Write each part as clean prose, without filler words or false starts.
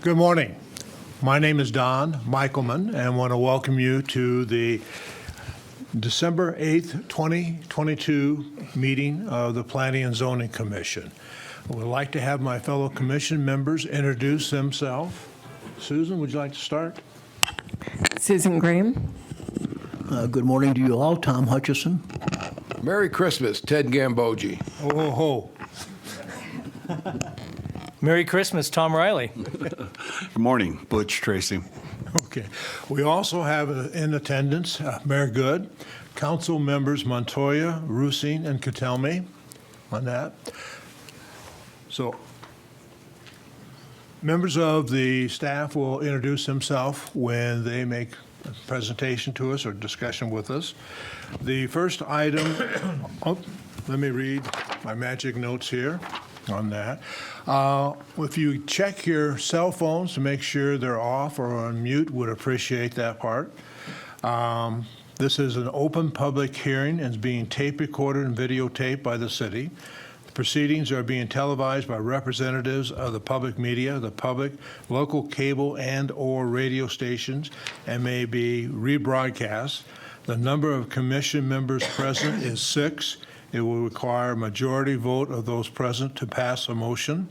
Good morning. My name is Don Michaelman, and I want to welcome you to the December 8th, 2022 meeting of the Planning and Zoning Commission. I would like to have my fellow commission members introduce themselves. Susan, would you like to start? Susan Graham. Good morning to you all. Tom Hutchison. Merry Christmas, Ted Gambogi. Oh, ho, ho. Merry Christmas, Tom Riley. Good morning, Butch Tracy. Okay. We also have in attendance Mayor Good, council members Montoya, Rusing, and Katelmi on that. So members of the staff will introduce themselves when they make a presentation to us or discussion with us. The first item, let me read my magic notes here on that. If you check your cell phones to make sure they're off or on mute, would appreciate that part. This is an open public hearing and is being tape recorded and videotaped by the city. The proceedings are being televised by representatives of the public media, the public, local cable and or radio stations, and may be rebroadcast. The number of commission members present is 6. It will require a majority vote of those present to pass a motion.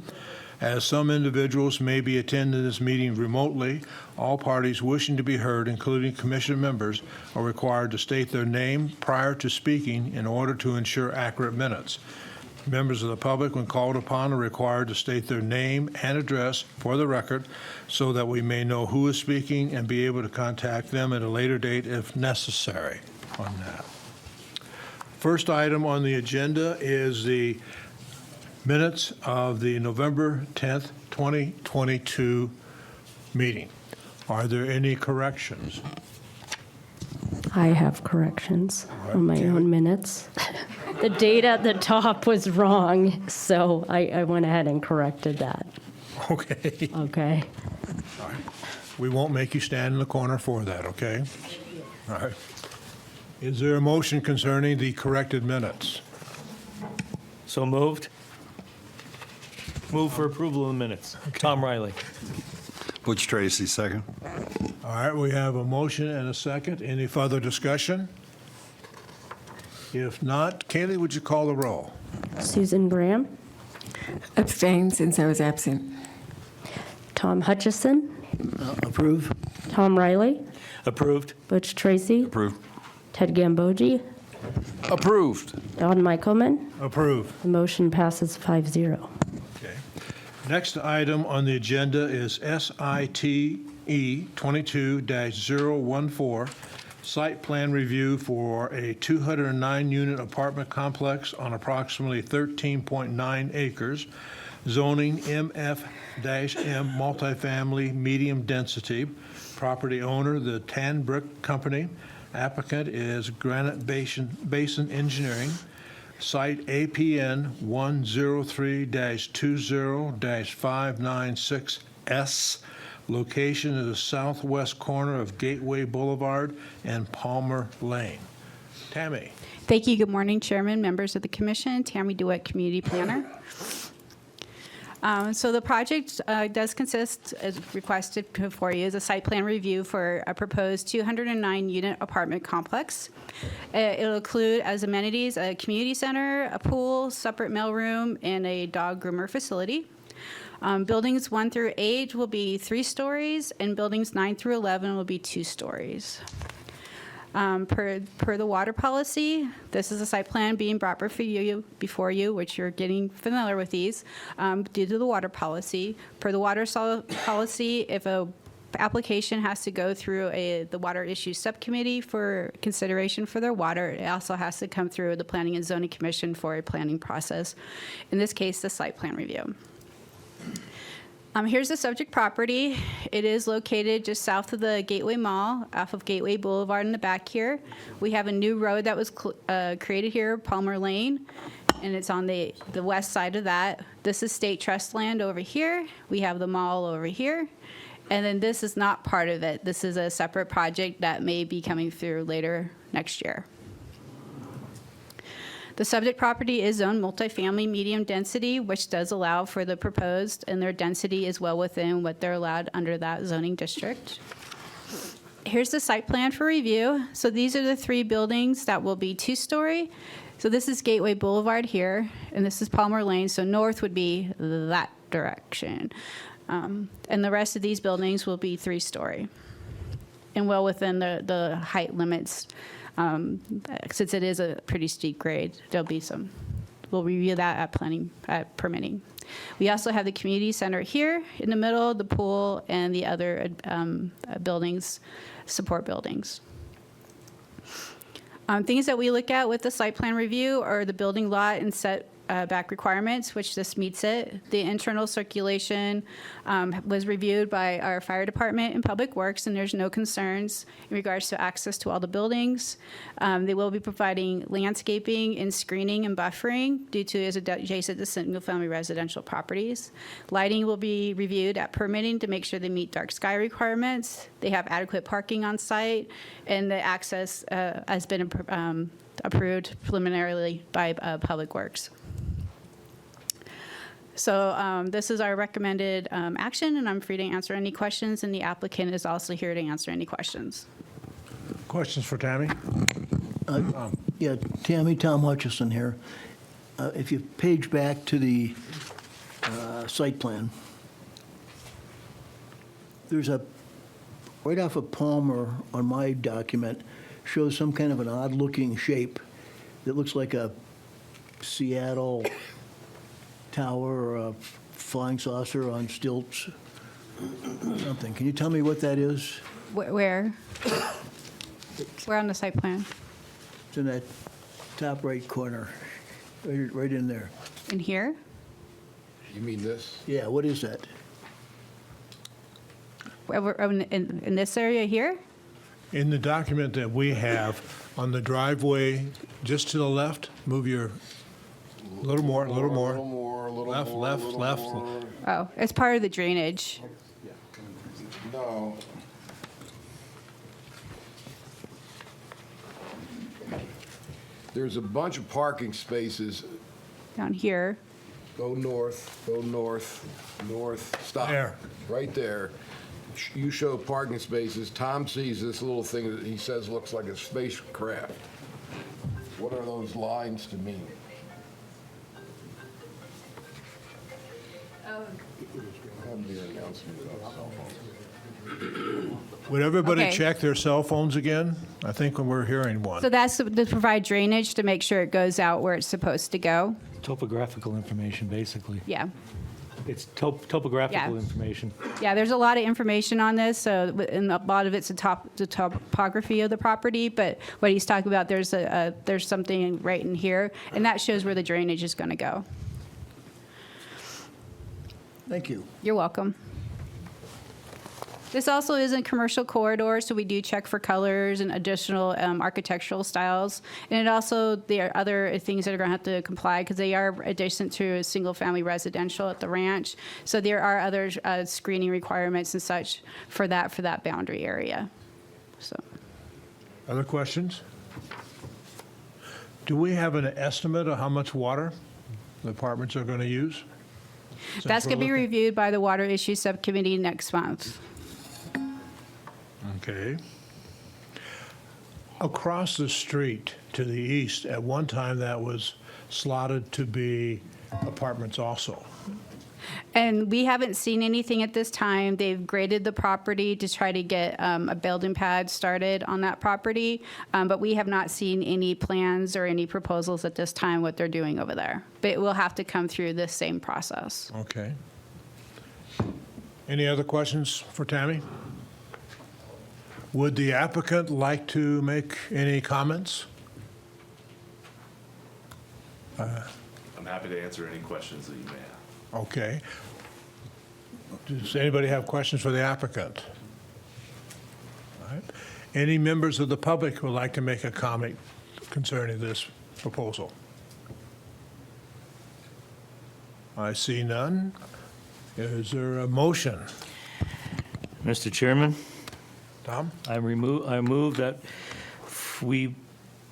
As some individuals may be attending this meeting remotely, all parties wishing to be heard, including commission members, are required to state their name prior to speaking in order to ensure accurate minutes. Members of the public, when called upon, are required to state their name and address for the record so that we may know who is speaking and be able to contact them at a later date if necessary on that. First item on the agenda is the minutes of the November 10th, 2022 meeting. Are there any corrections? I have corrections on my own minutes. The date at the top was wrong, so I went ahead and corrected that. Okay. Okay. All right. We won't make you stand in the corner for that, okay? All right. Is there a motion concerning the corrected minutes? So moved. Move for approval of the minutes. Tom Riley. Butch Tracy, second. All right, we have a motion and a second. Any further discussion? If not, Kaylee, would you call the roll? Susan Graham, Abstain since I was absent. Tom Hutchison, Approve. Tom Riley, Approved. Butch Tracy, Approved. Ted Gambogi, Approved. Don Michaelman. Approve. The motion passes 5-0. Okay. Next item on the agenda is SITE 22-014, site plan review for a 209-unit apartment complex on approximately 13.9 acres, zoning MF-M multifamily medium density, property owner the Tan Brick Company, applicant is Granite Basin Engineering, site APN 103-20-596S, location is the southwest corner of Gateway Boulevard and Palmer Lane. Tammy. Thank you. Good morning, Chairman, members of the Commission. Tammy DeWitt, Community Planner. So the project does consist, as requested for you, is a site plan review for a proposed 209-unit apartment complex. It'll include as amenities a community center, a pool, separate mailroom, and a dog groomer facility. Buildings 1 through 8 will be 3 stories, and buildings 9 through 11 will be 2 stories. Per the water policy, this is a site plan being brought before you, which you're getting familiar with these, due to the water policy. Per the water policy, if a application has to go through the water issues subcommittee for consideration for their water, it also has to come through the Planning and Zoning Commission for a planning process. In this case, the site plan review. Here's the subject property. It is located just south of the Gateway Mall, off of Gateway Boulevard in the back here. We have a new road that was created here, Palmer Lane, and it's on the west side of that. This is state trust land over here. We have the mall over here. And then this is not part of it. This is a separate project that may be coming through later next year. The subject property is zoned multifamily medium density, which does allow for the proposed, and their density is well within what they're allowed under that zoning district. Here's the site plan for review. So these are the 3 buildings that will be 2-story. So this is Gateway Boulevard here, and this is Palmer Lane, so north would be that direction. And the rest of these buildings will be 3-story, and well within the height limits. Since it is a pretty steep grade, there'll be some, we'll review that at permitting. We also have the community center here in the middle, the pool, and the other buildings, support buildings. Things that we look at with the site plan review are the building lot and setback requirements, which this meets it. The internal circulation was reviewed by our fire department and public works, and there's no concerns in regards to access to all the buildings. They will be providing landscaping and screening and buffering due to it's adjacent to single-family residential properties. Lighting will be reviewed at permitting to make sure they meet dark sky requirements. They have adequate parking on site, and the access has been approved preliminarily by Public Works. So this is our recommended action, and I'm free to answer any questions, and the applicant is also here to answer any questions. Questions for Tammy? Yeah, Tammy, Tom Hutchison here. If you page back to the site plan, there's right off of Palmer on my document, shows some kind of an odd-looking shape that looks like a Seattle tower or a flying saucer on stilts, something. Can you tell me what that is? Where? Where on the site plan? It's in that top right corner, right in there. In here? You mean this? Yeah, what is that? In this area here? In the document that we have, on the driveway, just to the left, move your, a little more. A little more, a little Left, more, left, a little left. more. Oh, it's part of the drainage. No. There's a bunch of parking spaces. Down here. Go north, north, stop. There. Right there. You show parking spaces. Tom sees this little thing that he says looks like a spacecraft. What are those lines to mean? Have the announcement on cell phones. Would everybody Okay. check their cell phones again? I think we're hearing one. So that's to provide drainage to make sure it goes out where it's supposed to go. Topographical information, basically. Yeah. It's topographical Yeah. information. Yeah, there's a lot of information on this, so, and a lot of it's the topography of the property, but what he's talking about, there's something right in here, and that shows where the drainage is going to go. Thank you. You're welcome. This also isn't commercial corridor, so we do check for colors and additional architectural styles. And it also, there are other things that are going to have to comply because they are adjacent to a single-family residential at the ranch. So there are other screening requirements and such for that boundary area. So Other questions? Do we have an estimate of how much water the apartments are going to use? Since that's we're going to be looking- reviewed by the Water Issues Subcommittee next month. Okay. Across the street to the east, at one time that was slotted to be apartments also. And we haven't seen anything at this time. They've graded the property to try to get a building pad started on that property, but we have not seen any plans or any proposals at this time what they're doing over there. But it will have to come through this same process. Okay. Any other questions for Tammy? Would the applicant like to make any comments? I'm happy to answer any questions that you may have. Okay. Does anybody have questions for the applicant? All right. Any members of the public who would like to make a comment concerning this proposal? I see none. Is there a motion? Mr. Chairman, Tom? I move that we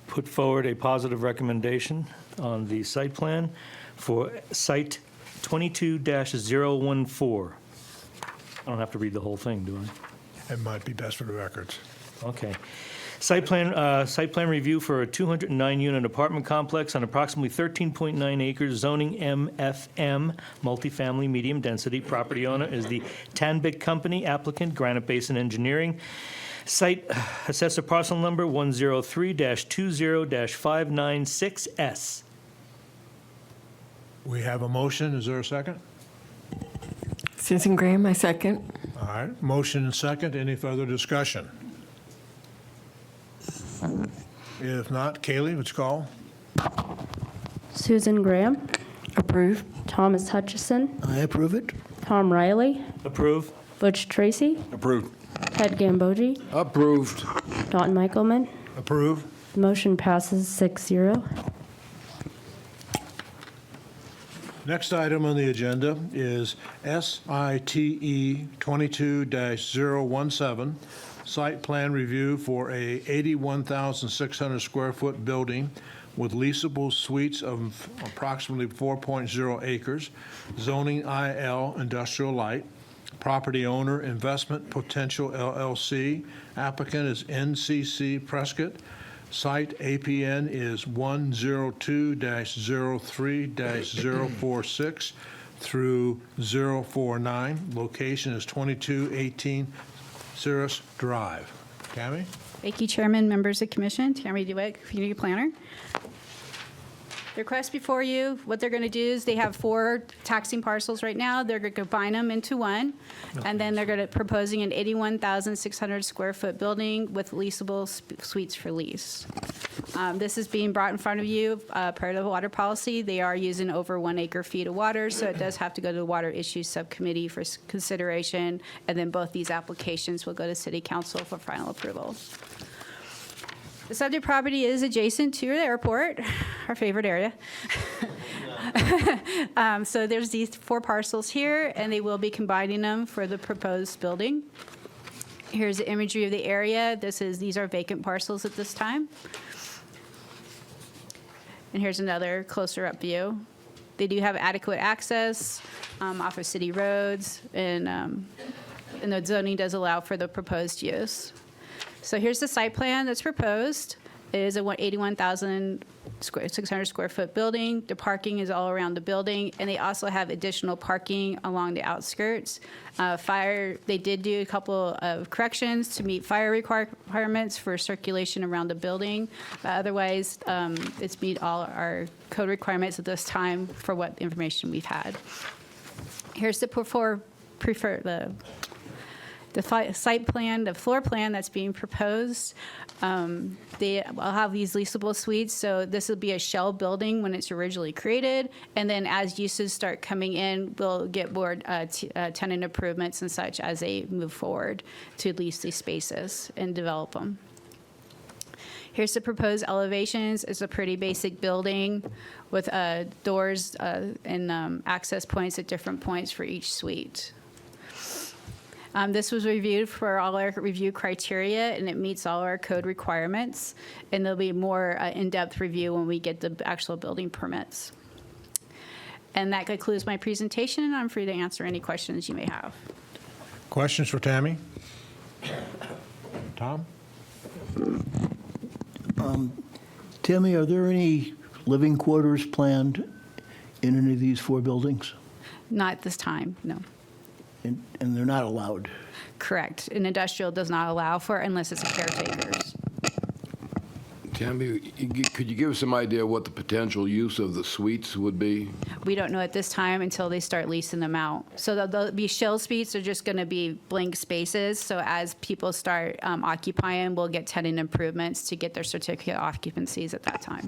put forward a positive recommendation on the site plan for site 22-014. I don't have to read the whole thing, do I? It might be best for the records. Okay. Site plan review for a 209-unit apartment complex on approximately 13.9 acres, zoning MFM, multifamily, medium density. Property owner is the Tanbic Company, applicant Granite Basin Engineering. Site assessor parcel number 103-20-596S. We have a motion. Is there a second? Susan Graham, I second. All right, motion and second. Any further discussion? If not, Kaylee, let's call. Susan Graham, Approve. Thomas Hutchison, I approve it. Tom Riley, Approve. Butch Tracy, Approved. Ted Gambogi, Approved. Don Michaelman. Approve. Motion passes 6-0. Next item on the agenda is SITE 22-017, site plan review for a 81,600 square foot building with leasable suites of approximately 4.0 acres, zoning IL industrial light, property owner Investment Potential LLC, applicant is NCC Prescott, site APN is 102-03-046 through 049. Location is 2218 Cirrus Drive. Tammy? Thank you, Chairman, members of Commission. Tammy DeWitt, Community Planner. The request before you, what they're going to do is they have 4 taxing parcels right now. They're going to combine them into one, and then they're going to proposing an 81,600 square foot building with leasable suites for lease. This is being brought in front of you per the water policy. They are using over 1 acre feet of water, so it does have to go to the Water Issues Subcommittee for consideration, and then both these applications will go to City Council for final approval. The subject property is adjacent to the airport, our favorite area. So there's these 4 parcels here, and they will be combining them for the proposed building. Here's the imagery of the area. These are vacant parcels at this time. And here's another closer up view. They do have adequate access off of city roads, and the zoning does allow for the proposed use. So here's the site plan that's proposed. It is a 81,600 square foot building. The parking is all around the building, and they also have additional parking along the outskirts. They did do a couple of corrections to meet fire requirements for circulation around the building. Otherwise, it's meet all our code requirements at this time for what information we've had. Here's the site plan, the floor plan that's being proposed. They will have these leasable suites, so this will be a shell building when it's originally created, and then as uses start coming in, we'll get more tenant improvements and such as they move forward to lease these spaces and develop them. Here's the proposed elevations. It's a pretty basic building with doors and access points at different points for each suite. This was reviewed for all our review criteria, and it meets all our code requirements. And there'll be more in-depth review when we get the actual building permits. And that concludes my presentation, and I'm free to answer any questions you may have. Questions for Tammy? Tom? Tammy, are there any living quarters planned in any of these 4 buildings? Not at this time, no. And they're not allowed? Correct. An industrial does not allow for it unless it's a caretaker's. Tammy, could you give us some idea what the potential use of the suites would be? We don't know at this time until they start leasing them out. So they'll be shell suites are just going to be blank spaces. So as people start occupying, we'll get tenant improvements to get their certificate of occupancies at that time.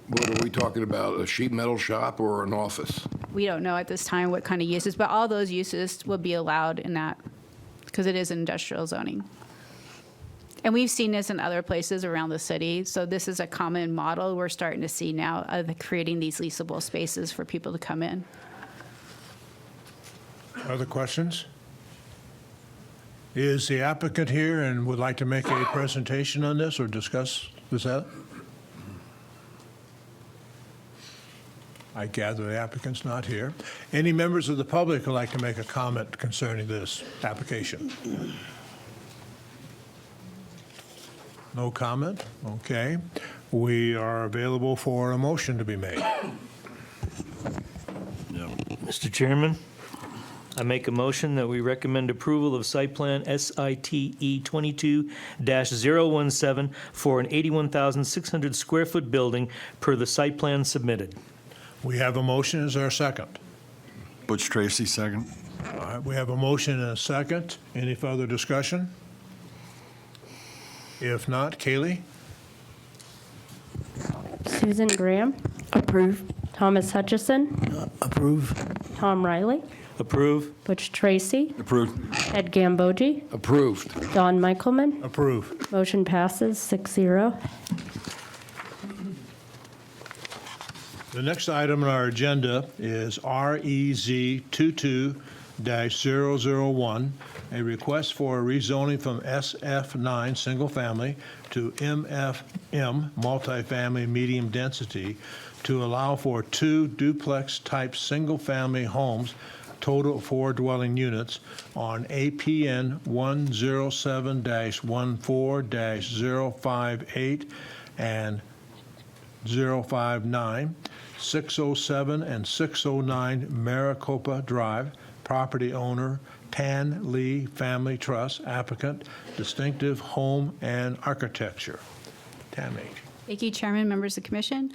What are we talking about, a sheet metal shop or an office? We don't know at this time what kind of uses, but all those uses will be allowed in that because it is industrial zoning. And we've seen this in other places around the city. So this is a common model we're starting to see now of creating these leasable spaces for people to come in. Other questions? Is the applicant here and would like to make a presentation on this or discuss this out? I gather the applicant's not here. Any members of the public would like to make a comment concerning this application? No comment? Okay. We are available for a motion to be made. Mr. Chairman, I make a motion that we recommend approval of site plan SITE 22-017 for an 81,600 square foot building per the site plan submitted. We have a motion. Is there a second? Butch Tracy, second. All right, we have a motion and a second. Any further discussion? If not, Kaylee? Susan Graham, Approve. Thomas Hutchison, Approve. Tom Riley, Approve. Butch Tracy, Approved. Ed Gambogi, Approved. Don Michaelman. Approve. Motion passes 6-0. The next item on our agenda is REZ 22-001, a request for a rezoning from SF9 Single Family to MFM Multifamily Medium Density to allow for 2 duplex-type single-family homes, total of 4 dwelling units, on APN 107-14-058 and 059, 607 and 609 Maricopa Drive, property owner Tan Lee Family Trust, applicant Distinctive Home and Architecture. Tammy. Thank you, Chairman, members of the commission.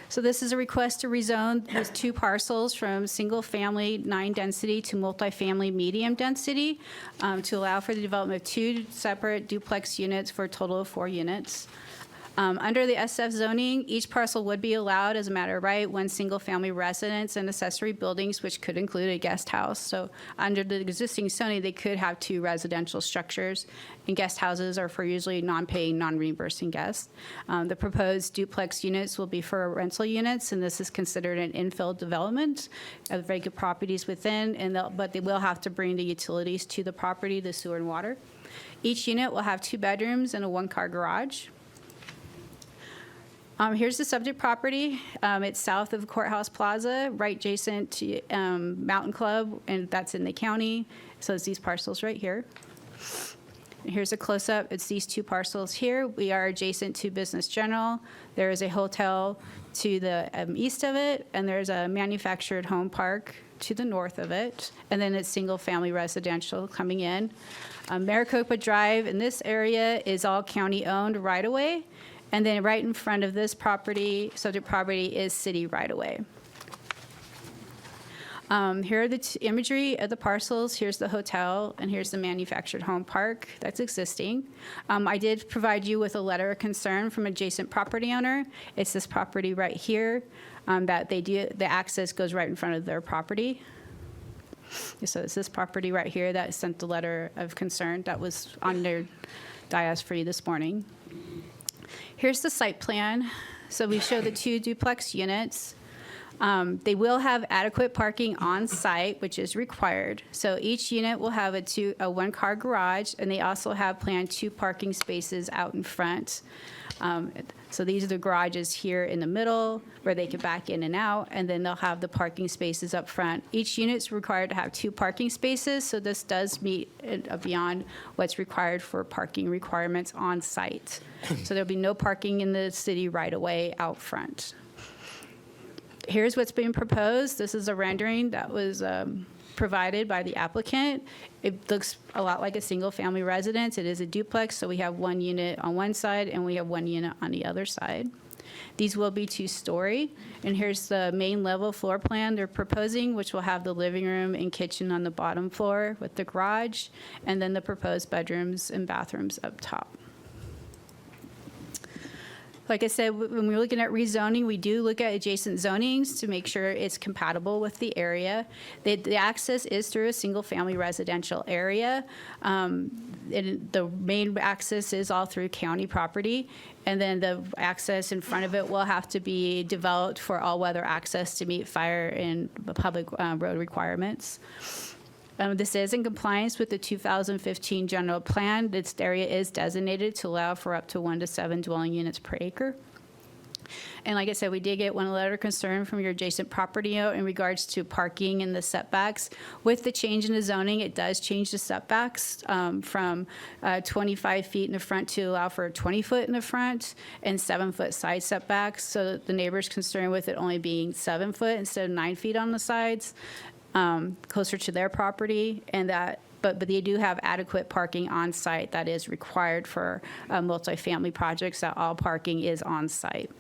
So this is a request to rezone those 2 parcels from single-family 9 density to multifamily medium density to allow for the development of 2 separate duplex units for a total of 4 units. Under the SF zoning, each parcel would be allowed as a matter of right 1 single-family residence and accessory buildings, which could include a guest house. So under the existing zoning, they could have 2 residential structures, and guest houses are for usually non-paying, non-reimbursing guests. The proposed duplex units will be for rental units, and this is considered an infill development of vacant properties within, but they will have to bring the utilities to the property, the sewer and water. Each unit will have 2 bedrooms and a 1-car garage. Here's the subject property. It's south of Courthouse Plaza, right adjacent to Mountain Club, and that's in the county. So it's these parcels right here. And here's a close-up. It's these 2 parcels here. We are adjacent to Business General. There is a hotel to the east of it, and there's a manufactured home park to the north of it, and then it's single-family residential coming in. Maricopa Drive in this area is all county-owned right-of-way. And then right in front of this property, subject property, is city right-of-way. Here are the imagery of the parcels. Here's the hotel, and here's the manufactured home park that's existing. I did provide you with a letter of concern from adjacent property owner. It's this property right here that the access goes right in front of their property. So it's this property right here that sent the letter of concern that was on their dais for you this morning. Here's the site plan. So we show the 2 duplex units. They will have adequate parking on site, which is required. So each unit will have a 1-car garage, and they also have planned 2 parking spaces out in front. So these are the garages here in the middle where they can back in and out, and then they'll have the parking spaces up front. Each unit's required to have 2 parking spaces, so this does meet beyond what's required for parking requirements on site. So there'll be no parking in the city right away out front. Here's what's being proposed. This is a rendering that was provided by the applicant. It looks a lot like a single-family residence. It is a duplex, so we have 1 unit on one side and we have 1 unit on the other side. These will be 2-story, and here's the main level floor plan they're proposing, which will have the living room and kitchen on the bottom floor with the garage, and then the proposed bedrooms and bathrooms up top. Like I said, when we're looking at rezoning, we do look at adjacent zonings to make sure it's compatible with the area. The access is through a single-family residential area. The main access is all through county property, and then the access in front of it will have to be developed for all-weather access to meet fire and public road requirements. This is in compliance with the 2015 general plan. This area is designated to allow for up to 1 to 7 dwelling units per acre. And like I said, we did get one letter of concern from your adjacent property owner in regards to parking and the setbacks. With the change in the zoning, it does change the setbacks from 25 feet in the front to allow for 20 foot in the front and 7-foot side setbacks. So the neighbor's concerned with it only being 7 foot instead of 9 feet on the sides, closer to their property, and that. But they do have adequate parking on site that is required for multifamily projects. That all parking is on site.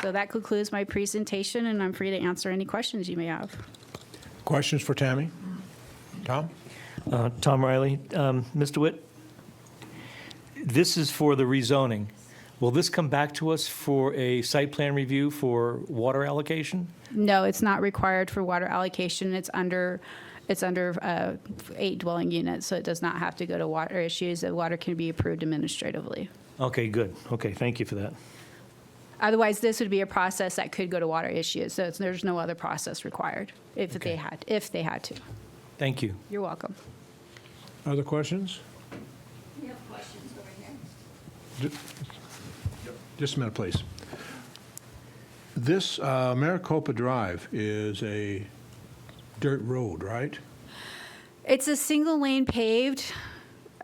So that concludes my presentation, and I'm free to answer any questions you may have. Questions for Tammy? Tom? Tom Riley. Mr. Witt, this is for the rezoning. Will this come back to us for a site plan review for water allocation? No, it's not required for water allocation. It's under 8 dwelling units, so it does not have to go to water issues. The water can be approved administratively. Okay, good. Okay, thank you for that. Otherwise, this would be a process that could go to water issues. So there's no other process required if they had to. Thank you. You're welcome. Other questions? We have questions over here. Just a minute, please. This Maricopa Drive is a dirt road, right? It's a single lane paved.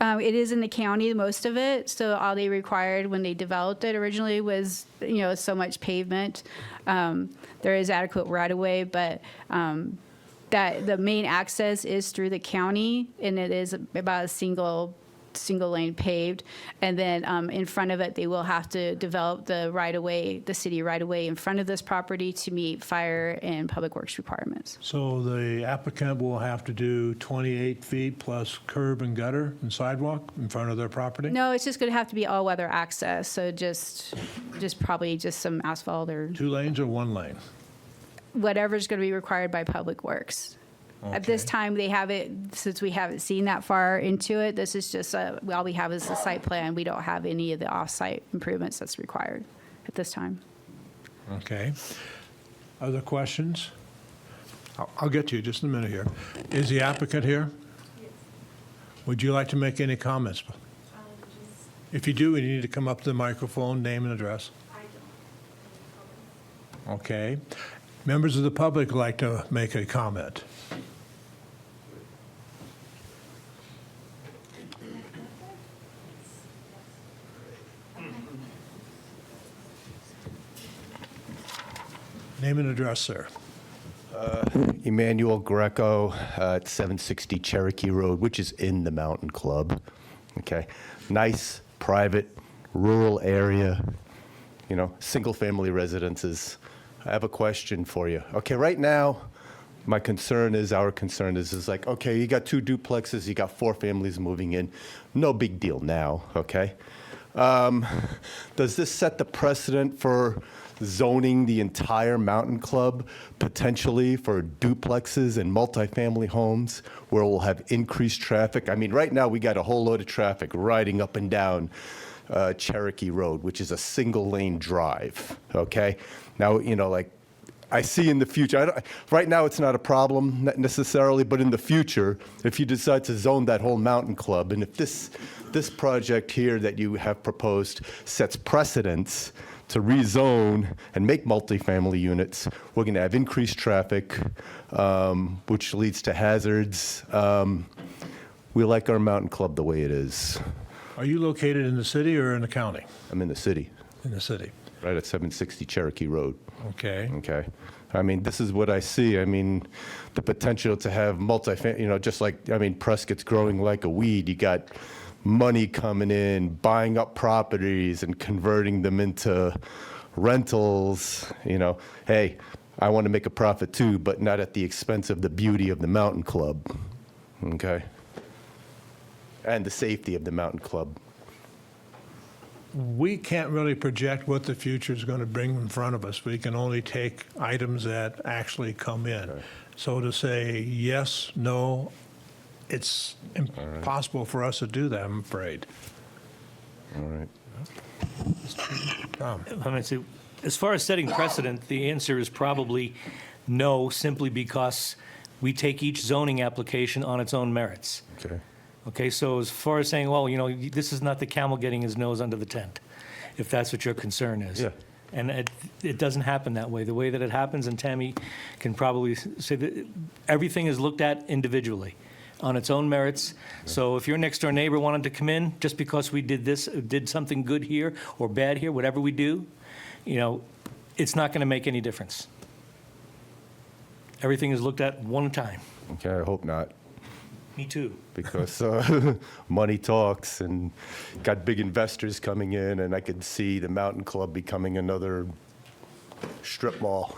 It is in the county, most of it. So all they required when they developed it originally was, so much pavement. There is adequate right of way, but that the main access is through the county, and it is about a single lane paved. And then in front of it, they will have to develop the right of way, the city right of way in front of this property to meet fire and public works requirements. So the applicant will have to do 28 feet plus curb and gutter and sidewalk in front of their property? No, it's just going to have to be all-weather access, so just probably just some asphalt or 2 lanes or 1 lane? whatever's going to be required by Public Works. At this Okay. time, they have it, since we haven't seen that far into it, this is just, all we have is the site plan. We don't have any of the off-site improvements that's required at this time. Okay. Other questions? I'll get to you just in a minute here. Is the applicant here? Would you like to make any comments? If you do, you need to come up to the microphone, name and address. Okay. Members of the public would like to make a comment. Name and address, sir. Emmanuel Greco at 760 Cherokee Road, which is in the Mountain Club. Okay, nice, private, rural area, single-family residences. I have a question for you. Okay, right now, our concern is like, okay, you got 2 duplexes, you got 4 families moving in. No big deal now, okay? Does this set the precedent for zoning the entire Mountain Club potentially for duplexes and multifamily homes where we'll have increased traffic? I mean, right now we got a whole load of traffic riding up and down Cherokee Road, which is a single lane drive, okay? Now, I see in the future, right now it's not a problem necessarily, but in the future, if you decide to zone that whole Mountain Club, and if this project here that you have proposed sets precedents to rezone and make multifamily units, we're going to have increased traffic, which leads to hazards. We like our Mountain Club the way it is. Are you located in the city or in the county? I'm in the city, In the city. right at 760 Cherokee Road. Okay. Okay. I mean, this is what I see. I mean, the potential to have multifamily, just like, Prescott's growing like a weed. You got money coming in, buying up properties and converting them into rentals. Hey, I want to make a profit too, but not at the expense of the beauty of the Mountain Club. Okay? And the safety of the Mountain Club. We can't really project what the future is going to bring in front of us. We can only take items that actually come in. Right. So to say yes, no, it's impossible for us to do that, I'm afraid. All right. Tom? Let me see. As far as setting precedent, the answer is probably no, simply because we take each zoning application on its own merits. Okay. Okay, so as far as saying, well, this is not the camel getting his nose under the tent, if that's what your concern is. Yeah. And it doesn't happen that way. The way that it happens, and Tammy can probably say that everything is looked at individually on its own merits. So if your next door neighbor wanted to come in, just because we did something good here or bad here, whatever we do, it's not going to make any difference. Everything is looked at one time. Okay, I hope not, Me too. because money talks, and got big investors coming in, and I could see the Mountain Club becoming another strip mall.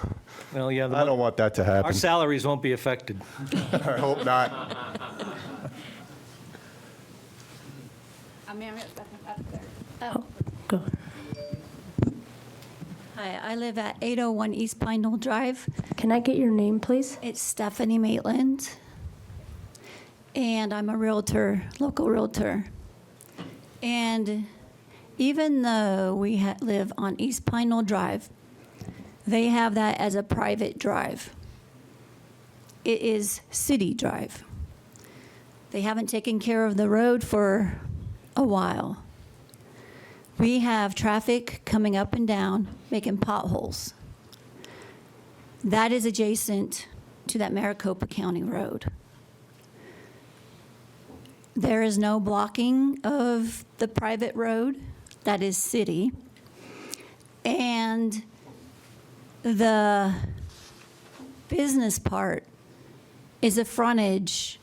Well, yeah, I don't want that to our happen. salaries won't be affected. I hope not. Go. Hi, I live at 801 East Pine Knoll Drive. Can I get your name, please? It's Stephanie Maitland, and I'm a realtor, local realtor. And even though we live on East Pine Knoll Drive, they have that as a private drive. It is city drive. They haven't taken care of the road for a while. We have traffic coming up and down, making potholes. That is adjacent to that Maricopa County road. There is no blocking of the private road. That is city. And the business part is a frontage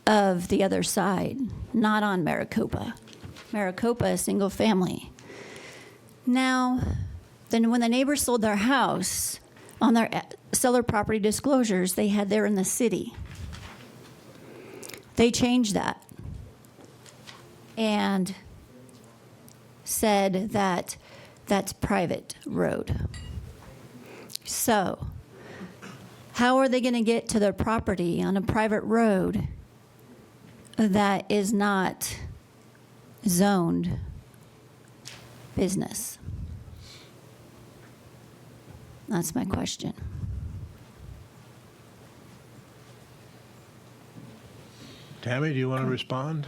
of the other side, not on Maricopa. Maricopa is single family. Now, then when the neighbors sold their house, on their seller property disclosures, they had they're in the city. They changed that and said that that's private road. So, how are they going to get to their property on a private road that is not zoned business? That's my question. Tammy, do you want to respond?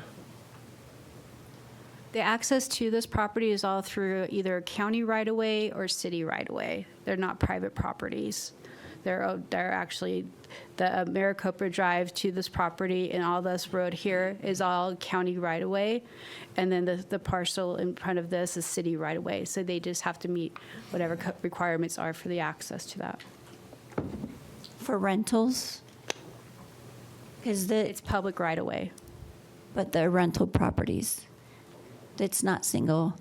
The access to this property is all through either county right-of-way or city right-of-way. They're not private properties. They're actually, the Maricopa Drive to this property and all this road here is all county right-of-way. And then the parcel in front of this is city right-of-way. So they just have to meet whatever requirements are for the access to that. For rentals? It's public right-of-way. But the rental properties, it's not single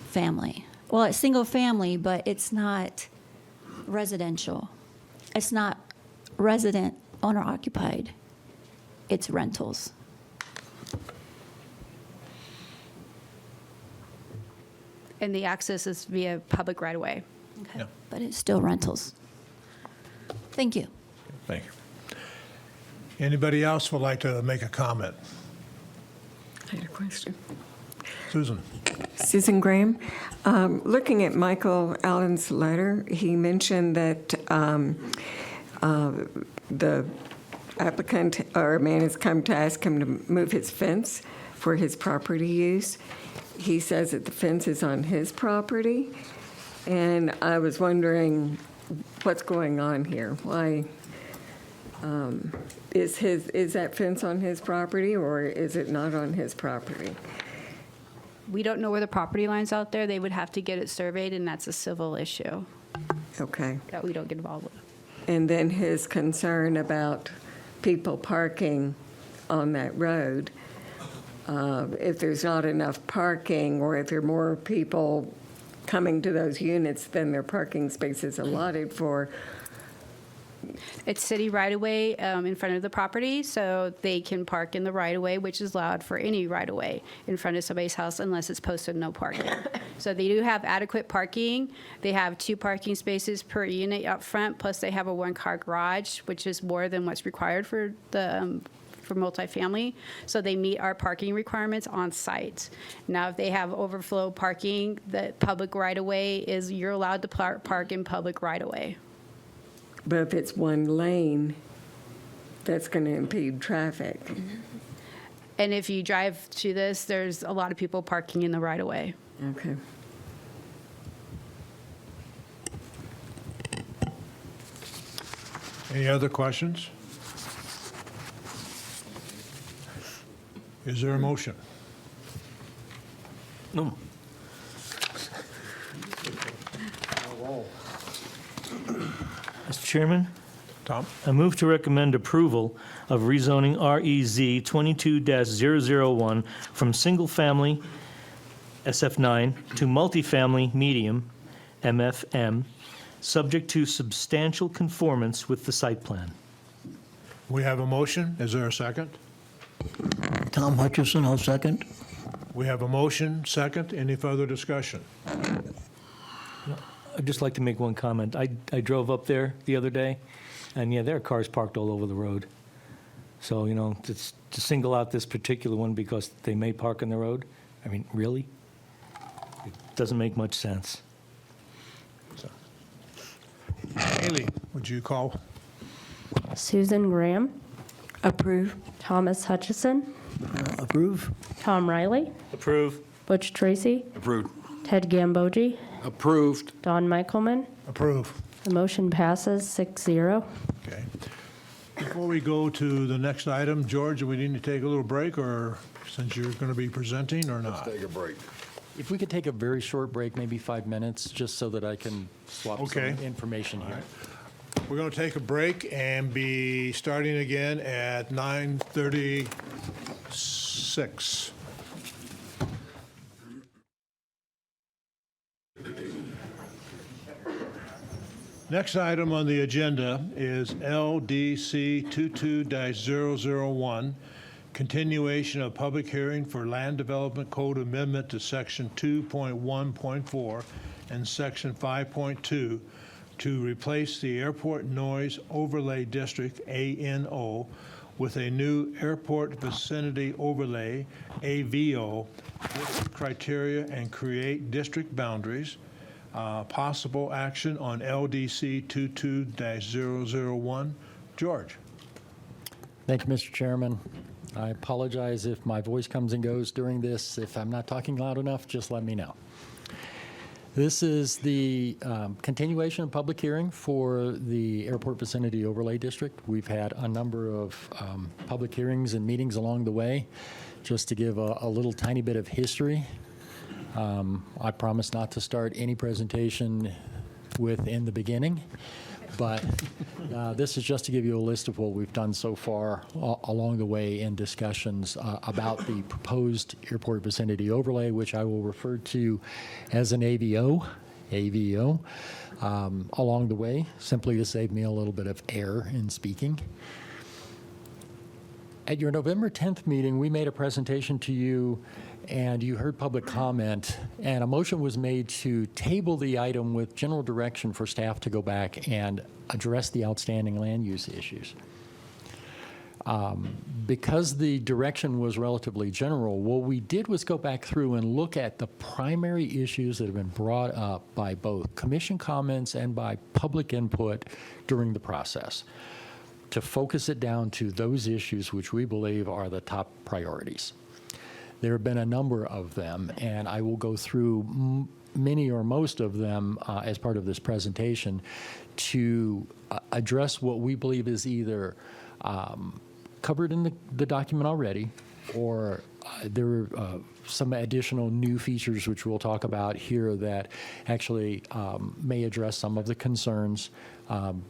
family. Well, it's single family, but it's not residential. It's not resident owner occupied. It's rentals. And the access is via public right-of-way. Okay. Yeah. But it's still rentals. Thank you. Thank you. Anybody else would like to make a comment? I had a question. Susan? Susan Graham. Looking at Michael Allen's letter, he mentioned that the applicant or a man has come to ask him to move his fence for his property use. He says that the fence is on his property, and I was wondering what's going on here. Why is that fence on his property, or is it not on his property? We don't know where the property line's out there. They would have to get it surveyed, and that's a civil issue Okay. that we don't get involved with. And then his concern about people parking on that road. If there's not enough parking, or if there are more people coming to those units than their parking spaces allotted for. It's city right-of-way in front of the property, so they can park in the right-of-way, which is allowed for any right-of-way in front of somebody's house unless it's posted no parking. So they do have adequate parking. They have 2 parking spaces per unit up front, plus they have a 1-car garage, which is more than what's required for the for multifamily. So they meet our parking requirements on site. Now, if they have overflow parking, the public right-of-way is you're allowed to park in public right-of-way. But if it's one lane, that's going to impede traffic. And if you drive to this, there's a lot of people parking in the right-of-way. Okay. Any other questions? Is there a motion? No. Mr. Chairman, Tom? I move to recommend approval of rezoning REZ 22-001 from single-family SF9 to multifamily medium MFM, subject to substantial conformance with the site plan. We have a motion. Is there a second? Tom Hutchison, I'll second. We have a motion, second. Any further discussion? I'd just like to make one comment. I drove up there the other day, and yeah, there are cars parked all over the road. So, to single out this particular one because they may park in the road, I mean, really? It doesn't make much sense. Haley, would you call? Susan Graham. Approve. Thomas Hutchison. Approve? Tom Riley. Approve. Butch Tracy. Approved. Ted Gambogi. Approved. Don Michaelman. Approve. The motion passes 6-0. Okay. Before we go to the next item, George, do we need to take a little break, or since you're going to be presenting, or not? Take a break. If we could take a very short break, maybe 5 minutes, just so that I can swap Okay. some information here. We're going to take a break and be starting again at 9:36. Next item on the agenda is LDC 22-001, continuation of public hearing for Land Development Code Amendment to Section 2.1.4 and Section 5.2 to replace the Airport Noise Overlay District, ANO, with a new Airport Vicinity Overlay, AVO, with criteria and create district boundaries. Possible action on LDC 22-001. George. Thank you, Mr. Chairman. I apologize if my voice comes and goes during this. If I'm not talking loud enough, just let me know. This is the continuation of public hearing for the Airport Vicinity Overlay District. We've had a number of public hearings and meetings along the way. Just to give a little tiny bit of history, I promise not to start any presentation in the beginning, but this is just to give you a list of what we've done so far along the way in discussions about the proposed Airport Vicinity Overlay, which I will refer to as an AVO, along the way, simply to save me a little bit of air in speaking. At your November 10th meeting, we made a presentation to you, and you heard public comment, and a motion was made to table the item with general direction for staff to go back and address the outstanding land use issues. Because the direction was relatively general, what we did was go back through and look at the primary issues that have been brought up by both commission comments and by public input during the process, to focus it down to those issues which we believe are the top priorities. There have been a number of them, and I will go through many or most of them as part of this presentation to address what we believe is either covered in the document already, or there are some additional new features which we'll talk about here that actually may address some of the concerns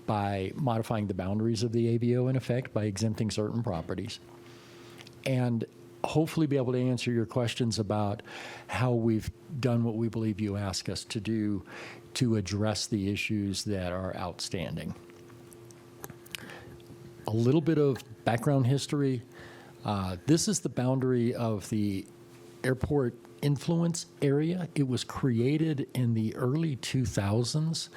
by modifying the boundaries of the AVO, in effect, by exempting certain properties. And hopefully be able to answer your questions about how we've done what we believe you ask us to do to address the issues that are outstanding. A little bit of background history. This is the boundary of the airport influence area. It was created in the early 2000s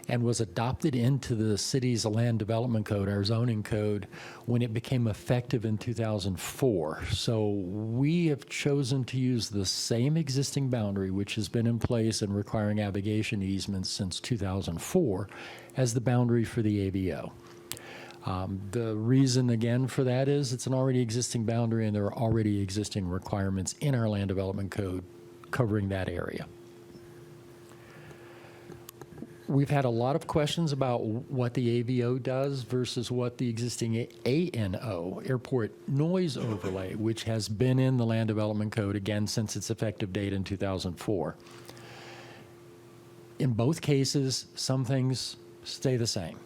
and was adopted into the city's land development code, our zoning code, when it became effective in 2004. So we have chosen to use the same existing boundary, which has been in place and requiring navigation easements since 2004, as the boundary for the AVO. The reason, again, for that is it's an already existing boundary, and there are already existing requirements in our land development code covering that area. We've had a lot of questions about what the AVO does versus what the existing ANO, Airport Noise Overlay, which has been in the Land Development Code, again, since its effective date in 2004. In both cases, some things stay the same.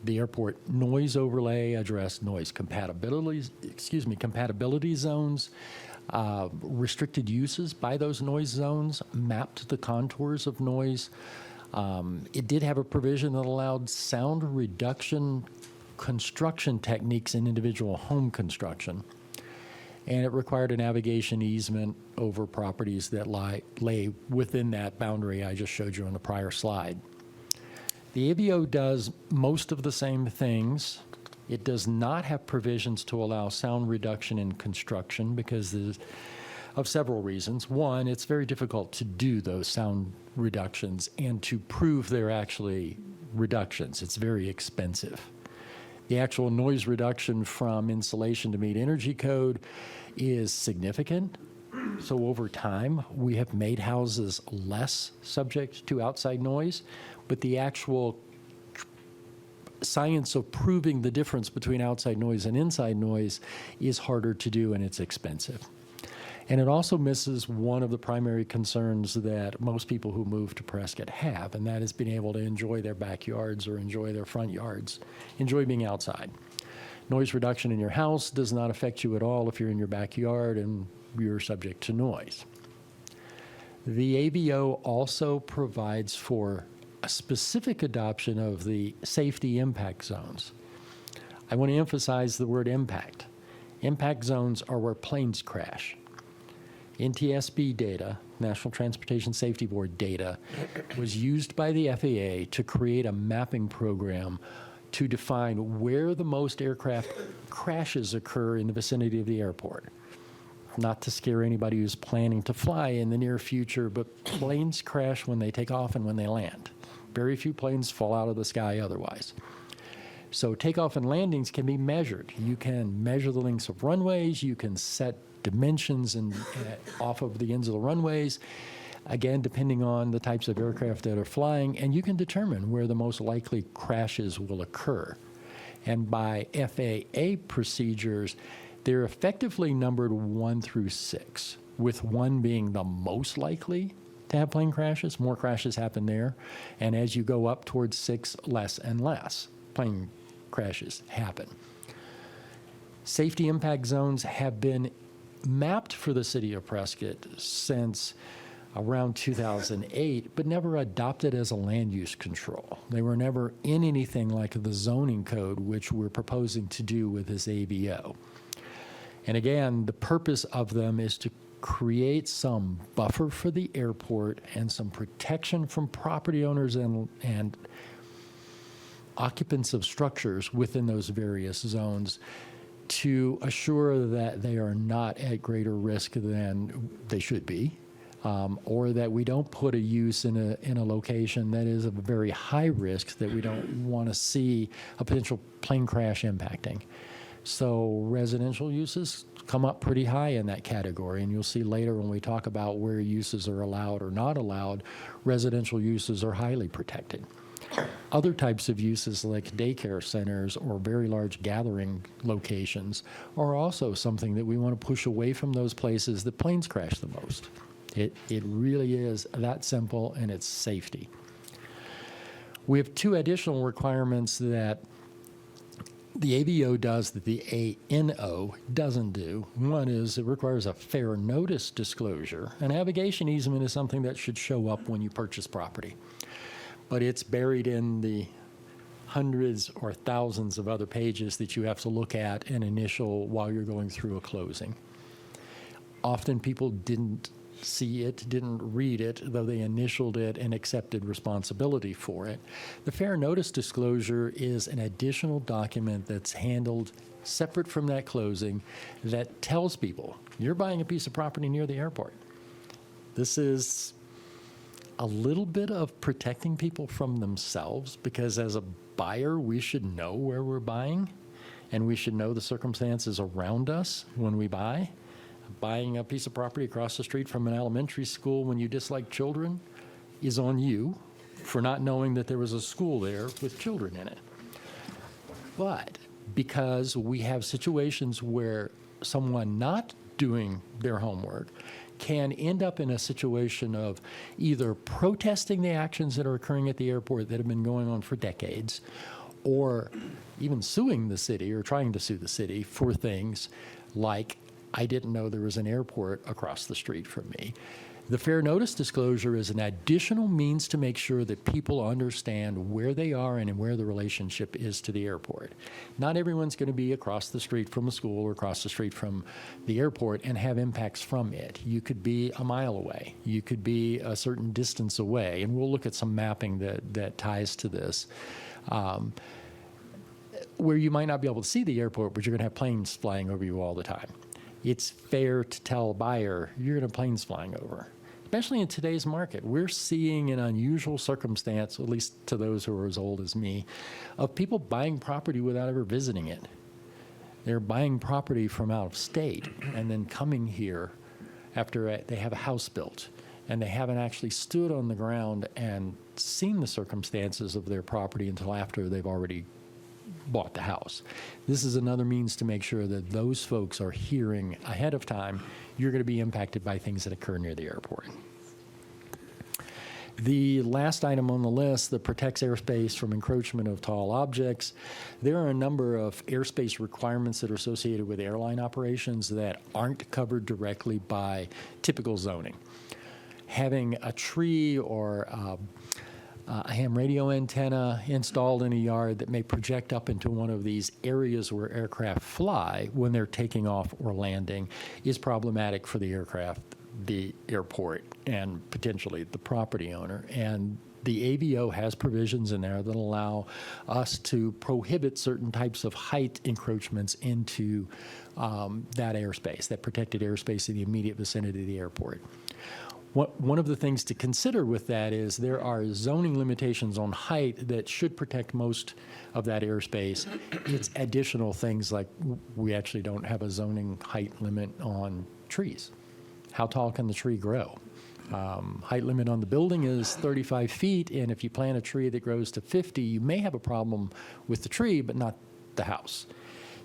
The Airport Noise Overlay addressed noise compatibility zones, restricted uses by those noise zones, mapped the contours of noise. It did have a provision that allowed sound reduction construction techniques in individual home construction. And it required a navigation easement over properties that lay within that boundary I just showed you on the prior slide. The AVO does most of the same things. It does not have provisions to allow sound reduction in construction because of several reasons. One, it's very difficult to do those sound reductions and to prove they're actually reductions. It's very expensive. The actual noise reduction from insulation to meet energy code is significant. So over time, we have made houses less subject to outside noise, but the actual science of proving the difference between outside noise and inside noise is harder to do, and it's expensive. And it also misses one of the primary concerns that most people who move to Prescott have, and that is being able to enjoy their backyards or enjoy their front yards, enjoy being outside. Noise reduction in your house does not affect you at all if you're in your backyard and you're subject to noise. The AVO also provides for a specific adoption of the safety impact zones. I want to emphasize the word impact. Impact zones are where planes crash. NTSB data, National Transportation Safety Board data, was used by the FAA to create a mapping program to define where the most aircraft crashes occur in the vicinity of the airport. Not to scare anybody who's planning to fly in the near future, but planes crash when they take off and when they land. Very few planes fall out of the sky otherwise. So takeoff and landings can be measured. You can measure the lengths of runways, you can set dimensions and off of the ends of the runways, again, depending on the types of aircraft that are flying, and you can determine where the most likely crashes will occur. And by FAA procedures, they're effectively numbered 1 through 6, with 1 being the most likely to have plane crashes. More crashes happen there. And as you go up towards 6, less and less plane crashes happen. Safety impact zones have been mapped for the city of Prescott since around 2008, but never adopted as a land use control. They were never in anything like the zoning code, which we're proposing to do with this AVO. And again, the purpose of them is to create some buffer for the airport and some protection from property owners and occupants of structures within those various zones to assure that they are not at greater risk than they should be, or that we don't put a use in a location that is of a very high risk that we don't want to see a potential plane crash impacting. So residential uses come up pretty high in that category, and you'll see later when we talk about where uses are allowed or not allowed, residential uses are highly protected. Other types of uses like daycare centers or very large gathering locations are also something that we want to push away from those places that planes crash the most. It really is that simple, and it's safety. We have 2 additional requirements that the AVO does that the ANO doesn't do. One is it requires a fair notice disclosure. A navigation easement is something that should show up when you purchase property, but it's buried in the hundreds or thousands of other pages that you have to look at and initial while you're going through a closing. Often people didn't see it, didn't read it, though they initialed it and accepted responsibility for it. The fair notice disclosure is an additional document that's handled separate from that closing that tells people, you're buying a piece of property near the airport. This is a little bit of protecting people from themselves, because as a buyer, we should know where we're buying, and we should know the circumstances around us when we buy. Buying a piece of property across the street from an elementary school when you dislike children is on you. for not knowing that there was a school there with children in it. But because we have situations where someone not doing their homework can end up in a situation of either protesting the actions that are occurring at the airport that have been going on for decades, or even suing the city or trying to sue the city for things like, I didn't know there was an airport across the street from me. The fair notice disclosure is an additional means to make sure that people understand where they are and where the relationship is to the airport. Not everyone's going to be across the street from a school or across the street from the airport and have impacts from it. You could be a mile away. You could be a certain distance away. And we'll look at some mapping that ties to this. Where you might not be able to see the airport, but you're going to have planes flying over you all the time. It's fair to tell a buyer, you're going to have planes flying over. Especially in today's market, we're seeing an unusual circumstance, at least to those who are as old as me, of people buying property without ever visiting it. They're buying property from out of state and then coming here after they have a house built, and they haven't actually stood on the ground and seen the circumstances of their property until after they've already bought the house. This is another means to make sure that those folks are hearing ahead of time, you're going to be impacted by things that occur near the airport. The last item on the list that protects airspace from encroachment of tall objects, there are a number of airspace requirements that are associated with airline operations that aren't covered directly by typical zoning. Having a tree or a ham radio antenna installed in a yard that may project up into one of these areas where aircraft fly when they're taking off or landing is problematic for the aircraft, the airport, and potentially the property owner. And the AVO has provisions in there that allow us to prohibit certain types of height encroachments into that airspace, that protected airspace in the immediate vicinity of the airport. One of the things to consider with that is there are zoning limitations on height that should protect most of that airspace. It's additional things like we actually don't have a zoning height limit on trees. How tall can the tree grow? Height limit on the building is 35 feet, and if you plant a tree that grows to 50, you may have a problem with the tree, but not the house.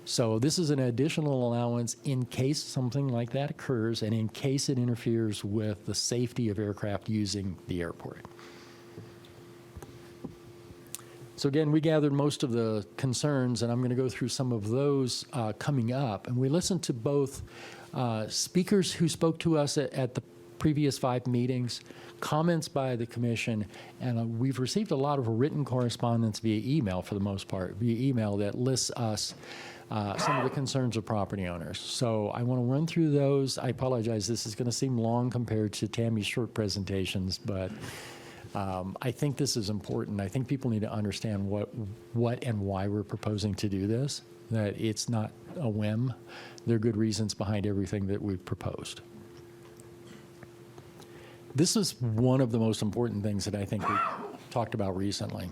So this is an additional allowance in case something like that occurs and in case it interferes with the safety of aircraft using the airport. So again, we gathered most of the concerns, and I'm going to go through some of those coming up. And we listened to both speakers who spoke to us at the previous 5 meetings, comments by the commission, and we've received a lot of written correspondence via email for the most part, via email that lists us some of the concerns of property owners. So I want to run through those. I apologize, this is going to seem long compared to Tammy's short presentations, but I think this is important. I think people need to understand what and why we're proposing to do this, that it's not a whim. There are good reasons behind everything that we've proposed. This is one of the most important things that I think we talked about recently.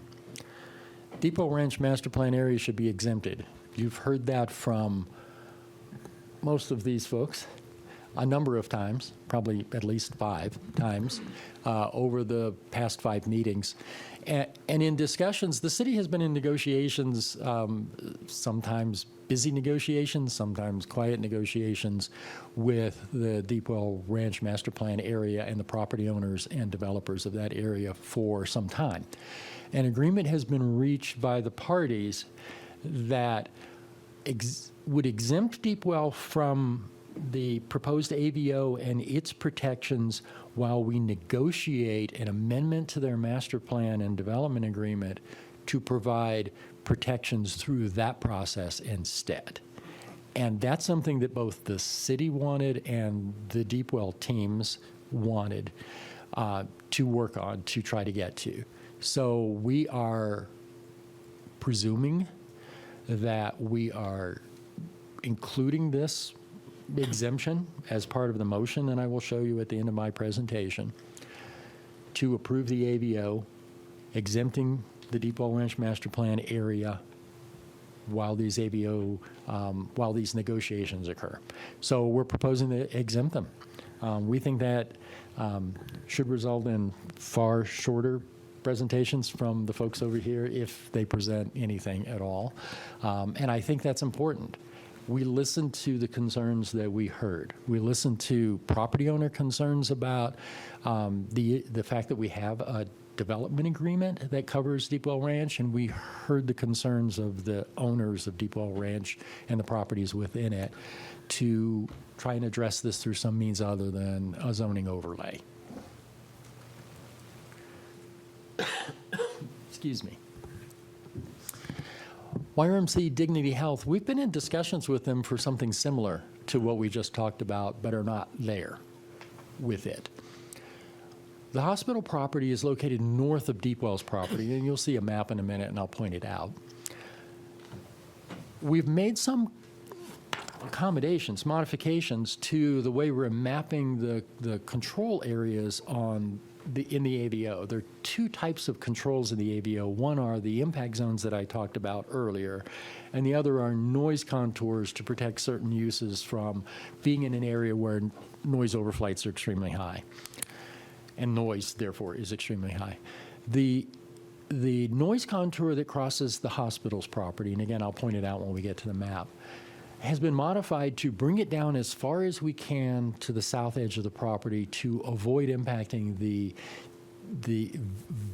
Depot Ranch Master Plan area should be exempted. You've heard that from most of these folks a number of times, probably at least 5 times over the past 5 meetings. And in discussions, the city has been in negotiations, sometimes busy negotiations, sometimes quiet negotiations with the Deepwell Ranch Master Plan area and the property owners and developers of that area for some time. An agreement has been reached by the parties that would exempt Deepwell from the proposed AVO and its protections while we negotiate an amendment to their master plan and development agreement to provide protections through that process instead. And that's something that both the city wanted and the Deepwell teams wanted to work on to try to get to. So we are presuming that we are including this exemption as part of the motion that I will show you at the end of my presentation to approve the AVO, exempting the Deepwell Ranch Master Plan area while these while these negotiations occur. So we're proposing to exempt them. We think that should result in far shorter presentations from the folks over here if they present anything at all. And I think that's important. We listened to the concerns that we heard. We listened to property owner concerns about the fact that we have a development agreement that covers Deepwell Ranch, and we heard the concerns of the owners of Deepwell Ranch and the properties within it to try and address this through some means other than a zoning overlay. Excuse me. YRMC Dignity Health, we've been in discussions with them for something similar to what we just talked about, but are not there with it. The hospital property is located north of Deepwell's property, and you'll see a map in a minute, and I'll point it out. We've made some accommodations, modifications to the way we're mapping the control areas in the AVO. There are two types of controls in the AVO. One are the impact zones that I talked about earlier, and the other are noise contours to protect certain uses from being in an area where noise overflights are extremely high, and noise, therefore, is extremely high. The noise contour that crosses the hospital's property, and again, I'll point it out when we get to the map, has been modified to bring it down as far as we can to the south edge of the property to avoid impacting the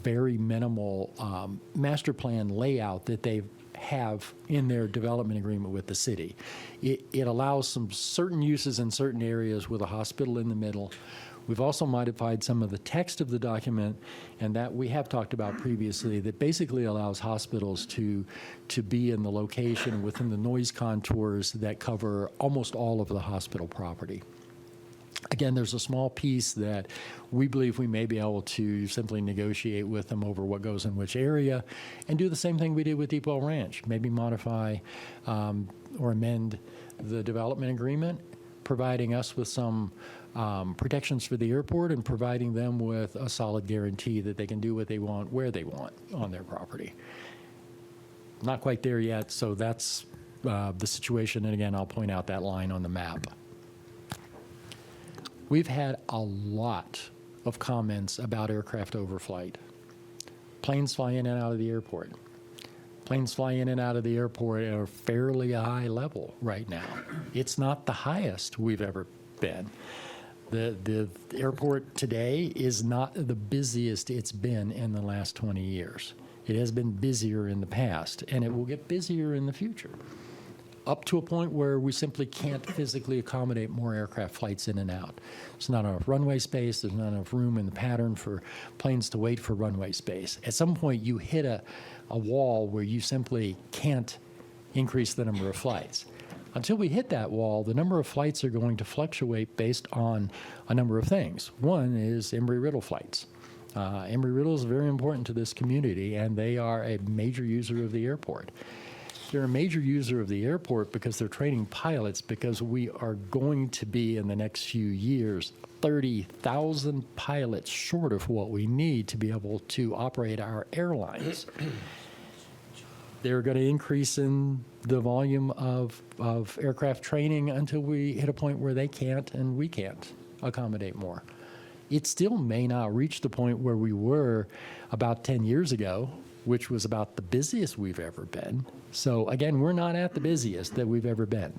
very minimal master plan layout that they have in their development agreement with the city. It allows some certain uses in certain areas with a hospital in the middle. We've also modified some of the text of the document, and that we have talked about previously, that basically allows hospitals to be in the location within the noise contours that cover almost all of the hospital property. Again, there's a small piece that we believe we may be able to simply negotiate with them over what goes in which area, and do the same thing we did with Deepwell Ranch, maybe modify or amend the development agreement, providing us with some protections for the airport and providing them with a solid guarantee that they can do what they want, where they want on their property. Not quite there yet, so that's the situation. And again, I'll point out that line on the map. We've had a lot of comments about aircraft overflight. Planes fly in and out of the airport. Planes fly in and out of the airport at a fairly high level right now. It's not the highest we've ever been. The airport today is not the busiest it's been in the last 20 years. It has been busier in the past, and it will get busier in the future, up to a point where we simply can't physically accommodate more aircraft flights in and out. There's not enough runway space. There's not enough room in the pattern for planes to wait for runway space. At some point, you hit a wall where you simply can't increase the number of flights. Until we hit that wall, the number of flights are going to fluctuate based on a number of things. One is Embry-Riddle flights. Embry-Riddle is very important to this community, and they are a major user of the airport. They're a major user of the airport because they're training pilots, because we are going to be, in the next few years, 30,000 pilots short of what we need to be able to operate our airlines. They're going to increase in the volume of aircraft training until we hit a point where they can't and we can't accommodate more. It still may not reach the point where we were about 10 years ago, which was about the busiest we've ever been. So again, we're not at the busiest that we've ever been.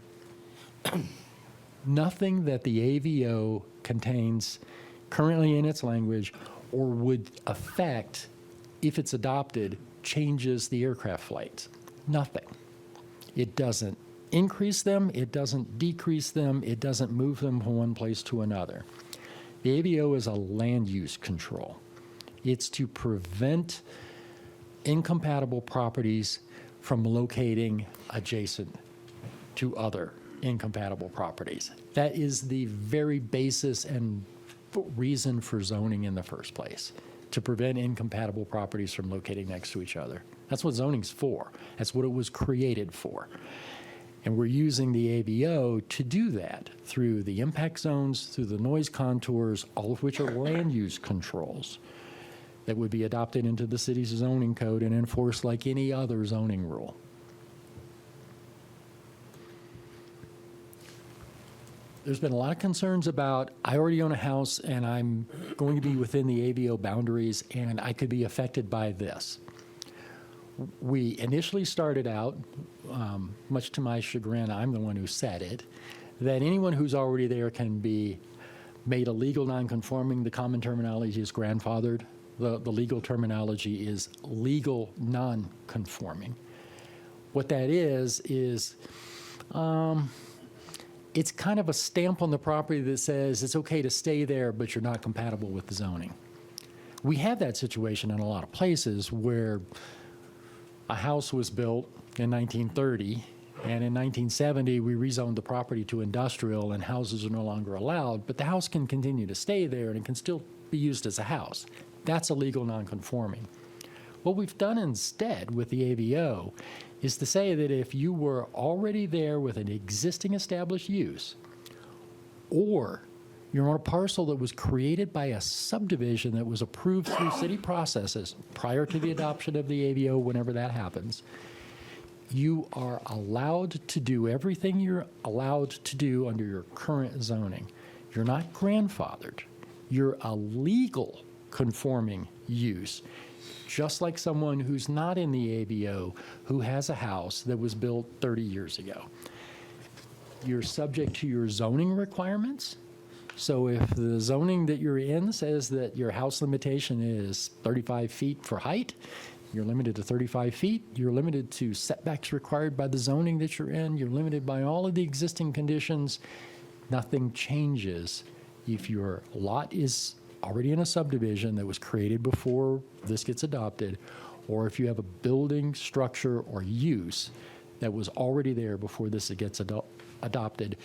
Nothing that the AVO contains currently in its language or would affect, if it's adopted, changes the aircraft flights. Nothing. It doesn't increase them, it doesn't decrease them, it doesn't move them from one place to another. The AVO is a land use control. It's to prevent incompatible properties from locating adjacent to other incompatible properties. That is the very basis and reason for zoning in the first place, to prevent incompatible properties from locating next to each other. That's what zoning's for. That's what it was created for. And we're using the AVO to do that through the impact zones, through the noise contours, all of which are land use controls that would be adopted into the city's zoning code and enforced like any other zoning rule. there's been a lot of concerns about, I already own a house and I'm going to be within the AVO boundaries and I could be affected by this. We initially started out, much to my chagrin, I'm the one who said it, that anyone who's already there can be made a legal nonconforming. The common terminology is grandfathered. The legal terminology is legal nonconforming. What that is it's kind of a stamp on the property that says it's okay to stay there, but you're not compatible with the zoning. We have that situation in a lot of places where a house was built in 1930, and in 1970, we rezoned the property to industrial, and houses are no longer allowed, but the house can continue to stay there, and it can still be used as a house. That's a legal nonconforming. What we've done instead with the AVO is to say that if you were already there with an existing established use, or you're on a parcel that was created by a subdivision that was approved through city processes prior to the adoption of the AVO, whenever that happens, you are allowed to do everything you're allowed to do under your current zoning. You're not grandfathered. You're a legal conforming use, just like someone who's not in the AVO who has a house that was built 30 years ago. You're subject to your zoning requirements. So if the zoning that you're in says that your house limitation is 35 feet for height, you're limited to 35 feet. You're limited to setbacks required by the zoning that you're in. You're limited by all of the existing conditions. Nothing changes if your lot is already in a subdivision that was created before this gets adopted, or if you have a building, structure, or use that was already there before this gets adopted,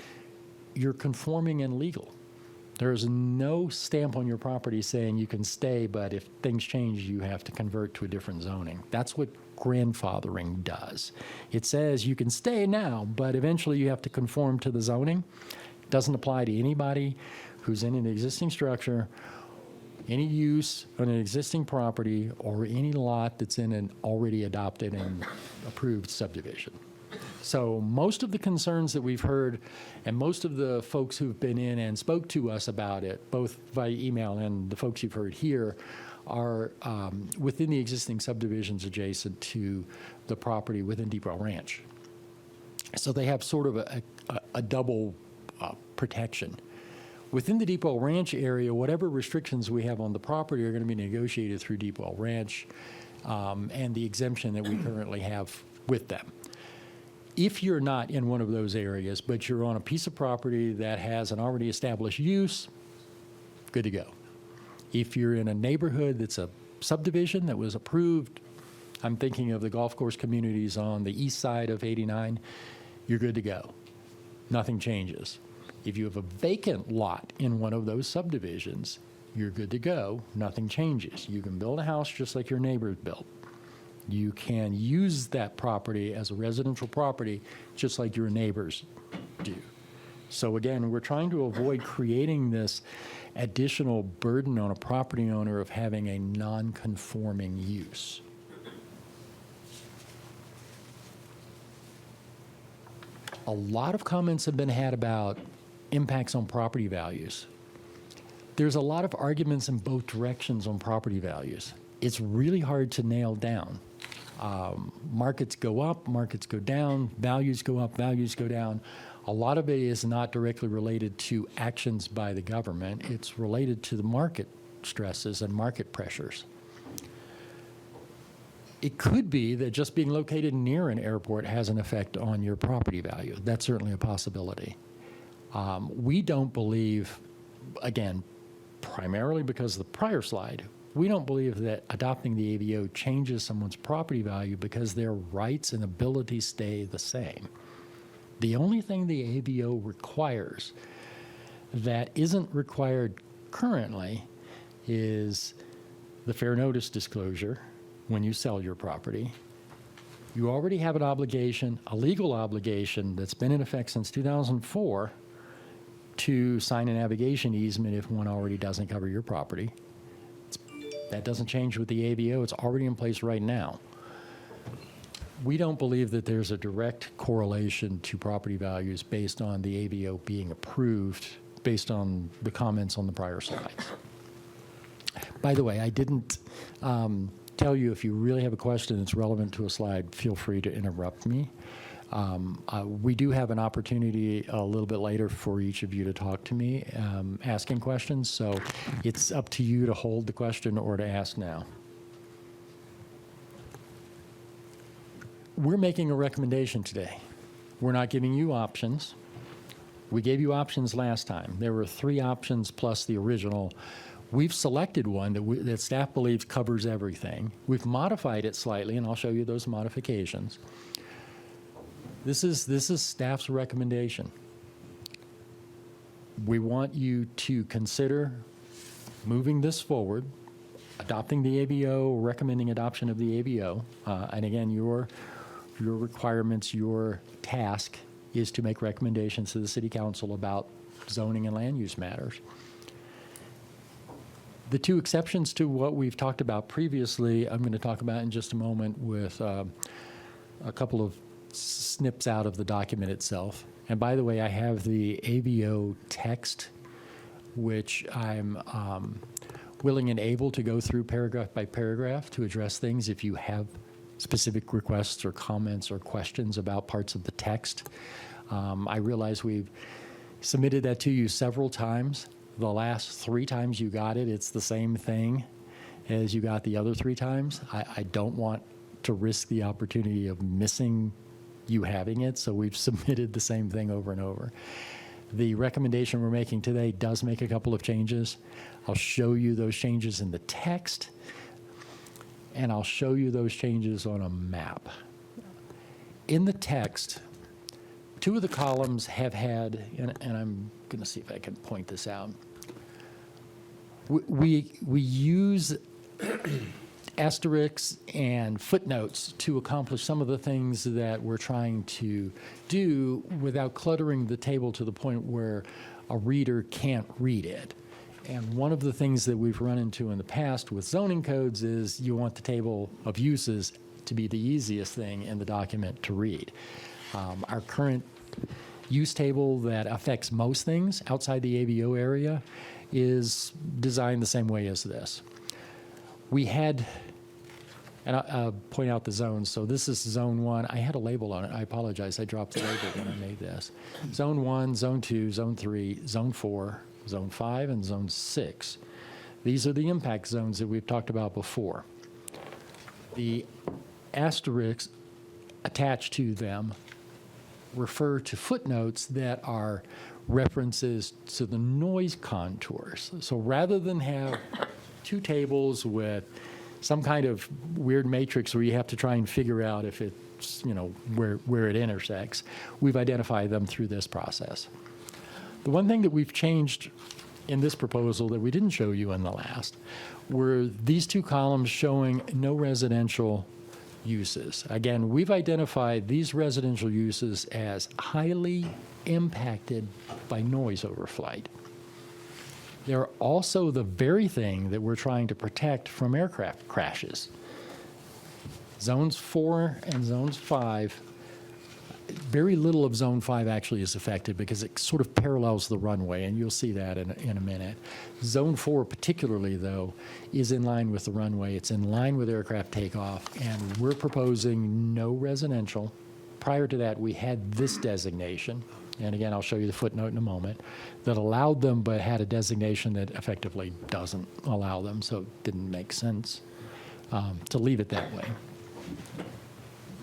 you're conforming and legal. There is no stamp on your property saying you can stay, but if things change, you have to convert to a different zoning. That's what grandfathering does. It says you can stay now, but eventually you have to conform to the zoning. It doesn't apply to anybody who's in an existing structure, any use on an existing property, or any lot that's in an already adopted and approved subdivision. So most of the concerns that we've heard, and most of the folks who've been in and spoke to us about it, both via email and the folks you've heard here, are within the existing subdivisions adjacent to the property within Deepwell Ranch. So they have sort of a double protection. Within the Deepwell Ranch area, whatever restrictions we have on the property are going to be negotiated through Deepwell Ranch and the exemption that we currently have with them. If you're not in one of those areas, but you're on a piece of property that has an already established use, good to go. If you're in a neighborhood that's a subdivision that was approved, I'm thinking of the golf course communities on the east side of 89, you're good to go. Nothing changes. If you have a vacant lot in one of those subdivisions, you're good to go. Nothing changes. You can build a house just like your neighbors built. You can use that property as a residential property just like your neighbors do. So again, we're trying to avoid creating this additional burden on a property owner of having a non-conforming use. A lot of comments have been had about impacts on property values. There's a lot of arguments in both directions on property values. It's really hard to nail down. Markets go up, markets go down, values go up, values go down. A lot of it is not directly related to actions by the government. It's related to the market stresses and market pressures. It could be that just being located near an airport has an effect on your property value. That's certainly a possibility. We don't believe, again, primarily because of the prior slide, we don't believe that adopting the AVO changes someone's property value because their rights and abilities stay the same. The only thing the AVO requires that isn't required currently is the fair notice disclosure when you sell your property. You already have an obligation, a legal obligation that's been in effect since 2004 to sign a navigation easement if one already doesn't cover your property. That doesn't change with the AVO. It's already in place right now. We don't believe that there's a direct correlation to property values based on the ABO being approved, based on the comments on the prior slides. By the way, I didn't tell you, if you really have a question that's relevant to a slide, feel free to interrupt me. We do have an opportunity a little bit later for each of you to talk to me, asking questions, so it's up to you to hold the question or to ask now. We're making a recommendation today. We're not giving you options. We gave you options last time. There were 3 options plus the original. We've selected one that staff believes covers everything. We've modified it slightly, and I'll show you those modifications. This is staff's recommendation. We want you to consider moving this forward, adopting the ABO, recommending adoption of the ABO. And again, your requirements, your task is to make recommendations to the City Council about zoning and land use matters. The 2 exceptions to what we've talked about previously, I'm going to talk about in just a moment with a couple of snips out of the document itself. And by the way, I have the ABO text, which I'm willing and able to go through paragraph by paragraph to address things if you have specific requests or comments or questions about parts of the text. I realize we've submitted that to you several times. The last 3 times you got it, it's the same thing as you got the other 3 times. I don't want to risk the opportunity of missing you having it, so we've submitted the same thing over and over. The recommendation we're making today does make a couple of changes. I'll show you those changes in the text, and I'll show you those changes on a map. In the text, 2 of the columns have had, and I'm going to see if I can point this out. We use asterisks and footnotes to accomplish some of the things that we're trying to do without cluttering the table to the point where a reader can't read it. And one of the things that we've run into in the past with zoning codes is you want the table of uses to be the easiest thing in the document to read. Our current use table that affects most things outside the ABO area is designed the same way as this. We had, and I'll point out the zones. So this is zone 1. I had a label on it. I apologize. I dropped the label when I made this. Zone 1, zone 2, zone 3, zone 4, zone 5, and zone 6. These are the impact zones that we've talked about before. The asterisks attached to them refer to footnotes that are references to the noise contours. So rather than have 2 tables with some kind of weird matrix where you have to try and figure out if it's, where it intersects, we've identified them through this process. The one thing that we've changed in this proposal that we didn't show you in the last were these 2 columns showing no residential uses. Again, we've identified these residential uses as highly impacted by noise overflight. They're also the very thing that we're trying to protect from aircraft crashes. Zones 4 and zones 5, very little of zone 5 actually is affected because it sort of parallels the runway, and you'll see that in a minute. Zone 4 particularly, though, is in line with the runway. It's in line with aircraft takeoff, and we're proposing no residential. Prior to that, we had this designation, and again, I'll show you the footnote in a moment, that allowed them but had a designation that effectively doesn't allow them, so it didn't make sense to leave it that way.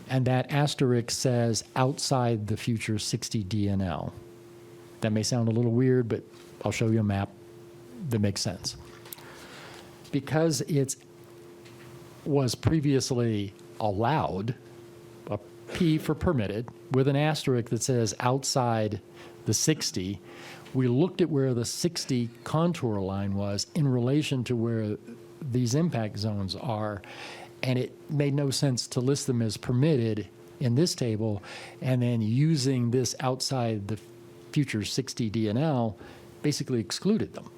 And that asterisk says outside the future 60 DNL. That may sound a little weird, but I'll show you a map that makes sense. Because it was previously allowed, a P for permitted, with an asterisk that says outside the 60, we looked at where the 60 contour line was in relation to where these impact zones are, and it made no sense to list them as permitted in this table, and then using this outside the future 60 DNL basically excluded them.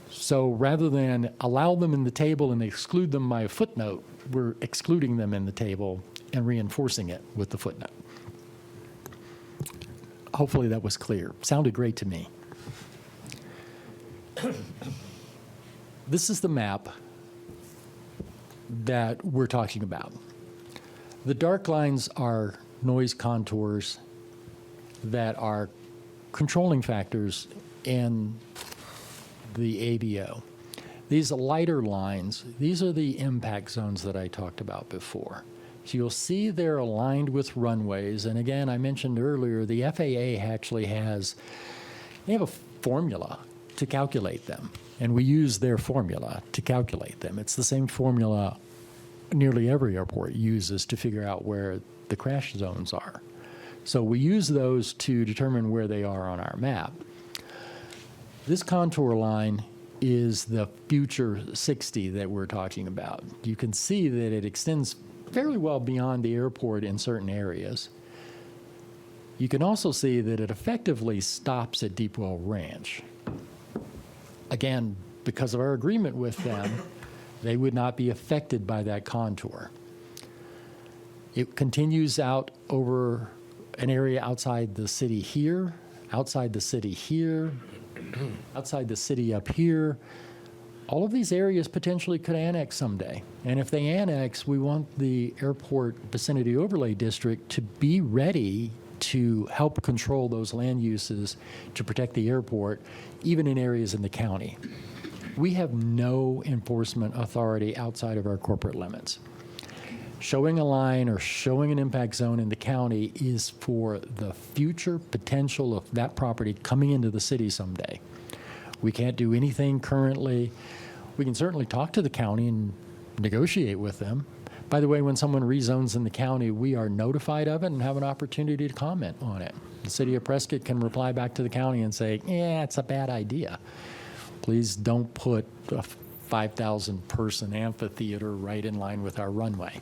So rather than allow them in the table and exclude them by a footnote, we're excluding them in the table and reinforcing it with the footnote. Hopefully that was clear. Sounded great to me. This is the map that we're talking about. The dark lines are noise contours that are controlling factors in the ABO. These lighter lines, these are the impact zones that I talked about before. So you'll see they're aligned with runways. And again, I mentioned earlier, the FAA actually they have a formula to calculate them. And we use their formula to calculate them. It's the same formula nearly every airport uses to figure out where the crash zones are. So we use those to determine where they are on our map. This contour line is the future 60 that we're talking about. You can see that it extends fairly well beyond the airport in certain areas. You can also see that it effectively stops at Deepwell Ranch. Again, because of our agreement with them, they would not be affected by that contour. It continues out over an area outside the city here, outside the city here, outside the city up here. All of these areas potentially could annex someday. And if they annex, we want the airport vicinity overlay district to be ready to help control those land uses to protect the airport, even in areas in the county. We have no enforcement authority outside of our corporate limits. Showing a line or showing an impact zone in the county is for the future potential of that property coming into the city someday. We can't do anything currently. We can certainly talk to the county and negotiate with them. By the way, when someone rezones in the county, we are notified of it and have an opportunity to comment on it. The city of Prescott can reply back to the county and say, yeah, it's a bad idea. Please don't put a 5,000 person amphitheater right in line with our runway.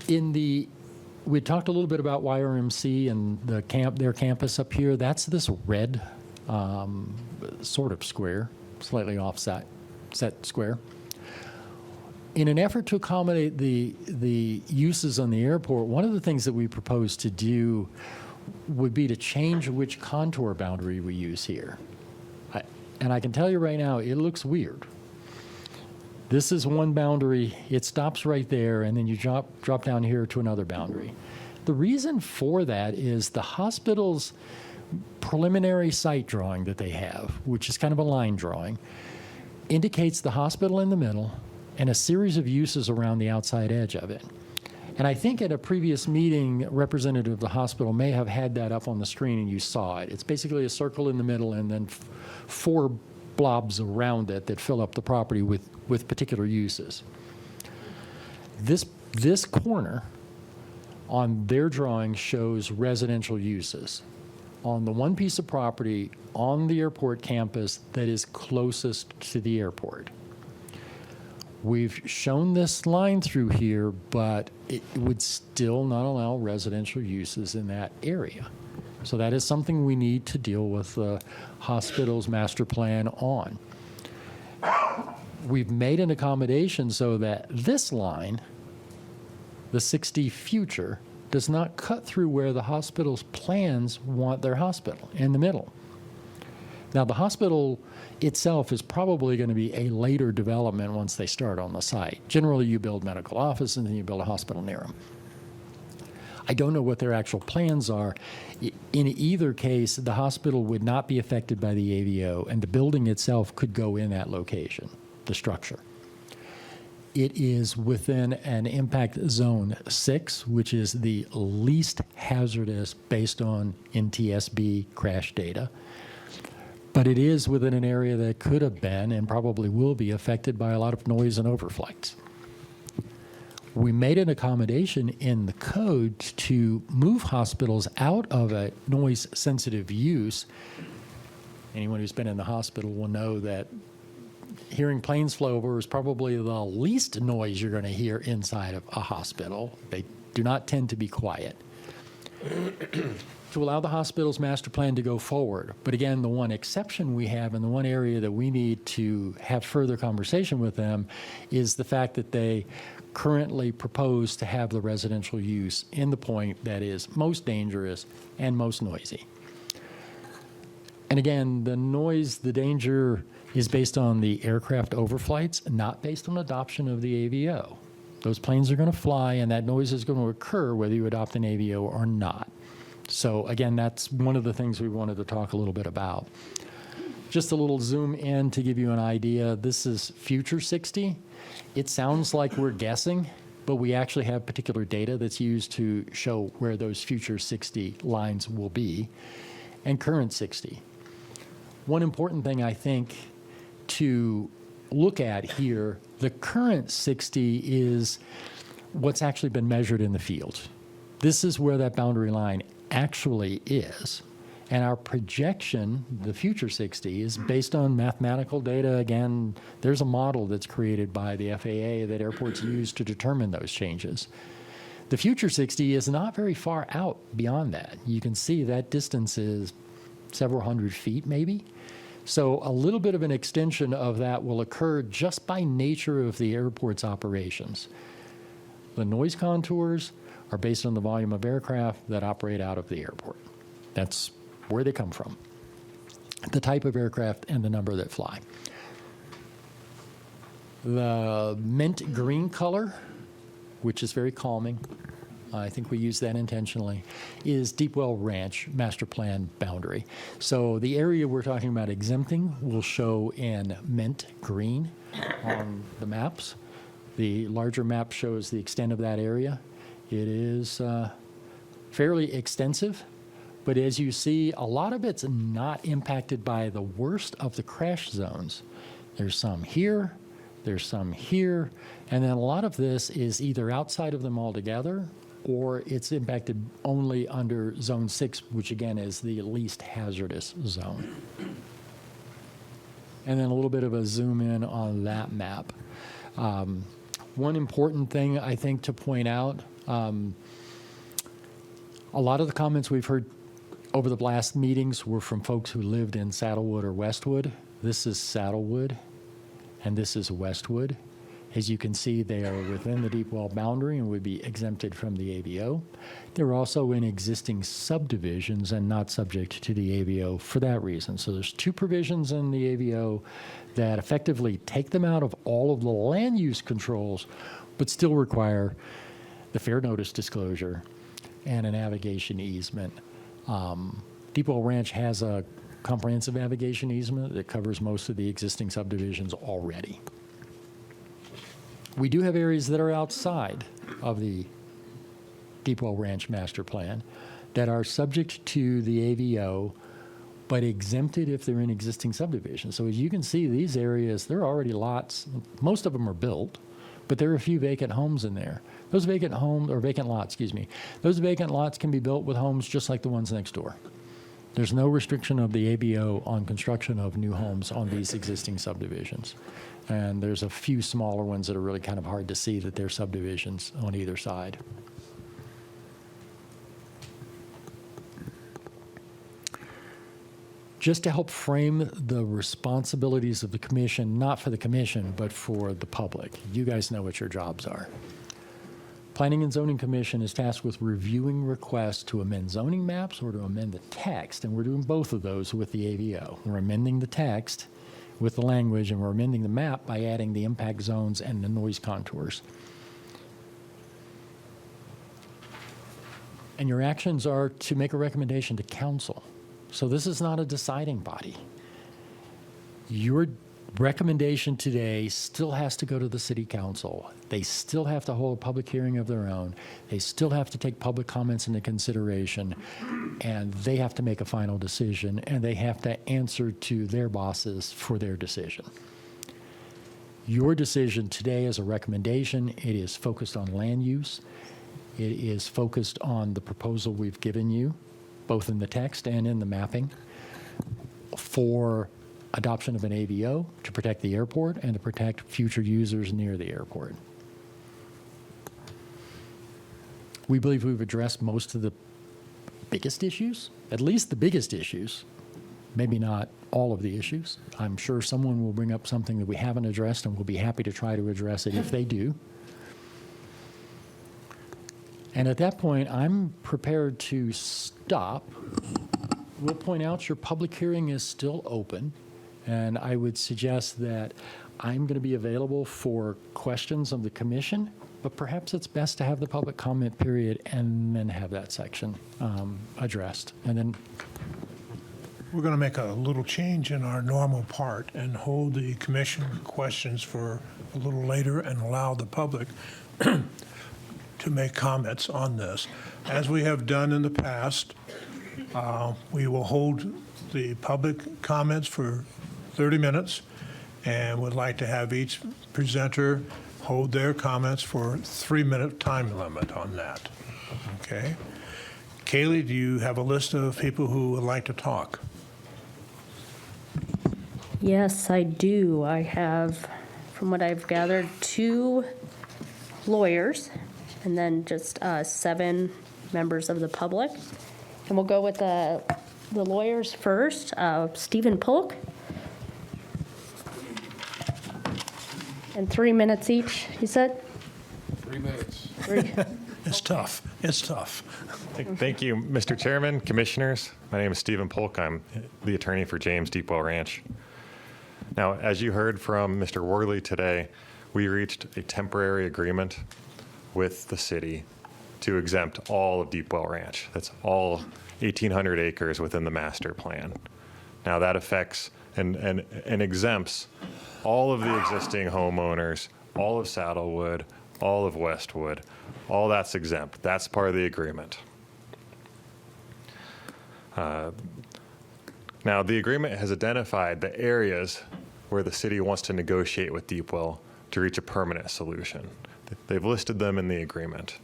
We talked a little bit about YRMC and their campus up here. That's this red sort of square, slightly offset square. In an effort to accommodate the uses on the airport, one of the things that we propose to do would be to change which contour boundary we use here. And I can tell you right now, it looks weird. This is one boundary, it stops right there, and then you drop down here to another boundary. The reason for that is the hospital's preliminary site drawing that they have, which is kind of a line drawing, indicates the hospital in the middle and a series of uses around the outside edge of it. And I think at a previous meeting, a representative of the hospital may have had that up on the screen and you saw it. It's basically a circle in the middle and then four blobs around it that fill up the property with particular uses. This corner on their drawing shows residential uses on the one piece of property on the airport campus that is closest to the airport. We've shown this line through here, but it would still not allow residential uses in that area. So that is something we need to deal with the hospital's master plan on. We've made an accommodation so that this line, the 60 future, does not cut through where the hospital's plans want their hospital, in the middle. Now, the hospital itself is probably going to be a later development once they start on the site. Generally, you build medical office and then you build a hospital near them. I don't know what their actual plans are. In either case, the hospital would not be affected by the AVO, and the building itself could go in that location, the structure. It is within an impact zone 6, which is the least hazardous based on NTSB crash data. But it is within an area that could have been and probably will be affected by a lot of noise and overflights. We made an accommodation in the code to move hospitals out of a noise-sensitive use. Anyone who's been in the hospital will know that hearing planes fly over is probably the least noise you're going to hear inside of a hospital. They do not tend to be quiet. to allow the hospital's master plan to go forward. But again, the one exception we have and the one area that we need to have further conversation with them is the fact that they currently propose to have the residential use in the point that is most dangerous and most noisy. And again, the noise, the danger is based on the aircraft overflights, not based on adoption of the AVO. Those planes are going to fly, and that noise is going to occur whether you adopt an AVO or not. So again, that's one of the things we wanted to talk a little bit about. Just a little zoom in to give you an idea. This is future 60. It sounds like we're guessing, but we actually have particular data that's used to show where those future 60 lines will be, and current 60. One important thing I think to look at here, the current 60 is what's actually been measured in the field. This is where that boundary line actually is. And our projection, the future 60, is based on mathematical data. Again, there's a model that's created by the FAA that airports use to determine those changes. The future 60 is not very far out beyond that. You can see that distance is several hundred feet maybe. So a little bit of an extension of that will occur just by nature of the airport's operations. The noise contours are based on the volume of aircraft that operate out of the airport. That's where they come from, the type of aircraft and the number that fly. The mint green color, which is very calming, I think we use that intentionally, is Deepwell Ranch master plan boundary. So the area we're talking about exempting will show in mint green on the maps. The larger map shows the extent of that area. It is fairly extensive, but as you see, a lot of it's not impacted by the worst of the crash zones. There's some here, there's some here, and then a lot of this is either outside of them altogether or it's impacted only under Zone 6, which again is the least hazardous zone. And then a little bit of a zoom in on that map. One important thing I think to point out, a lot of the comments we've heard over the last meetings were from folks who lived in Saddlewood or Westwood. This is Saddlewood, and this is Westwood. As you can see, they are within the deep well boundary and would be exempted from the AVO. They're also in existing subdivisions and not subject to the AVO for that reason. So there's two provisions in the AVO that effectively take them out of all of the land use controls, but still require the fair notice disclosure and a navigation easement. Deepwell Ranch has a comprehensive navigation easement that covers most of the existing subdivisions already. We do have areas that are outside of the Deepwell Ranch master plan that are subject to the AVO, but exempted if they're in existing subdivisions. So as you can see, these areas, there are already lots. Most of them are built, but there are a few vacant homes in there. Those vacant homes, or vacant lots, excuse me, those vacant lots can be built with homes just like the ones next door. There's no restriction of the AVO on construction of new homes on these existing subdivisions. And there's a few smaller ones that are really kind of hard to see that they're subdivisions on either side. Just to help frame the responsibilities of the commission, not for the commission, but for the public. You guys know what your jobs are. Planning and Zoning Commission is tasked with reviewing requests to amend zoning maps or to amend the text, and we're doing both of those with the AVO. We're amending the text with the language, and we're amending the map by adding the impact zones and the noise contours. And your actions are to make a recommendation to council. So this is not a deciding body. Your recommendation today still has to go to the city council. They still have to hold a public hearing of their own. They still have to take public comments into consideration, and they have to make a final decision, and they have to answer to their bosses for their decision. Your decision today is a recommendation. It is focused on land use. It is focused on the proposal we've given you, both in the text and in the mapping, for adoption of an AVO to protect the airport and to protect future users near the airport. We believe we've addressed most of the biggest issues, at least the biggest issues, maybe not all of the issues. I'm sure someone will bring up something that we haven't addressed, and we'll be happy to try to address it if they do. And at that point, I'm prepared to stop. We'll point out your public hearing is still open, and I would suggest that I'm going to be available for questions of the commission, but perhaps it's best to have the public comment period and then have that section addressed. And then We're going to make a little change in our normal part and hold the commission questions for a little later and allow the public to make comments on this. As we have done in the past, we will hold the public comments for 30 minutes and would like to have each presenter hold their comments for a 3-minute time limit on that. Okay? Kaylee, do you have a list of people who would like to talk? Yes, I do. I have, from what I've gathered, 2 lawyers and then just 7 members of the public. And we'll go with the lawyers first. Stephen Polk. And 3 minutes each, you said? 3 minutes. 3. It's tough. It's tough. Thank you, Mr. Chairman, Commissioners. My name is Stephen Polk. I'm the attorney for James Deepwell Ranch. Now, as you heard from Mr. Worley today, we reached a temporary agreement with the city to exempt all of Deepwell Ranch. That's all 1,800 acres within the master plan. Now, that affects and exempts all of the existing homeowners, all of Saddlewood, all of Westwood, all that's exempt. That's part of the agreement. Now, the agreement has identified the areas where the city wants to negotiate with Deepwell to reach a permanent solution. They've listed them in the agreement.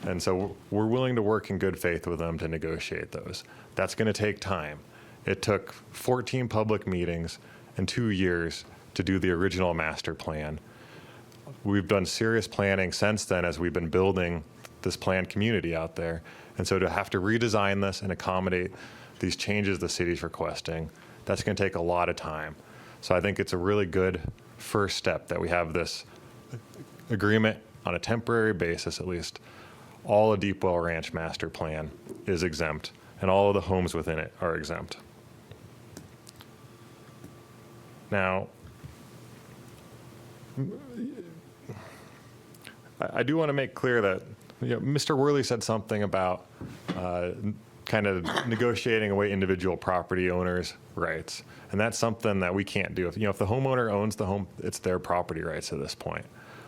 And so we're willing to work in good faith with them to negotiate those. That's going to take time. It took 14 public meetings and 2 years to do the original master plan. We've done serious planning since then as we've been building this planned community out there. And so to have to redesign this and accommodate these changes the city's requesting, that's going to take a lot of time. So I think it's a really good first step that we have this agreement on a temporary basis, at least. All of Deepwell Ranch master plan is exempt, and all of the homes within it are exempt. Now, I do want to make clear that Mr. Worley said something about kind of negotiating away individual property owners' rights, and that's something that we can't do. If the homeowner owns the home, it's their property rights at this point.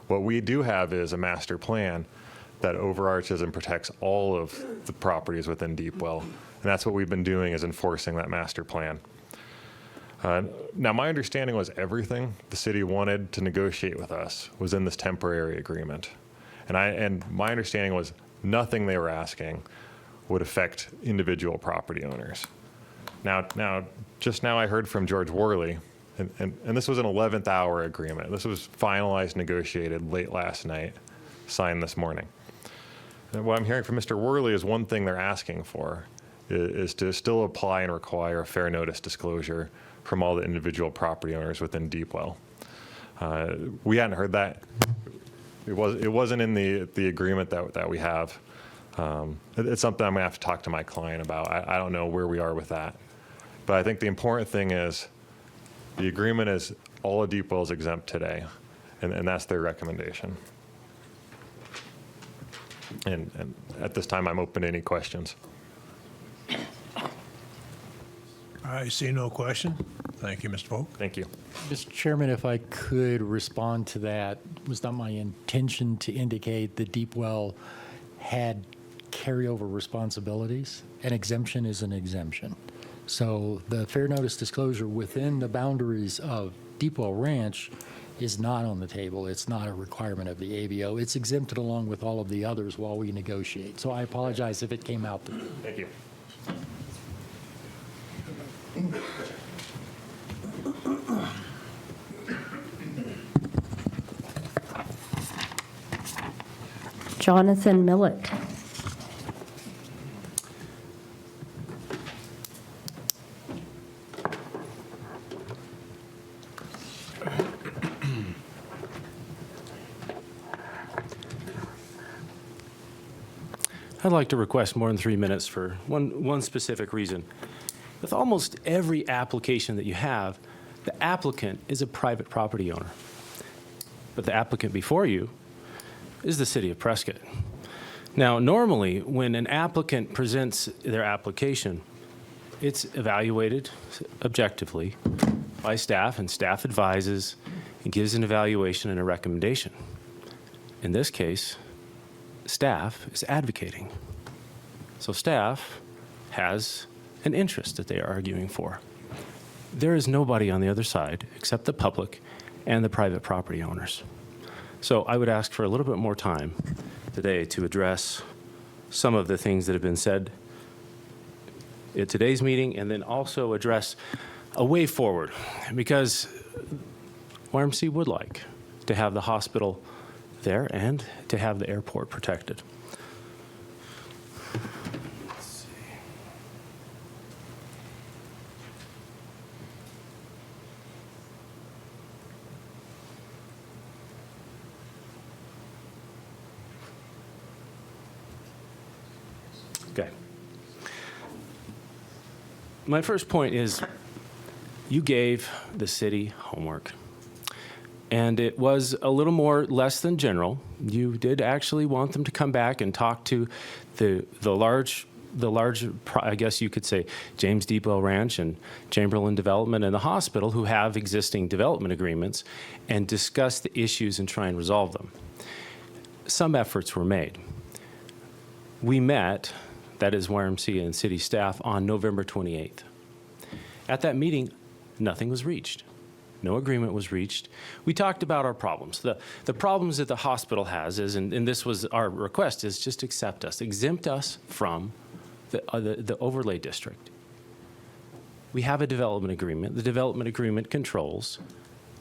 What we do have is a master plan that overarches and protects all of the properties within Deepwell, and that's what we've been doing, is enforcing that master plan. Now, my understanding was everything the city wanted to negotiate with us was in this temporary agreement. And my understanding was nothing they were asking would affect individual property owners. Now, just now I heard from George Worley, and this was an 11th hour agreement. This was finalized, negotiated late last night, signed this morning. And what I'm hearing from Mr. Worley is one thing they're asking for is to still apply and require a fair notice disclosure from all the individual property owners within Deepwell. We hadn't heard that. It wasn't in the agreement that we have. It's something I'm gonna have to talk to my client about. I don't know where we are with that. But I think the important thing is the agreement is all of Deepwell is exempt today, and that's their recommendation. And at this time, I'm open to any questions. I see no question. Thank you, Mr. Polk. Thank you. Mr. Chairman, if I could respond to that, it was not my intention to indicate that Deepwell had carryover responsibilities. An exemption is an exemption. So the fair notice disclosure within the boundaries of Deepwell Ranch is not on the table. It's not a requirement of the ABO. It's exempted along with all of the others while we negotiate. So I apologize if it came out. Thank you. Jonathan Millett. I'd like to request more than 3 minutes for one specific reason. With almost every application that you have, the applicant is a private property owner. But the applicant before you is the city of Prescott. Now, normally, when an applicant presents their application, it's evaluated objectively by staff, and staff advises and gives an evaluation and a recommendation. In this case, staff is advocating. So staff has an interest that they are arguing for. There is nobody on the other side except the public and the private property owners. So I would ask for a little bit more time today to address some of the things that have been said at today's meeting, and then also address a way forward, because YMC would like to have the hospital there and to have the airport protected. Let's see. Okay. My first point is you gave the city homework. And it was a little more less than general. You did actually want them to come back and talk to the large, I guess you could say, James Depot Ranch and Chamberlain Development and the hospital, who have existing development agreements, and discuss the issues and try and resolve them. Some efforts were made. We met, that is YMCA and city staff, on November 28th. At that meeting, nothing was reached. No agreement was reached. We talked about our problems. The problems that the hospital has is, and this was our request, is just accept us, exempt us from the overlay district. We have a development agreement. The development agreement controls.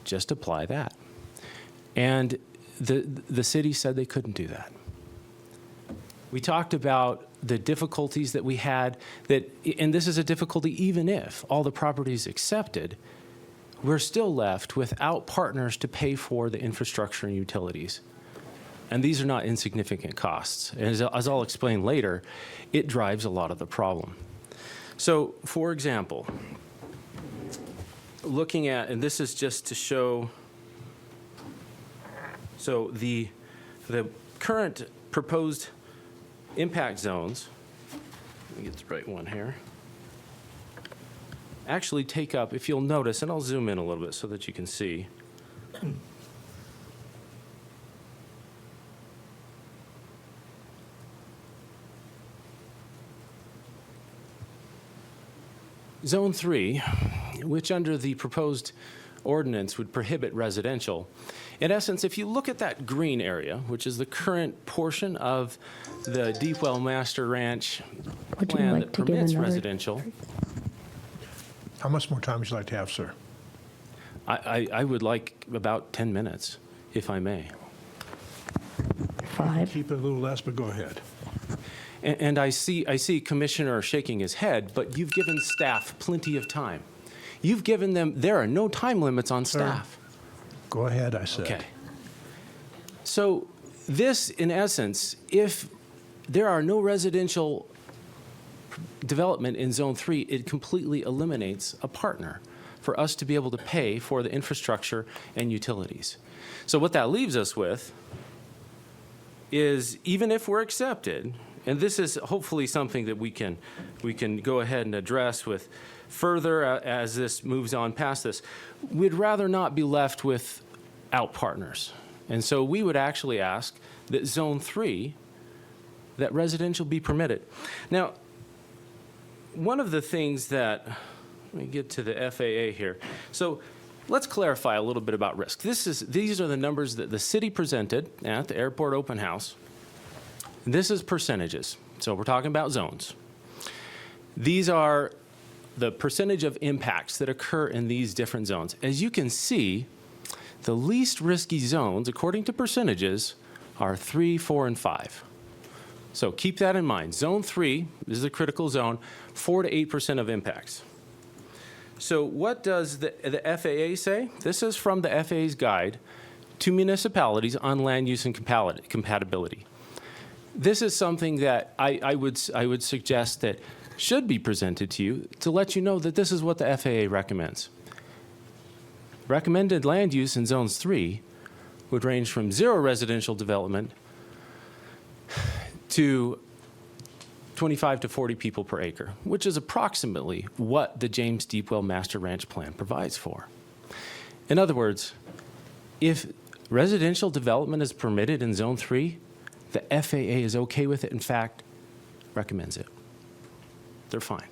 Just apply that. And the city said they couldn't do that. We talked about the difficulties that we had, and this is a difficulty even if all the property is accepted, we're still left without partners to pay for the infrastructure and utilities. And these are not insignificant costs. As I'll explain later, it drives a lot of the problem. So, for example, looking at, and this is just to show, so the current proposed impact zones, let me get the right one here, actually take up, if you'll notice, and I'll zoom in a little bit so that you can see. Zone 3, which under the proposed ordinance would prohibit residential. In essence, if you look at that green area, which is the current portion of the Deepwell Master Ranch plan that permits residential. How much more time would you like to have, sir? I would like about 10 minutes, if I may. 5. Keep it a little less, but go ahead. And I see Commissioner shaking his head, but you've given staff plenty of time. You've given them, there are no time limits on staff. Go ahead, I said. Okay. So this, in essence, if there are no residential development in Zone 3, it completely eliminates a partner for us to be able to pay for the infrastructure and utilities. So what that leaves us with is, even if we're accepted, and this is hopefully something that we can go ahead and address with further as this moves on past this, we'd rather not be left without partners. And so we would actually ask that Zone 3, that residential be permitted. Now, one of the things that, let me get to the FAA here. So let's clarify a little bit about risk. These are the numbers that the city presented at the airport open house. This is percentages. So we're talking about zones. These are the percentage of impacts that occur in these different zones. As you can see, the least risky zones, according to percentages, are 3, 4, and 5. So keep that in mind. Zone 3 is the critical zone, 4 to 8% of impacts. So what does the FAA say? This is from the FAA's guide to municipalities on land use and compatibility. this is something that I would suggest that should be presented to you to let you know that this is what the FAA recommends. Recommended land use in zones 3 would range from 0 residential development to 25 to 40 people per acre, which is approximately what the James Deepwell Master Ranch Plan provides for. In other words, if residential development is permitted in Zone 3, the FAA is okay with it, in fact, recommends it. They're fine.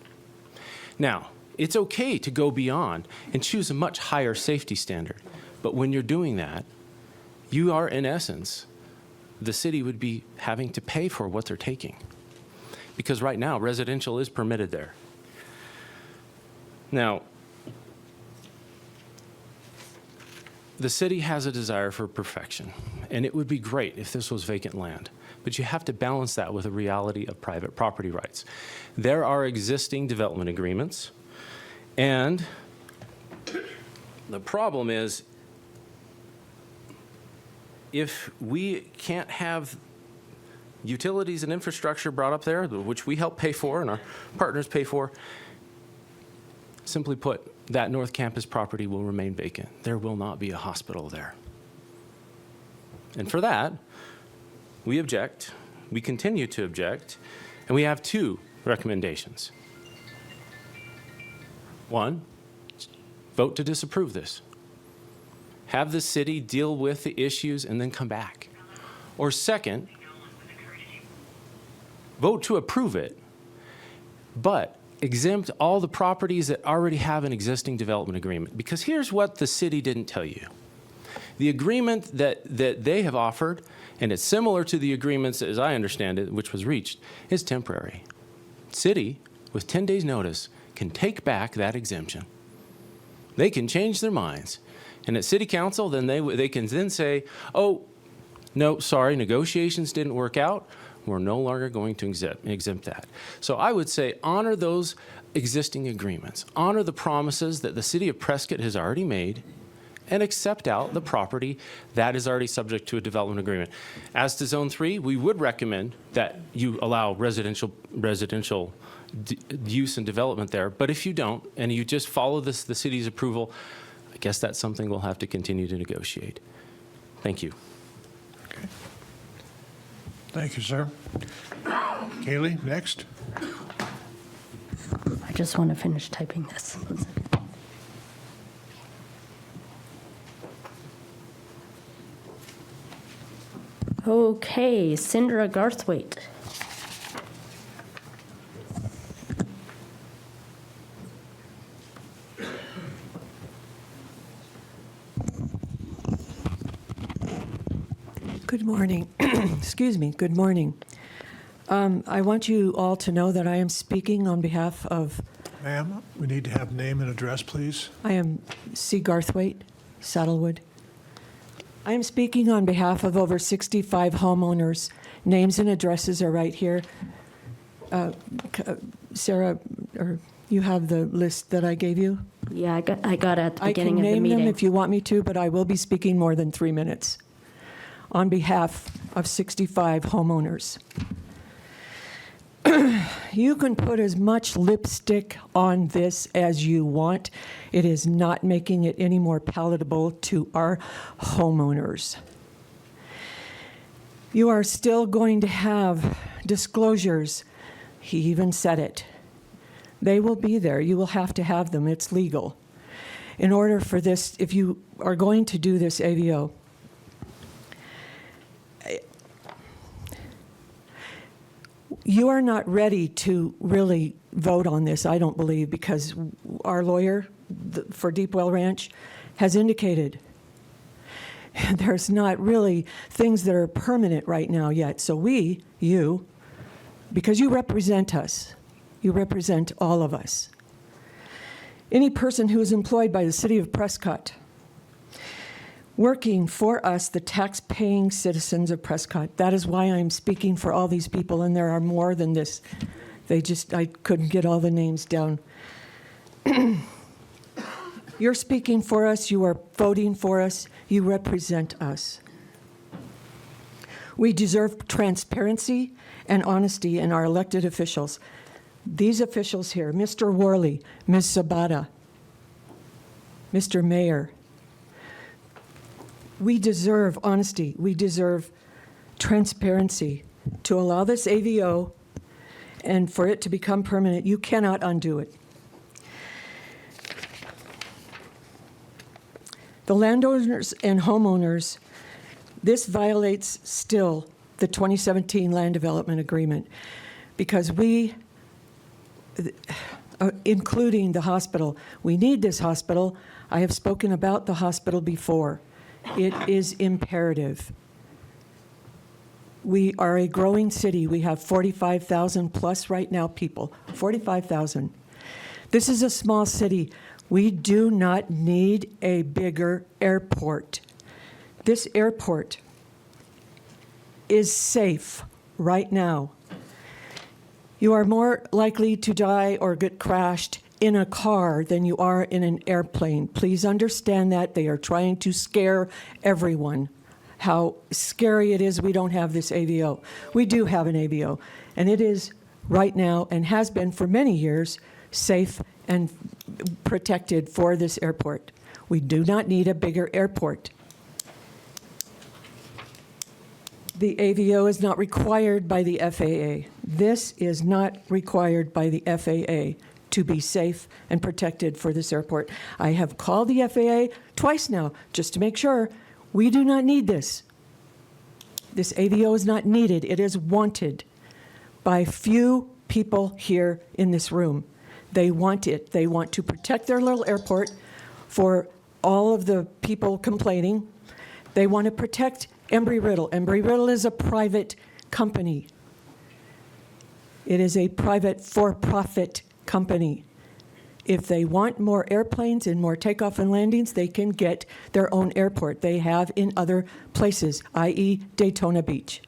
Now, it's okay to go beyond and choose a much higher safety standard, but when you're doing that, you are, in essence, the city would be having to pay for what they're taking. Because right now, residential is permitted there. Now, the city has a desire for perfection, and it would be great if this was vacant land, but you have to balance that with the reality of private property rights. There are existing development agreements, and the problem is, if we can't have utilities and infrastructure brought up there, which we help pay for and our partners pay for, simply put, that North Campus property will remain vacant. There will not be a hospital there. And for that, we object, we continue to object, and we have 2 recommendations. 1, vote to disapprove this. Have the city deal with the issues and then come back. Or second, vote to approve it, but exempt all the properties that already have an existing development agreement. Because here's what the city didn't tell you. The agreement that they have offered, and it's similar to the agreements, as I understand it, which was reached, is temporary. City, with 10 days' notice, can take back that exemption. They can change their minds. And at city council, then they can then say, oh, no, sorry, negotiations didn't work out. We're no longer going to exempt that. So I would say honor those existing agreements. Honor the promises that the city of Prescott has already made, and accept out the property that is already subject to a development agreement. As to Zone 3, we would recommend that you allow residential use and development there. But if you don't, and you just follow the city's approval, I guess that's something we'll have to continue to negotiate. Thank you. Okay. Thank you, sir. Kaylee, next. I just want to finish typing this. One second. Okay, Cindra Garthwaite. Good morning. Excuse me. Good morning. I want you all to know that I am speaking on behalf of... Ma'am, we need to have name and address, please. I am C. Garthwaite, Saddlewood. I am speaking on behalf of over 65 homeowners. Names and addresses are right here. Sarah, or you have the list that I gave you? Yeah, I got it at the beginning of the I can meeting. name them if you want me to, but I will be speaking more than 3 minutes on behalf of 65 homeowners. You can put as much lipstick on this as you want. It is not making it any more palatable to our homeowners. You are still going to have disclosures. He even said it. They will be there. You will have to have them. It's legal. In order for this, if you are going to do this AVO, you are not ready to really vote on this, I don't believe, because our lawyer for Deepwell Ranch has indicated there's not really things that are permanent right now yet. So you, because you represent us, you represent all of us. Any person who is employed by the city of Prescott, working for us, the tax-paying citizens of Prescott. That is why I'm speaking for all these people, and there are more than this. I couldn't get all the names down. You're speaking for us, you are voting for us, you represent us. We deserve transparency and honesty in our elected officials. These officials here, Mr. Worley, Ms. Sabata, Mr. Mayor, we deserve honesty. We deserve transparency to allow this AVO and for it to become permanent. You cannot undo it. The landowners and homeowners, this violates still the 2017 Land Development Agreement because we, including the hospital, we need this hospital. I have spoken about the hospital before. It is imperative. We are a growing city. We have 45,000 plus right now people, 45,000. This is a small city. We do not need a bigger airport. This airport is safe right now. You are more likely to die or get crashed in a car than you are in an airplane. Please understand that. They are trying to scare everyone. How scary it is we don't have this AVO. We do have an AVO, and it is right now and has been for many years safe and protected for this airport. We do not need a bigger airport. The AVO is not required by the FAA. This is not required by the FAA to be safe and protected for this airport. I have called the FAA twice now just to make sure. We do not need this. This AVO is not needed. It is wanted by few people here in this room. They want it. They want to protect their little airport for all of the people complaining. They want to protect Embry-Riddle. Embry-Riddle is a private company. It is a private for-profit company. If they want more airplanes and more takeoff and landings, they can get their own airport. They have in other places, i.e. Daytona Beach.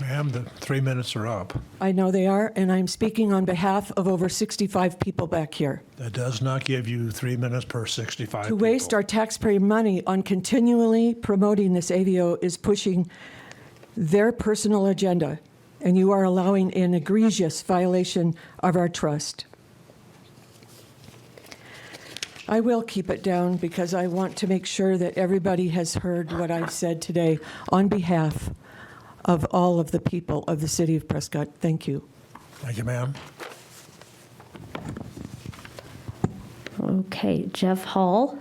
Ma'am, the 3 minutes are up. I know they are, and I'm speaking on behalf of over 65 people back here. That does not give you 3 minutes per 65 To waste our taxpayer money on continually promoting this AVO is pushing their personal agenda, and you are allowing an egregious violation of our trust. I will keep it down because I want to make sure that everybody has heard what I've said today on behalf of all of the people of the city of Prescott. Thank you. Thank you, ma'am. Okay, Jeff Hall.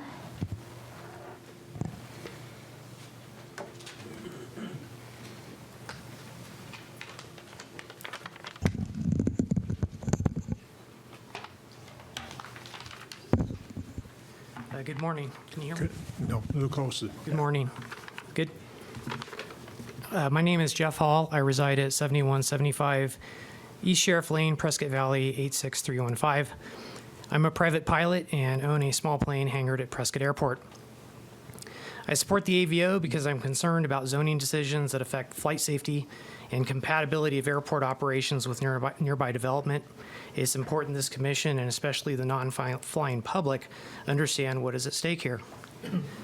Good morning. Can you hear me? No, a little closer. Good morning. Good. My name is Jeff Hall. I reside at 7175 East Sheriff Lane, Prescott Valley, 86315. I'm a private pilot and own a small plane hangared at Prescott Airport. I support the AVO because I'm concerned about zoning decisions that affect flight safety and compatibility of airport operations with nearby development. It's important this commission, and especially the non-flying public, understand what is at stake here.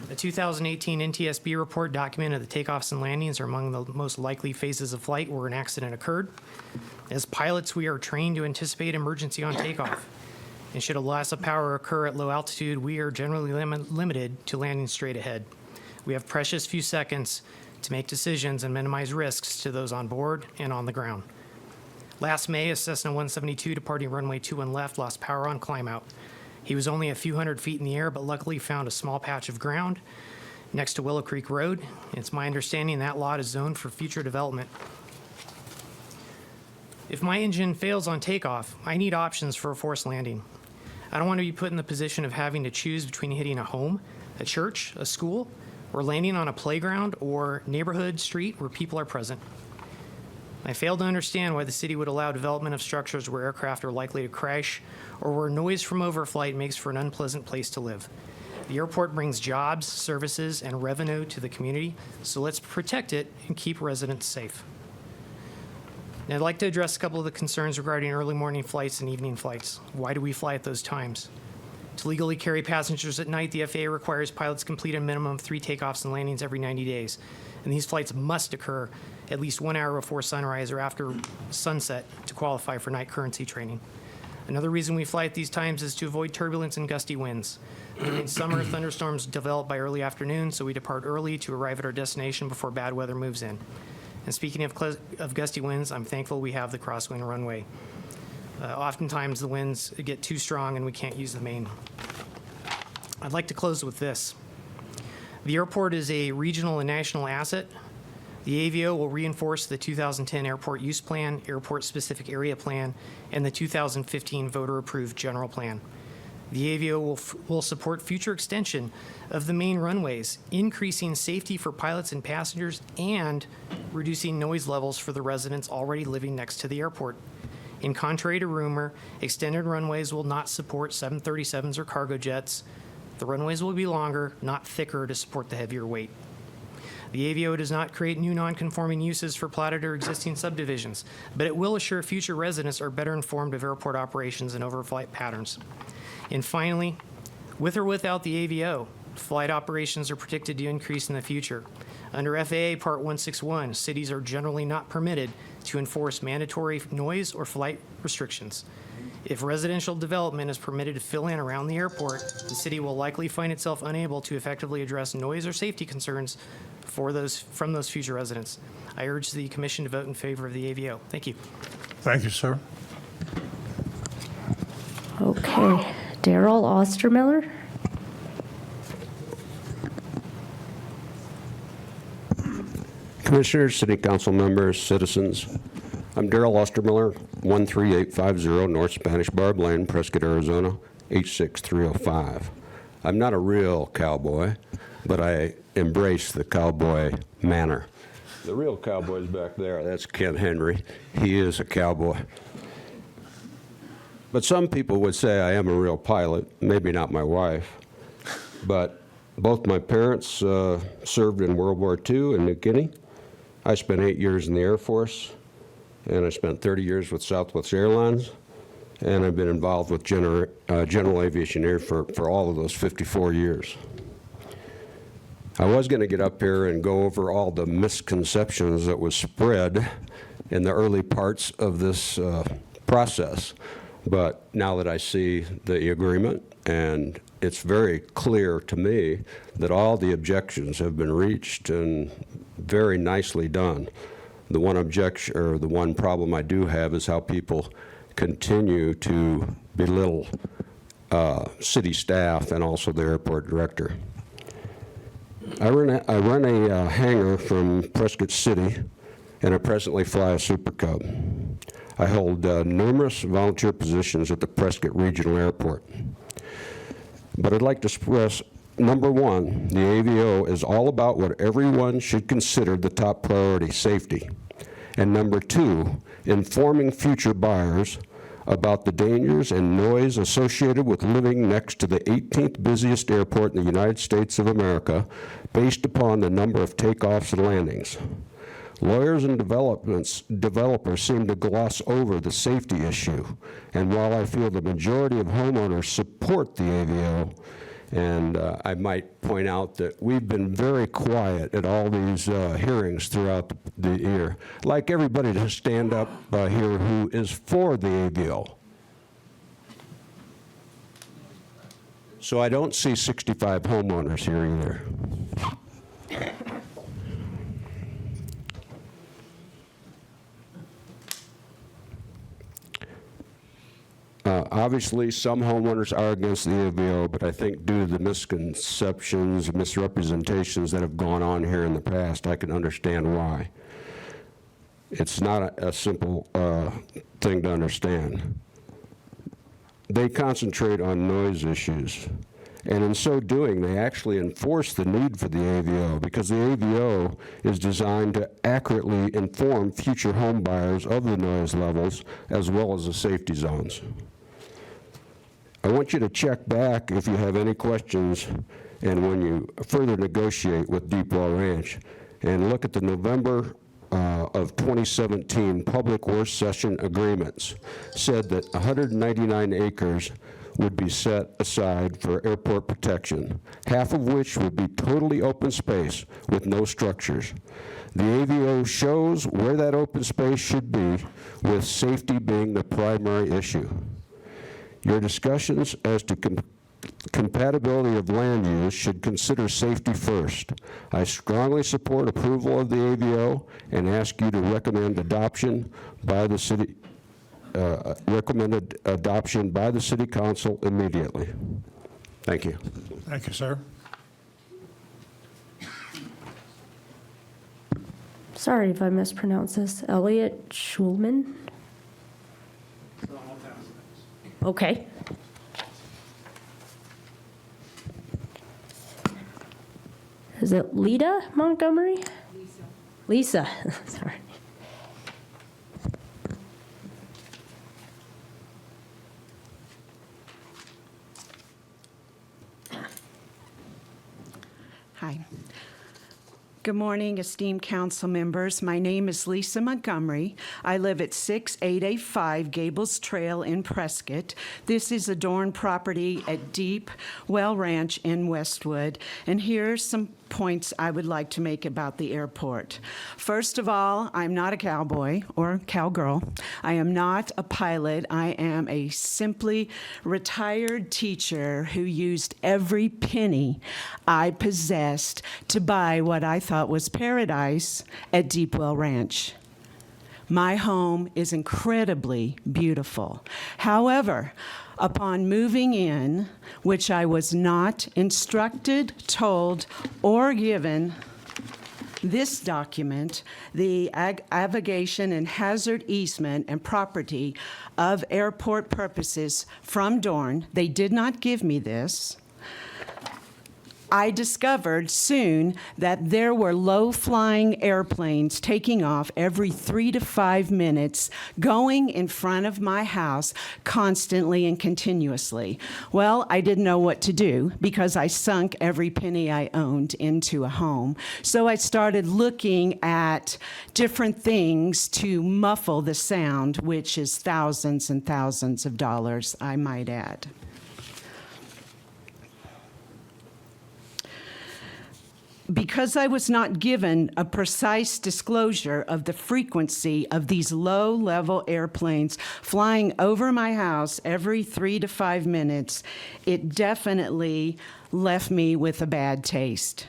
A 2018 NTSB report documented that takeoffs and landings are among the most likely phases of flight where an accident occurred. As pilots, we are trained to anticipate emergency on takeoff. And should a loss of power occur at low altitude, we are generally limited to landing straight ahead. We have precious few seconds to make decisions and minimize risks to those on board and on the ground. Last May, a Cessna 172 departing runway 21 left lost power on climb out. He was only a few hundred feet in the air, but luckily found a small patch of ground next to Willow Creek Road. It's my understanding that lot is zoned for future development. If my engine fails on takeoff, I need options for a forced landing. I don't want to be put in the position of having to choose between hitting a home, a church, a school, or landing on a playground or neighborhood street where people are present. I fail to understand why the city would allow development of structures where aircraft are likely to crash or where noise from overflight makes for an unpleasant place to live. The airport brings jobs, services, and revenue to the community, so let's protect it and keep residents safe. Now, I'd like to address a couple of the concerns regarding early morning flights and evening flights. Why do we fly at those times? To legally carry passengers at night, the FAA requires pilots complete a minimum of 3 takeoffs and landings every 90 days. And these flights must occur at least 1 hour before sunrise or after sunset to qualify for night currency training. Another reason we fly at these times is to avoid turbulence and gusty winds. During summer, thunderstorms develop by early afternoon, so we depart early to arrive at our destination before bad weather moves in. And speaking of gusty winds, I'm thankful we have the crosswind runway. Oftentimes, the winds get too strong and we can't use the main. I'd like to close with this. The airport is a regional and national asset. The AVO will reinforce the 2010 Airport Use Plan, Airport Specific Area Plan, and the 2015 Voter-Approved General Plan. The AVO will support future extension of the main runways, increasing safety for pilots and passengers, and reducing noise levels for the residents already living next to the airport. In contrary to rumor, extended runways will not support 737s or cargo jets. The runways will be longer, not thicker, to support the heavier weight. The AVO does not create new non-conforming uses for platted or existing subdivisions, but it will assure future residents are better informed of airport operations and overflight patterns. And finally, with or without the AVO, flight operations are predicted to increase in the future. Under FAA Part 161, cities are generally not permitted to enforce mandatory noise or flight restrictions. If residential development is permitted to fill in around the airport, the city will likely find itself unable to effectively address noise or safety concerns from those future residents. I urge the commission to vote in favor of the AVO. Thank you. Thank you, sir. Okay, Daryl Ostermiller. Commissioners, City Council members, citizens, I'm Daryl Ostermiller, 13850 North Spanish Barb Lane, Prescott, Arizona, 86305. I'm not a real cowboy, but I embrace the cowboy manner. The real cowboy's back there. That's Ken Henry. He is a cowboy. But some people would say I am a real pilot, maybe not my wife, but both my parents served in World War II in New Guinea. I spent 8 years in the Air Force, and I spent 30 years with Southwest Airlines, and I've been involved with General Aviation Air for all of those 54 years. I was going to get up here and go over all the misconceptions that was spread in the early parts of this process, but now that I see the agreement, and it's very clear to me that all the objections have been reached and very nicely done. The one objection, or the one problem I do have, is how people continue to belittle city staff and also the airport director. I run a hangar from Prescott City, and I presently fly a Super Cub. I hold numerous volunteer positions at the Prescott Regional Airport. But I'd like to stress, number one, the AVO is all about what everyone should consider the top priority, safety. And number two, informing future buyers about the dangers and noise associated with living next to the 18th busiest airport in the United States of America, based upon the number of takeoffs and landings. Lawyers and developers seem to gloss over the safety issue, and while I feel the majority of homeowners support the AVO, and I might point out that we've been very quiet at all these hearings throughout the year. I'd like everybody to stand up here who is for the AVO. So I don't see 65 homeowners here either. Obviously, some homeowners are against the AVO, but I think due to the misconceptions, misrepresentations that have gone on here in the past, I can understand why. It's not a simple thing to understand. They concentrate on noise issues, and in so doing, they actually enforce the need for the AVO, because the AVO is designed to accurately inform future home buyers of the noise levels as well as the safety zones. I want you to check back if you have any questions and when you further negotiate with Deepwell Ranch, and look at the November of 2017 Public Works Session Agreements. Said that 199 acres would be set aside for airport protection, half of which would be totally open space with no structures. The AVO shows where that open space should be, with safety being the primary issue. Your discussions as to compatibility of land use should consider safety first. I strongly support approval of the AVO and ask you to recommend adoption by the city, recommended adoption by the City Council immediately. Thank you. Thank you, sir. Sorry if I mispronounced this. Elliot Schulman? Okay. Is it Lita Montgomery? Lisa. Sorry. Hi. Good morning, esteemed council members. My name is Lisa Montgomery. I live at 6885 Gables Trail in Prescott. This is a Dorn property at Deep Well Ranch in Westwood. And here's some points I would like to make about the airport. First of all, I'm not a cowboy or cowgirl. I am not a pilot. I am a simply retired teacher who used every penny I possessed to buy what I thought was paradise at Deep Well Ranch. My home is incredibly beautiful. However, upon moving in, which I was not instructed, told, or given, this document, the aviation and hazard easement and property of airport purposes from Dorn, they did not give me this. I discovered soon that there were low-flying airplanes taking off every 3 to 5 minutes, going in front of my house constantly and continuously. Well, I didn't know what to do because I sunk every penny I owned into a home. So I started looking at different things to muffle the sound, which is thousands and thousands of dollars, I might add. Because I was not given a precise disclosure of the frequency of these low-level airplanes flying over my house every 3 to 5 minutes, it definitely left me with a bad taste.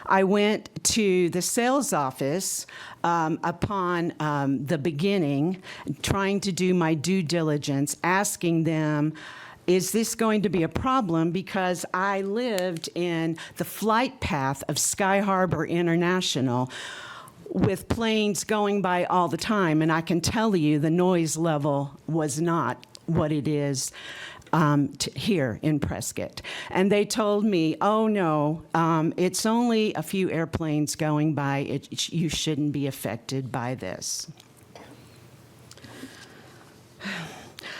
I went to the sales office upon the beginning, trying to do my due diligence, asking them, is this going to be a problem? Because I lived in the flight path of Sky Harbor International with planes going by all the time, and I can tell you the noise level was not what it is here in Prescott. And they told me, oh no, it's only a few airplanes going by, you shouldn't be affected by this.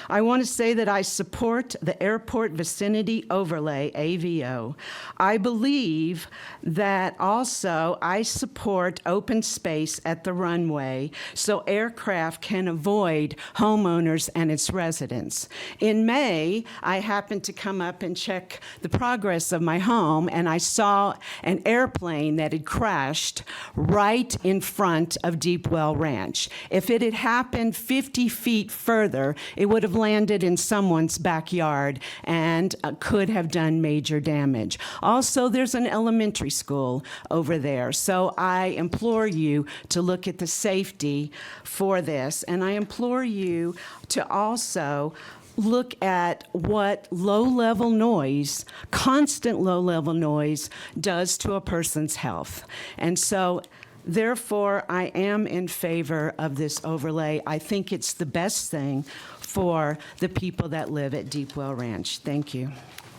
I want to say that I support the Airport Vicinity Overlay, AVO. I believe that also I support open space at the runway so aircraft can avoid homeowners and its residents. In May, I happened to come up and check the progress of my home, and I saw an airplane that had crashed right in front of Deep Well Ranch. If it had happened 50 feet further, it would have landed in someone's backyard and could have done major damage. Also, there's an elementary school over there, so I implore you to look at the safety for this, and I implore you to also look at what low-level noise, constant low-level noise, does to a person's health. And so, therefore, I am in favor of this overlay. I think it's the best thing for the people that live at Deep Well Ranch. Thank you.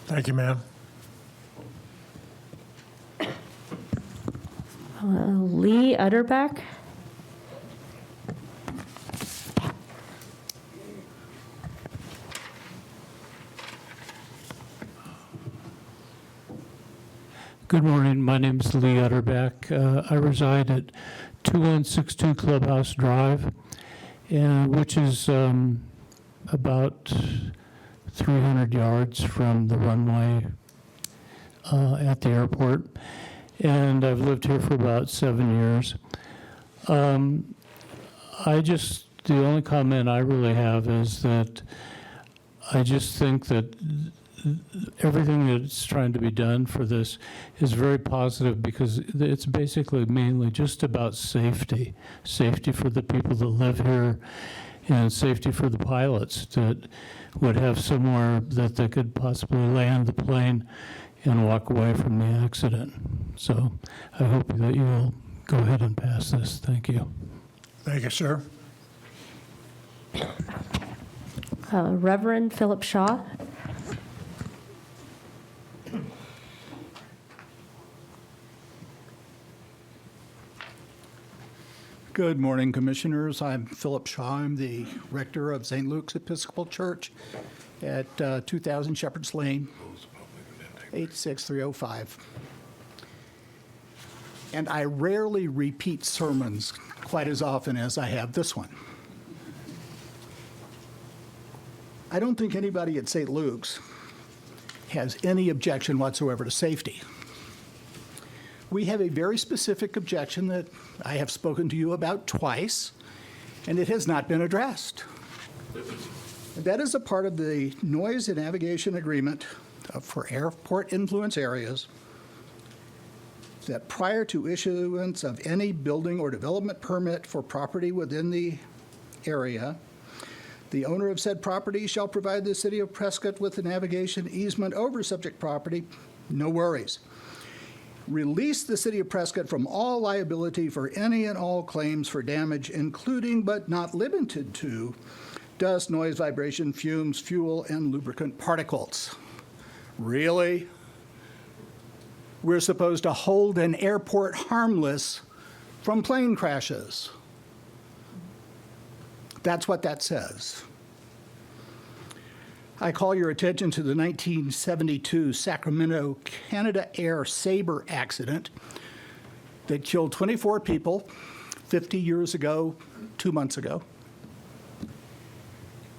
Thank you, ma'am. Lee Utterback? Good morning. My name is Lee Utterback. I reside at 2162 Clubhouse Drive, which is about 300 yards from the runway at the airport, and I've lived here for about 7 years. The only comment I really have is that I just think that everything that's trying to be done for this is very positive, because it's basically mainly just about safety. Safety for the people that live here, and safety for the pilots that would have somewhere that they could possibly land the plane and walk away from the accident. So I hope that you will go ahead and pass this. Thank you. Thank you, sir. Reverend Philip Shaw. Good morning, Commissioners. I'm Philip Shaw. I'm the rector of St. Luke's Episcopal Church at 2000 Shepherd's Lane, 86305. And I rarely repeat sermons quite as often as I have this one. I don't think anybody at St. Luke's has any objection whatsoever to safety. We have a very specific objection that I have spoken to you about twice, and it has not been addressed. That is a part of the noise and navigation agreement for airport influence areas, that prior to issuance of any building or development permit for property within the area, the owner of said property shall provide the city of Prescott with a navigation easement over subject property. No worries. Release the city of Prescott from all liability for any and all claims for damage, including but not limited to dust, noise, vibration, fumes, fuel, and lubricant particles. Really? We're supposed to hold an airport harmless from plane crashes. That's what that says. I call your attention to the 1972 Sacramento Canada Air Sabre accident that killed 24 people 50 years ago, 2 months ago.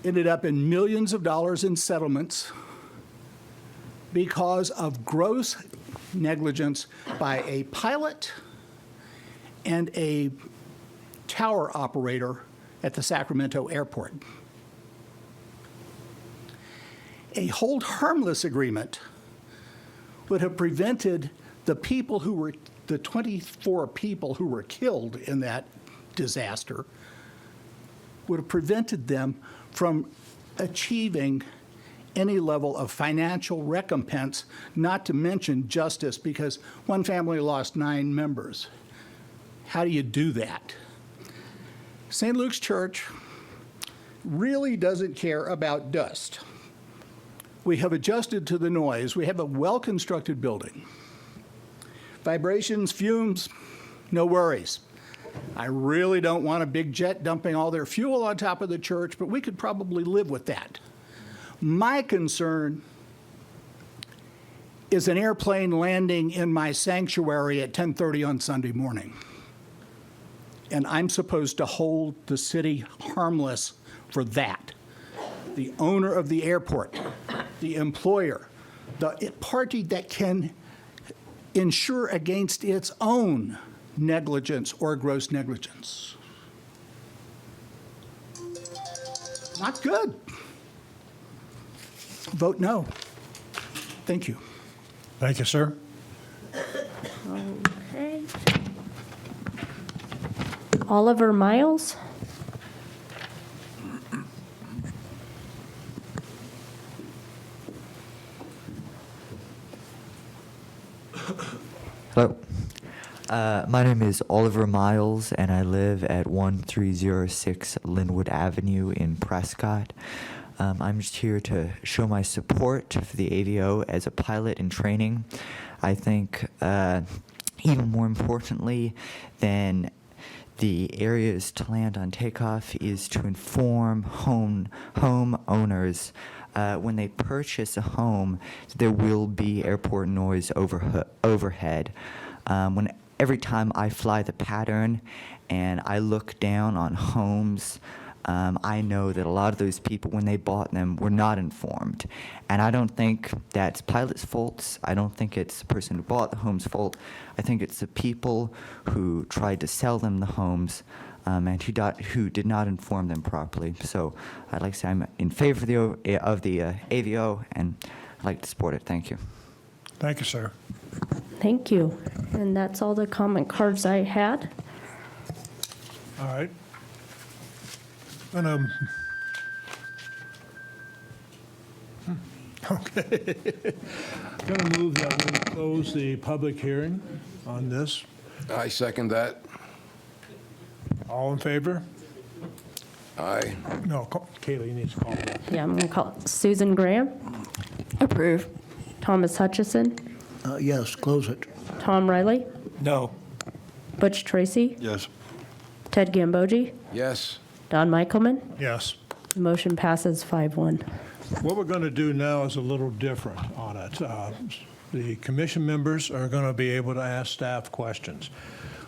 Ended up in millions of dollars in settlements because of gross negligence by a pilot and a tower operator at the Sacramento airport. A hold harmless agreement would have prevented the 24 people who were killed in that disaster, would have prevented them from achieving any level of financial recompense, not to mention justice, because one family lost 9 members. How do you do that? St. Luke's Church really doesn't care about dust. We have adjusted to the noise. We have a well-constructed building. Vibrations, fumes, no worries. I really don't want a big jet dumping all their fuel on top of the church, but we could probably live with that. My concern is an airplane landing in my sanctuary at 10:30 on Sunday morning. And I'm supposed to hold the city harmless for that. The owner of the airport, the employer, the party that can insure against its own negligence or gross negligence. Not good. Vote no. Thank you. Thank you, sir. Okay. Oliver Miles. Hello. My name is Oliver Miles, and I live at 1306 Linwood Avenue in Prescott. I'm just here to show my support for the AVO as a pilot in training. I think even more importantly than the areas to land on takeoff is to inform homeowners when they purchase a home, there will be airport noise overhead. Every time I fly the pattern and I look down on homes I know that a lot of those people, when they bought them, were not informed. And I don't think that's Pilot's fault. I don't think it's the person who bought the home's fault. I think it's the people who tried to sell them the homes and who did not inform them properly. So I'd like to say I'm in favor of the AVO, and I'd like to support it. Thank you. Thank you, sir. Thank you. And that's all the comment cards I had. All right. Okay. Going to move that we close the public hearing on this. I second that. All in favor? Aye. No, Kaylee needs to call roll. Yeah, I'm going to call it Susan Graham. Approve. Thomas Hutchison. Yes, close it. Tom Riley. No. Butch Tracy. Yes. Ted Gambogi. Yes. Don Michaelman. Yes. The motion passes 5-1. What we're going to do now is a little different on it. The commission members are going to be able to ask staff questions.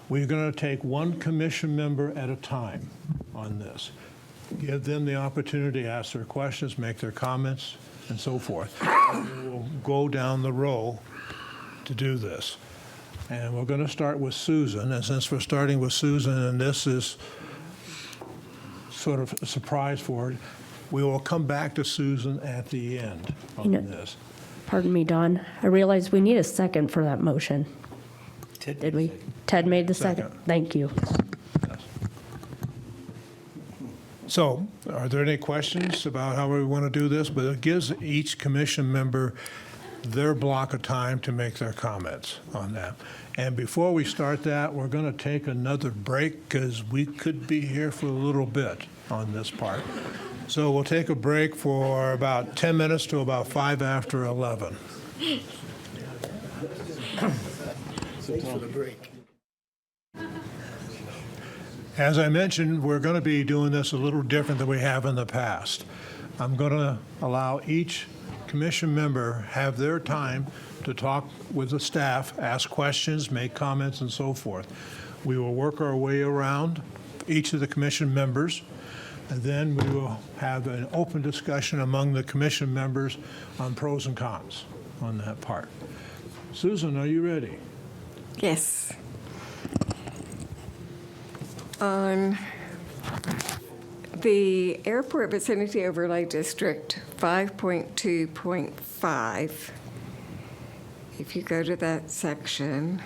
We're going to take one commission member at a time on this. Give them the opportunity to ask their questions, make their comments, and so forth. And we'll go down the row to do this. And we're going to start with Susan. And since we're starting with Susan, and this is sort of a surprise for her, we will come back to Susan at the end on this. Pardon me, Don. I realize we need a second for that motion. Did we? Ted made the second. Thank you. So, are there any questions about how we want to do this? But it gives each commission member their block of time to make their comments on that. And before we start that, we're going to take another break because we could be here for a little bit on this part. So we'll take a break for about 10 minutes to about 5 after 11. Thanks for the break. As I mentioned, we're going to be doing this a little different than we have in the past. I'm going to allow each commission member have their time to talk with the staff, ask questions, make comments, and so forth. We will work our way around each of the commission members, and then we will have an open discussion among the commission members on pros and cons on that part. Susan, are you ready? Yes. On the Airport Vicinity Overlay District 5.2.5, if you go to that section,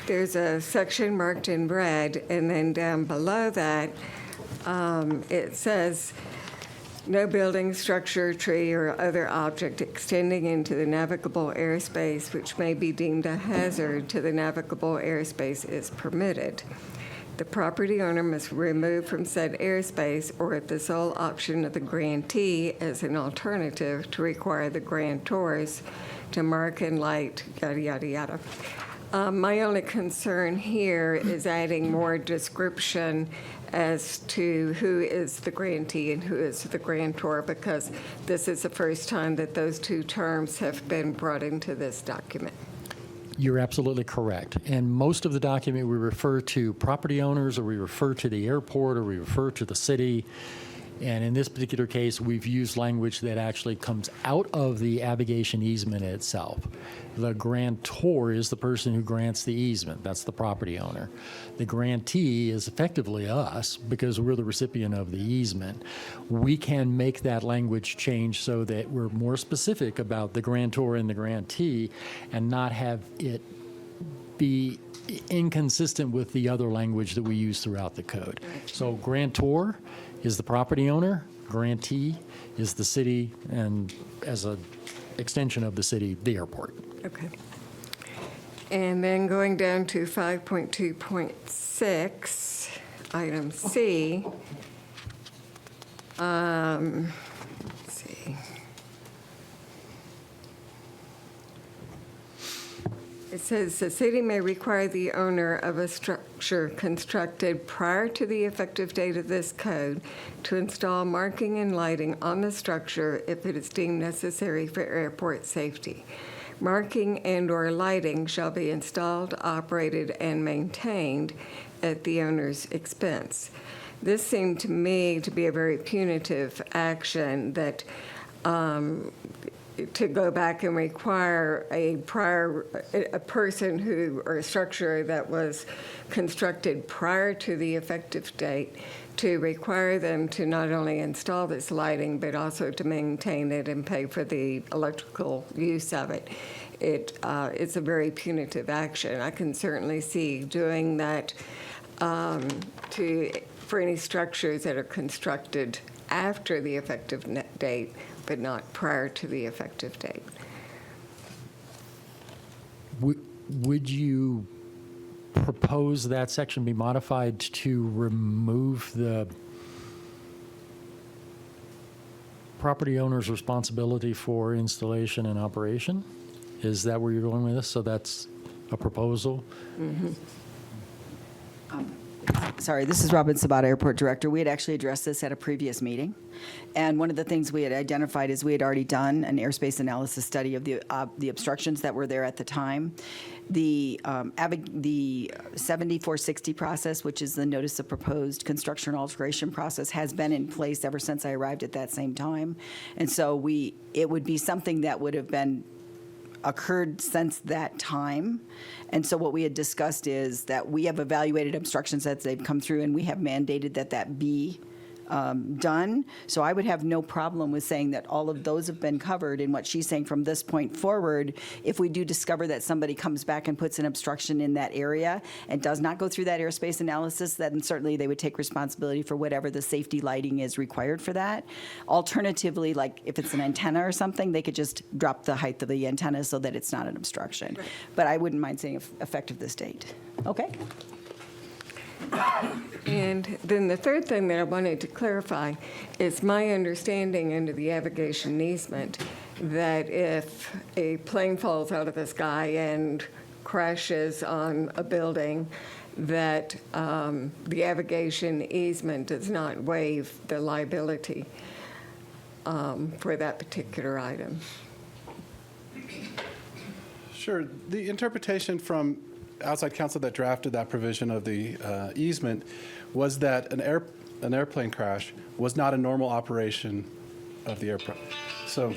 there's a section marked in red, and then down below that, it says, no building, structure, tree, or other object extending into the navigable airspace which may be deemed a hazard to the navigable airspace is permitted. The property owner must remove from said airspace or at the sole option of the grantee as an alternative to require the grantors to mark and light, yada, yada, yada. My only concern here is adding more description as to who is the grantee and who is the grantor, because this is the first time that those two terms have been brought into this document. You're absolutely correct. And most of the document, we refer to property owners, or we refer to the airport, or we refer to the city. And in this particular case, we've used language that actually comes out of the abrogation easement itself. The grantor is the person who grants the easement. That's the property owner. The grantee is effectively us because we're the recipient of the easement. We can make that language change so that we're more specific about the grantor and the grantee and not have it be inconsistent with the other language that we use throughout the code. So grantor is the property owner, grantee is the city, and as an extension of the city, the airport. Okay. And then going down to 5.2.6, item C. Let's see. It says the city may require the owner of a structure constructed prior to the effective date of this code to install marking and lighting on the structure if it is deemed necessary for airport safety. Marking and/or lighting shall be installed, operated, and maintained at the owner's expense. This seemed to me to be a very punitive action that to go back and require a person who, or a structure that was constructed prior to the effective date, to require them to not only install this lighting, but also to maintain it and pay for the electrical use of it. It's a very punitive action. I can certainly see doing that for any structures that are constructed after the effective date, but not prior to the effective date. Would you propose that section be modified to remove the property owner's responsibility for installation and operation? Is that where you're going with this? So that's a proposal? Mm-hmm. Sorry, this is Robin Sabata, Airport Director. We had actually addressed this at a previous meeting, and one of the things we had identified is we had already done an airspace analysis study of the obstructions that were there at the time. The 7460 process, which is the notice of proposed construction alteration process, has been in place ever since I arrived at that same time, and so it would be something that would have been occurred since that time. And so what we had discussed is that we have evaluated obstructions as they've come through, and we have mandated that be done. So I would have no problem with saying that all of those have been covered. And what she's saying from this point forward, if we do discover that somebody comes back and puts an obstruction in that area and does not go through that airspace analysis, then certainly they would take responsibility for whatever the safety lighting is required for that. Alternatively, like if it's an antenna or something, they could just drop the height of the antenna so that it's not an obstruction. Right. But I wouldn't mind saying effective this date. Okay? And then the third thing that I wanted to clarify is my understanding under the aviation easement that if a plane falls out of the sky and crashes on a building, that the aviation easement does not waive the liability for that particular item. Sure. The interpretation from outside counsel that drafted that provision of the easement was that an airplane crash was not a normal operation of the airport. So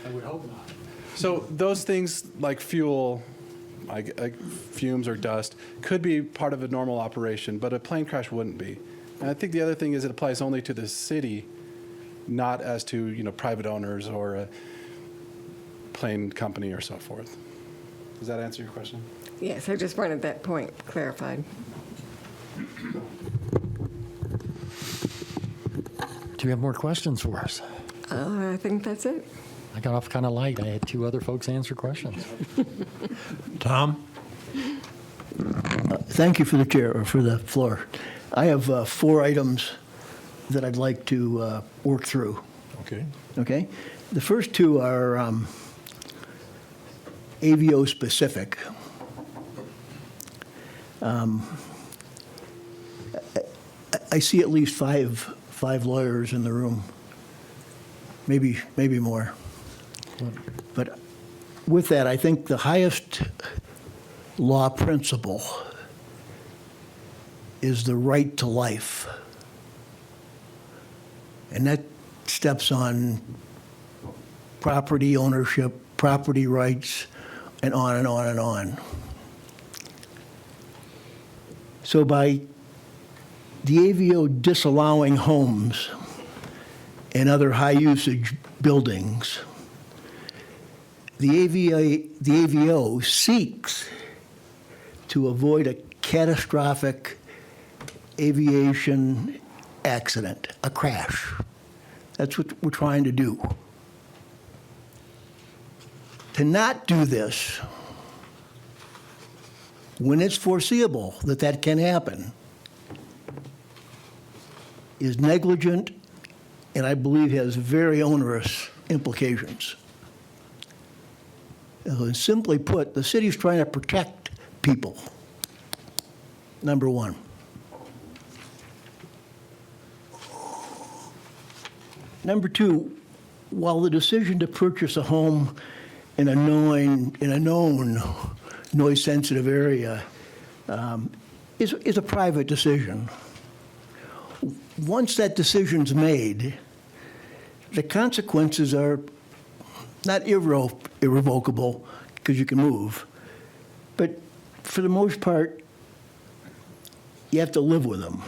I would hope not. So those things like fuel, like fumes or dust, could be part of a normal operation, but a plane crash wouldn't be. And I think the other thing is it applies only to the city, not as to private owners or a plane company or so forth. Does that answer your question? Yes, I just wanted that point clarified. Do you have more questions for us? I think that's it. I got off kind of light. I had two other folks answer questions. Tom? Thank you for the chair, or for the floor. I have 4 items that I'd like to work through. Okay. Okay? The first 2 are AVO specific. I see at least five lawyers in the room, maybe more. But with that, I think the highest law principle is the right to life. And that steps on property ownership, property rights, and on and on and on. So by the AVO disallowing homes and other high-usage buildings, the AVO seeks to avoid a catastrophic aviation accident, a crash. That's what we're trying to do. To not do this, when it's foreseeable that that can happen, is negligent and I believe has very onerous implications. Simply put, the city's trying to protect people, number one. Number two, while the decision to purchase a home in a known noise-sensitive area is a private decision. Once that decision's made, the consequences are not irrevocable, because you can move, but for the most part, you have to live with them.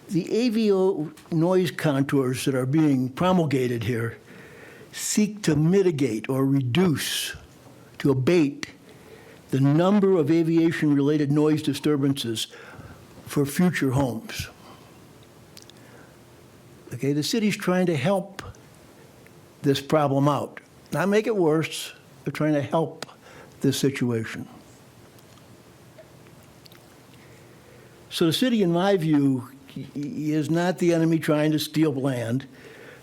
The AVO noise contours that are being promulgated here seek to mitigate or reduce, to abate the number of aviation-related noise disturbances for future homes. Okay, the city's trying to help this problem out. Not make it worse, they're trying to help this situation. So the city, in my view, is not the enemy trying to steal land.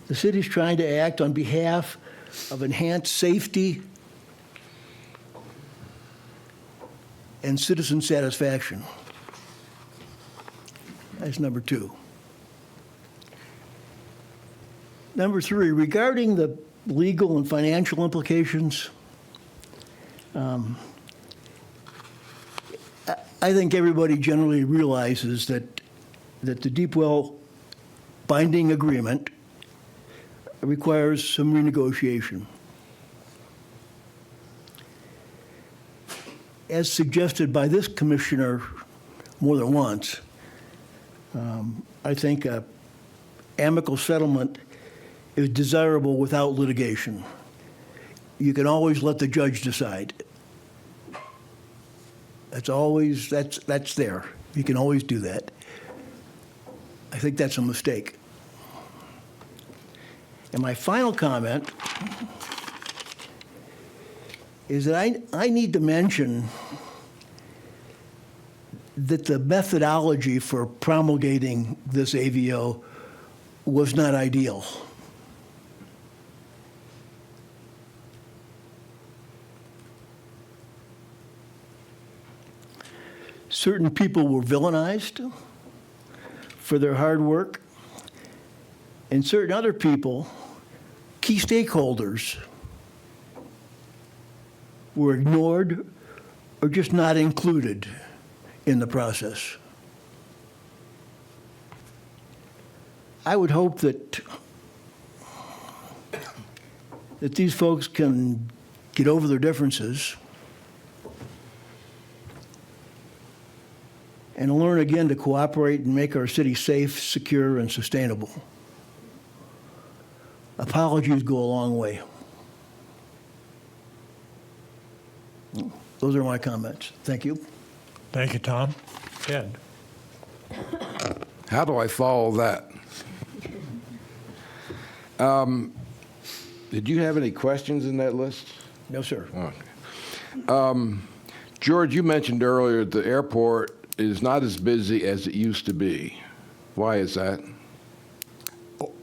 The city's trying to act on behalf of enhanced safety and citizen satisfaction. That's number two. Number three, regarding the legal and financial implications, I think everybody generally realizes that the deep well binding agreement requires some renegotiation. As suggested by this commissioner more than once, I think an amicable settlement is desirable without litigation. You can always let the judge decide. That's there. You can always do that. I think that's a mistake. And my final comment is that I need to mention that the methodology for promulgating this AVO was not ideal. Certain people were villainized for their hard work, and certain other people, key stakeholders, were ignored or just not included in the process. I would hope that these folks can get over their differences and learn again to cooperate and make our city safe, secure, and sustainable. Apologies go a long way. Those are my comments. Thank you. Thank you, Tom. Ed? How do I follow that? Did you have any questions in that list? No, sir. Okay. George, you mentioned earlier the airport is not as busy as it used to be. Why is that?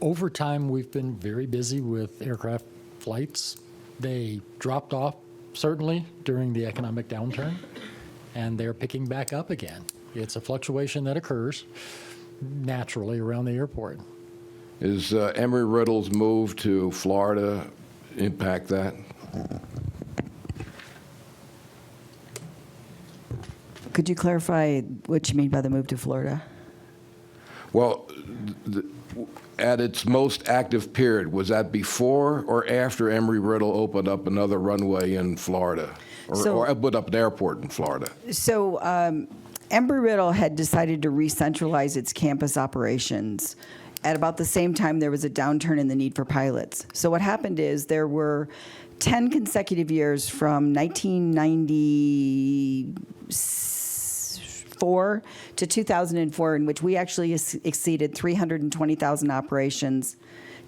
Over time, we've been very busy with aircraft flights. They dropped off, certainly, during the economic downturn, and they're picking back up again. It's a fluctuation that occurs naturally around the airport. Is Embry-Riddle's move to Florida impact that? Could you clarify what you mean by the move to Florida? Well, at its most active period, was that before or after Embry-Riddle opened up another runway in Florida? Or put up an airport in Florida? So Embry-Riddle had decided to re-centralize its campus operations. At about the same time, there was a downturn in the need for pilots. So what happened is there were 10 consecutive years from 1994 to 2004 in which we actually exceeded 320,000 operations.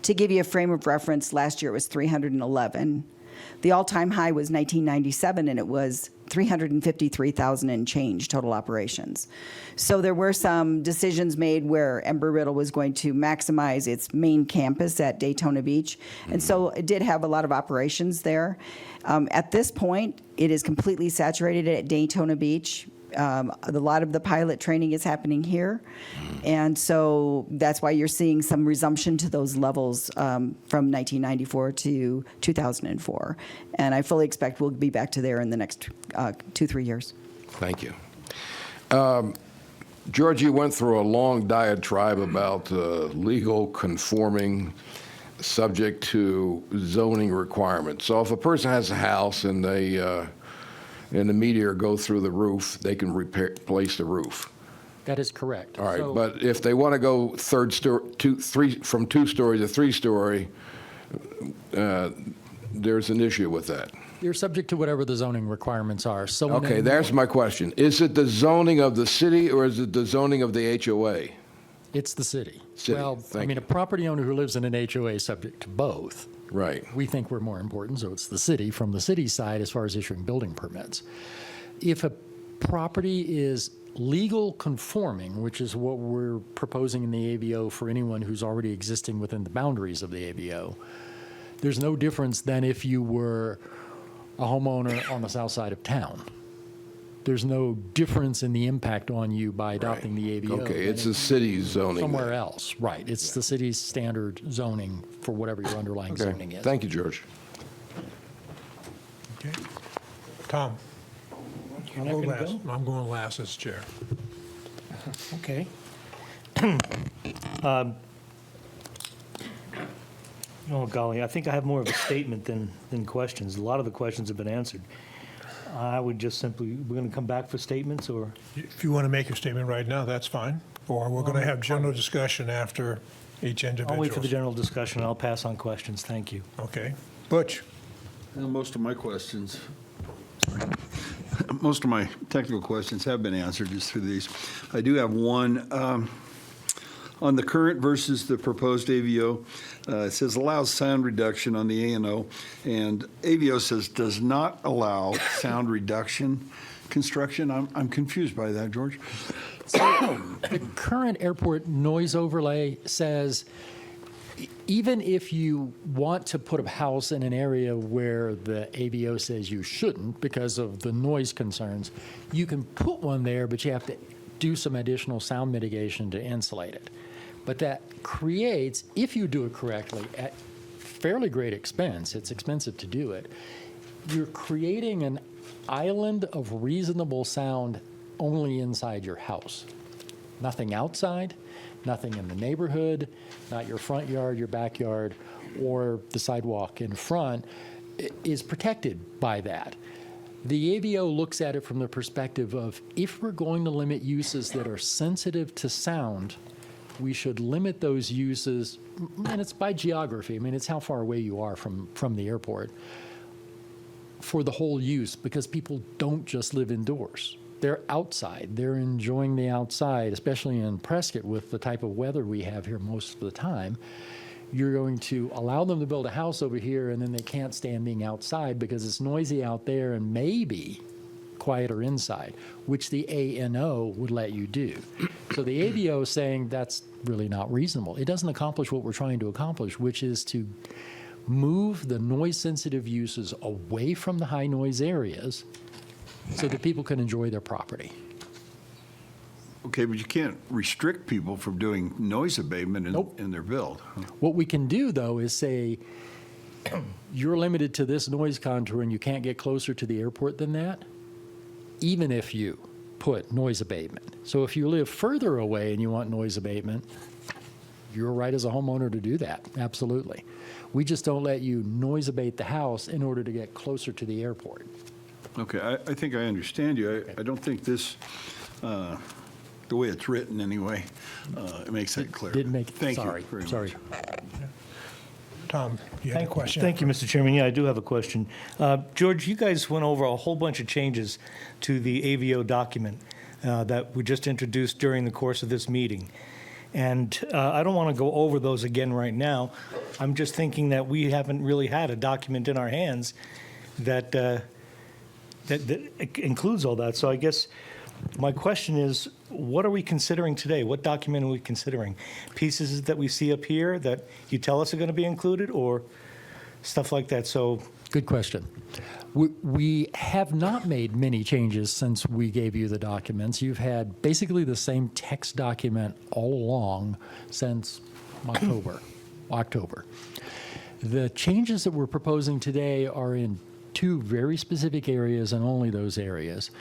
To give you a frame of reference, last year it was 311. The all-time high was 1997, and it was 353,000 and change total operations. So there were some decisions made where Embry-Riddle was going to maximize its main campus at Daytona Beach, and so it did have a lot of operations there. At this point, it is completely saturated at Daytona Beach. A lot of the pilot training is happening here. And so that's why you're seeing some resumption to those levels from 1994 to 2004. And I fully expect we'll be back to there in the next 2-3 years. Thank you. George, you went through a long diatribe about legal conforming subject to zoning requirements. So if a person has a house and they and the meteor go through the roof, they can replace the roof. That is correct. All right, So- but if they want to go from 2-story to 3-story, there's an issue with that. You're subject to whatever the zoning requirements are. So in Okay, a- there's my question. Is it the zoning of the city or is it the zoning of the HOA? It's the city. City, Well, thank I mean, you. a property owner who lives in an HOA is subject to both. Right. We think we're more important, so it's the city from the city side as far as issuing building permits. If a property is legal conforming, which is what we're proposing in the AVO for anyone who's already existing within the boundaries of the AVO, there's no difference than if you were a homeowner on the south side of town. There's no difference in the impact on you by adopting the AVO. Okay, than it's if a city zoning. somewhere else, right. It's the city's standard zoning for whatever your underlying zoning Okay, is. thank you, George. Okay. Tom? I'll not go gonna last. I'm going last as chair. Okay. Oh, golly, I think I have more of a statement than questions. A lot of the questions have been answered. I would just simply, we're going to come back for statements, or? If you want to make your statement right now, that's fine. Or we're going to have general discussion after each individual. I'll wait for the general discussion, and I'll pass on questions. Thank you. Okay. Butch? Most of my questions, most of my technical questions have been answered just through these. I do have one. On the current versus the proposed AVO, it says allows sound reduction on the A&O, and AVO says does not allow sound reduction construction. I'm confused by that, George. The current airport noise overlay says even if you want to put a house in an area where the AVO says you shouldn't because of the noise concerns, you can put one there, but you have to do some additional sound mitigation to insulate it. But that creates, if you do it correctly, at fairly great expense, it's expensive to do it, you're creating an island of reasonable sound only inside your house. Nothing outside, nothing in the neighborhood, not your front yard, your backyard, or the sidewalk in front is protected by that. The AVO looks at it from the perspective of if we're going to limit uses that are sensitive to sound, we should limit those uses, and it's by geography. I mean, it's how far away you are from the airport for the whole use, because people don't just live indoors. They're outside. They're enjoying the outside, especially in Prescott with the type of weather we have here most of the time. You're going to allow them to build a house over here, and then they can't stand being outside because it's noisy out there and maybe quieter inside, which the ANO would let you do. So the AVO is saying that's really not reasonable. It doesn't accomplish what we're trying to accomplish, which is to move the noise-sensitive uses away from the high-noise areas so that people can enjoy their property. Okay, but you can't restrict people from doing noise abatement in their build. What we can do, though, is say, you're limited to this noise contour and you can't get closer to the airport than that, even if you put noise abatement. So if you live further away and you want noise abatement, you're right as a homeowner to do that, absolutely. We just don't let you noise abate the house in order to get closer to the airport. Okay, I think I understand you. I don't think this, the way it's written anyway, it makes that clear. Didn't make, Thank sorry, you very much. sorry. Tom, you had a question? Thank you, Mr. Chairman. Yeah, I do have a question. George, you guys went over a whole bunch of changes to the AVO document that we just introduced during the course of this meeting. And I don't want to go over those again right now. I'm just thinking that we haven't really had a document in our hands that, that includes all that. So I guess my question is, what are we considering today? What document are we considering? Pieces that we see up here that you tell us are going to be included, or stuff like that? So Good question. We have not made many changes since we gave you the documents. You've had basically the same text document all along since October. The changes that we're proposing today are in two very specific areas and only those areas.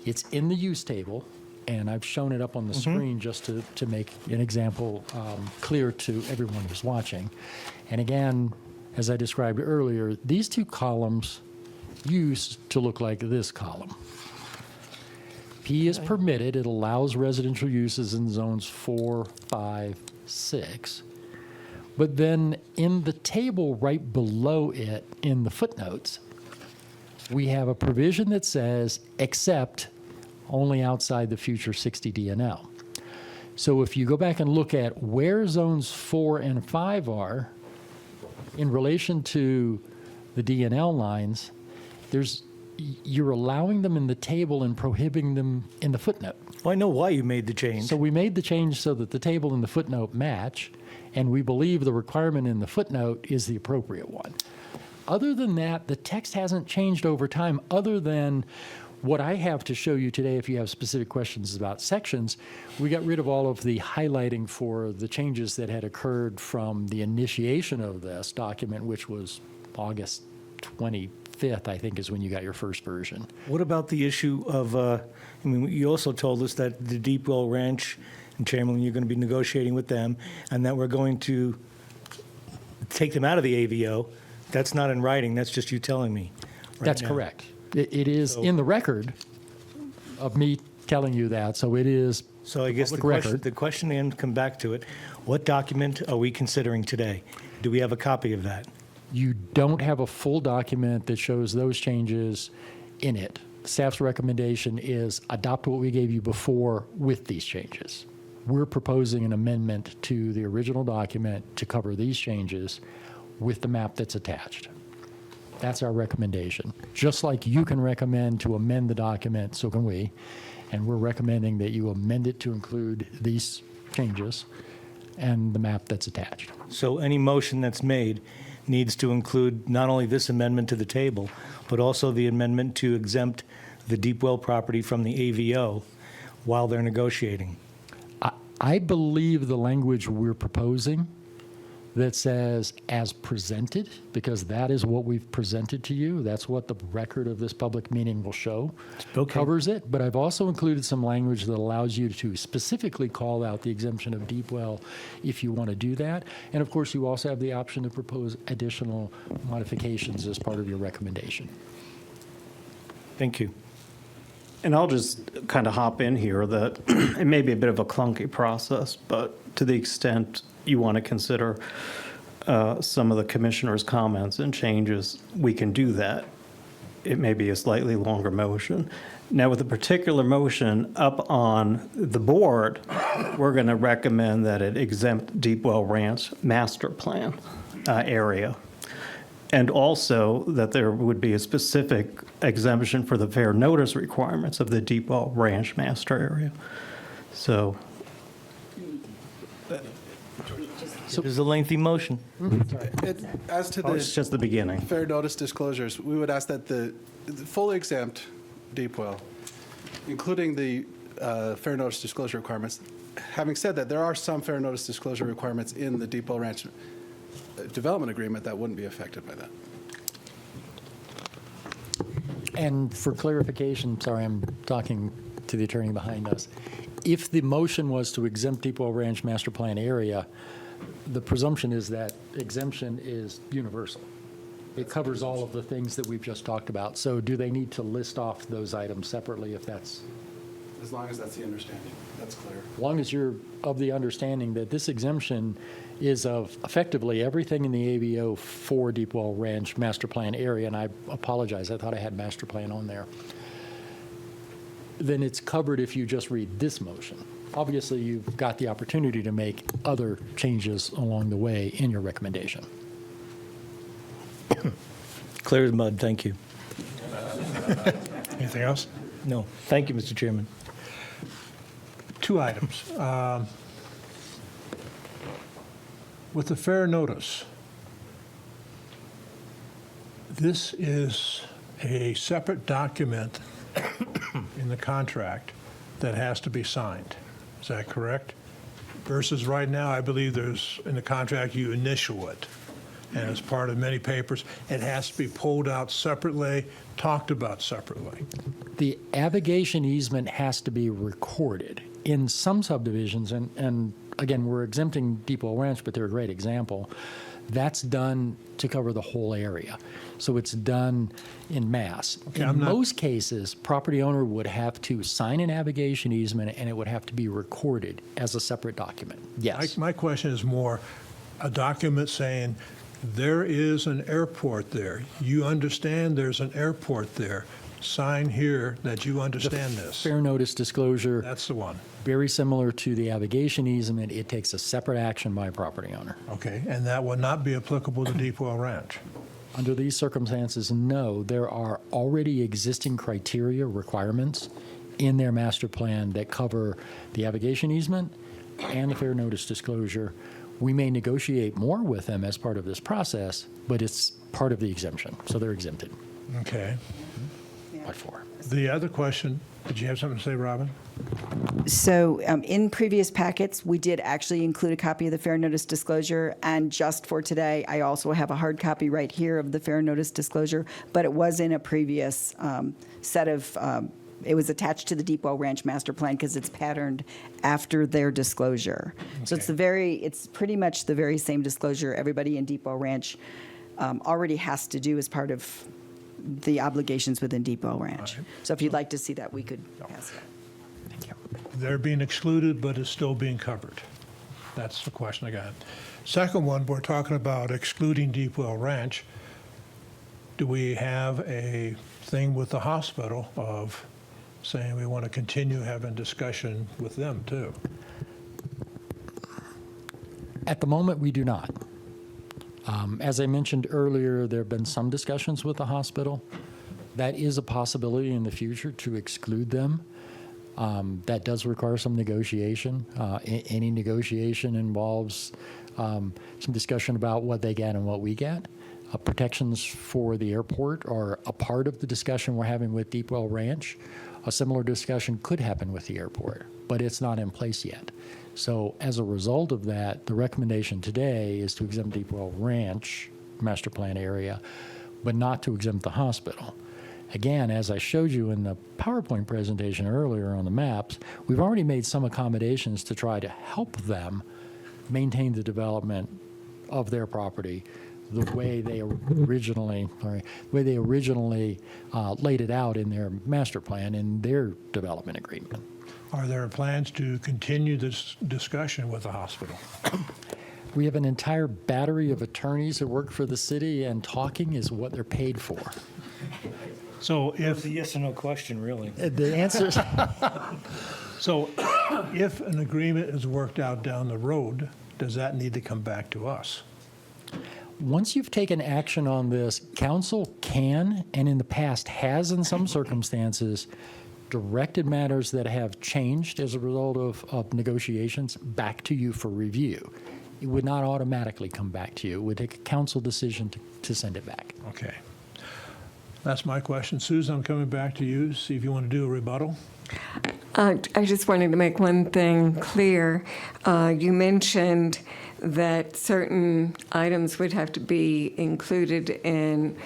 It's in the use table, and I've shown it up on the screen just to make an example clear to everyone who's watching. And again, as I described earlier, these two columns used to look like this column. P is permitted. It allows residential uses in zones 4, 5, 6. But then in the table right below it, in the footnotes, we have a provision that says, except only outside the future 60 DNL. So if you go back and look at where zones 4 and 5 are in relation to the DNL lines, you're allowing them in the table and prohibiting them in the footnote. Well, I know why you made the change. So we made the change so that the table and the footnote match, and we believe the requirement in the footnote is the appropriate one. Other than that, the text hasn't changed over time, other than what I have to show you today. If you have specific questions about sections, we got rid of all of the highlighting for the changes that had occurred from the initiation of this document, which was August 25th, I think, is when you got your first version. What about the issue of, you also told us that the Deepwell Ranch and Chamberlain, you're going to be negotiating with them, and that we're going to take them out of the AVO. That's not in writing, that's just you telling me. That's correct. It is in the record of me telling you that, so it is So I guess the question, and come back to it, what document are we considering today? Do we have a copy of that? You don't have a full document that shows those changes in it. Staff's recommendation is adopt what we gave you before with these changes. We're proposing an amendment to the original document to cover these changes with the map that's attached. That's our recommendation. Just like you can recommend to amend the document, so can we. And we're recommending that you amend it to include these changes and the map that's attached. So any motion that's made needs to include not only this amendment to the table, but also the amendment to exempt the Deepwell property from the AVO while they're negotiating. I believe the language we're proposing that says as presented, because that is what we've presented to you, that's what the record of this public meeting will show, covers it. But I've also included some language that allows you to specifically call out the exemption of Deepwell if you want to do that. And of course, you also have the option to propose additional modifications as part of your recommendation. Thank you. And I'll just kind of hop in here that it may be a bit of a clunky process, but to the extent you want to consider some of the commissioner's comments and changes, we can do that. It may be a slightly longer motion. Now, with a particular motion up on the board, we're going to recommend that it exempt Deepwell Ranch master plan area. And also that there would be a specific exemption for the fair notice requirements of the Deepwell Ranch master area. So. So there's a lengthy motion. As to it's just the beginning. fair notice disclosures, we would ask that the fully exempt Deepwell, including the fair notice disclosure requirements. Having said that, there are some fair notice disclosure requirements in the Deepwell Ranch development agreement that wouldn't be affected by that. And for clarification, sorry, I'm talking to the attorney behind us. If the motion was to exempt Deepwell Ranch master plan area, the presumption is that exemption is universal. It covers all of the things that we've just talked about. So do they need to list off those items separately if that's? As long as that's the understanding, that's clear. As long as you're of the understanding that this exemption is of effectively everything in the AVO for Deepwell Ranch master plan area, and I apologize, I thought I had master plan on there, then it's covered if you just read this motion. Obviously, you've got the opportunity to make other changes along the way in your recommendation. Clear as mud, thank you. Anything else? No, thank you, Mr. Chairman. Two items. With the fair notice, This is a separate document in the contract that has to be signed. Is that correct? Versus right now, I believe there's, in the contract, you initial it. And as part of many papers, it has to be pulled out separately, talked about separately. The abrogation easement has to be recorded. In some subdivisions, and again, we're exempting Depot Ranch, but they're a great example, that's done to cover the whole area. So it's done in mass. Okay, In most cases, property owner would have to sign an abrogation easement, and it would have to be recorded as a separate document. Yes. My question is more a document saying, there is an airport there. You understand there's an airport there. Sign here that you understand this. Fair notice disclosure. That's the one. Very similar to the abrogation easement, it takes a separate action by a property owner. Okay, and that would not be applicable to Deepwell Ranch? Under these circumstances, no. There are already existing criteria, requirements in their master plan that cover the abrogation easement and the fair notice disclosure. We may negotiate more with them as part of this process, but it's part of the exemption, so they're exempted Okay. by 4. The other question, did you have something to say, Robin? So in previous packets, we did actually include a copy of the fair notice disclosure, and just for today, I also have a hard copy right here of the fair notice disclosure, but it was in a previous set of, it was attached to the Deepwell Ranch master plan because it's patterned after their disclosure. So it's it's pretty much the very same disclosure everybody in Deepwell Ranch already has to do as part of the obligations within Deepwell Ranch. So if you'd like to see that, we could pass it. They're being excluded, but it's still being covered. That's the question I got. Second one, we're talking about excluding Deepwell Ranch. Do we have a thing with the hospital of saying we want to continue having discussion with them too? At the moment, we do not. As I mentioned earlier, there have been some discussions with the hospital. That is a possibility in the future to exclude them. That does require some negotiation. Any negotiation involves some discussion about what they get and what we get. Protections for the airport are a part of the discussion we're having with Deepwell Ranch. A similar discussion could happen with the airport, but it's not in place yet. So as a result of that, the recommendation today is to exempt Deepwell Ranch master plan area, but not to exempt the hospital. Again, as I showed you in the PowerPoint presentation earlier on the maps, we've already made some accommodations to try to help them maintain the development of their property the way they originally laid it out in their master plan in their development agreement. Are there plans to continue this discussion with the hospital? We have an entire battery of attorneys that work for the city, and talking is what they're paid for. So if It's a yes or no question, really. The answer is so, if an agreement is worked out down the road, does that need to come back to us? once you've taken action on this, council can, and in the past has in some circumstances, directed matters that have changed as a result of negotiations back to you for review. It would not automatically come back to you. It would take a council decision to send it back. Okay. That's my question. Susan, I'm coming back to you, see if you want to do a rebuttal. I just wanted to make one thing clear. You mentioned that certain items would have to be included in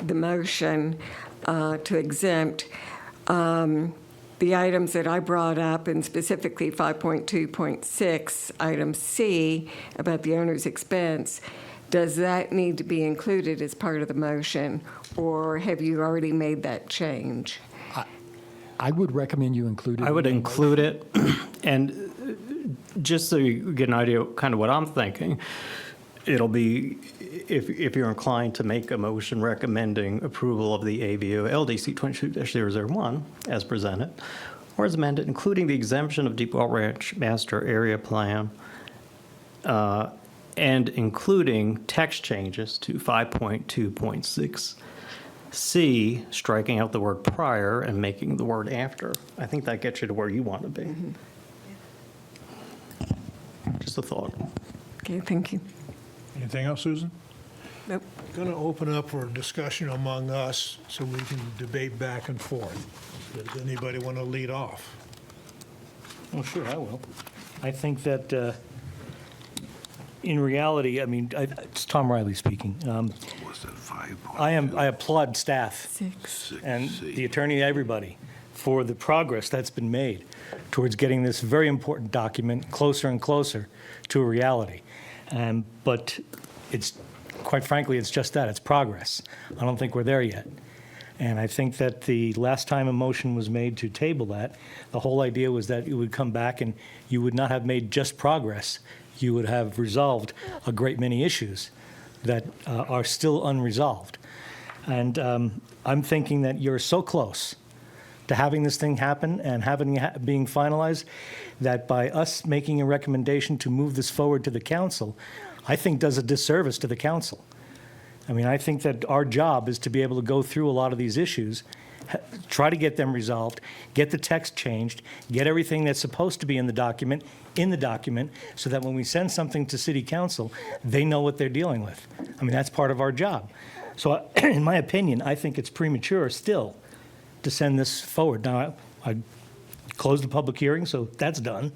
the motion to exempt. The items that I brought up, and specifically 5.2.6, item C, about the owner's expense, does that need to be included as part of the motion, or have you already made that change? I would recommend you include it. I would include it, and just so you get an idea of kind of what I'm thinking, it'll be, if you're inclined to make a motion recommending approval of the AVO LDC 22-001 as presented, or as amended, including the exemption of Deepwell Ranch Master Area Plan, and including text changes to 5.2.6C, striking out the word prior and making the word after. I think that gets you to where you want to be. Mm-hmm. Just a thought. Okay, thank you. Anything else, Susan? Nope. Going to open up for discussion among us so we can debate back and forth. Does anybody want to lead off? Oh, sure, I will. I think that, in reality, I mean, it's Tom Riley speaking. I applaud staff and the attorney, everybody, for the progress that's been made towards getting this very important document closer and closer to a reality. But it's, quite frankly, it's just that, it's progress. I don't think we're there yet. And I think that the last time a motion was made to table that, the whole idea was that it would come back and you would not have made just progress. You would have resolved a great many issues that are still unresolved. And I'm thinking that you're so close to having this thing happen and being finalized, that by us making a recommendation to move this forward to the council, I think does a disservice to the council. I mean, I think that our job is to be able to go through a lot of these issues, try to get them resolved, get the text changed, get everything that's supposed to be in the document, so that when we send something to city council, they know what they're dealing with. I mean, that's part of our job. So in my opinion, I think it's premature still to send this forward. Now, I closed the public hearing, so that's done.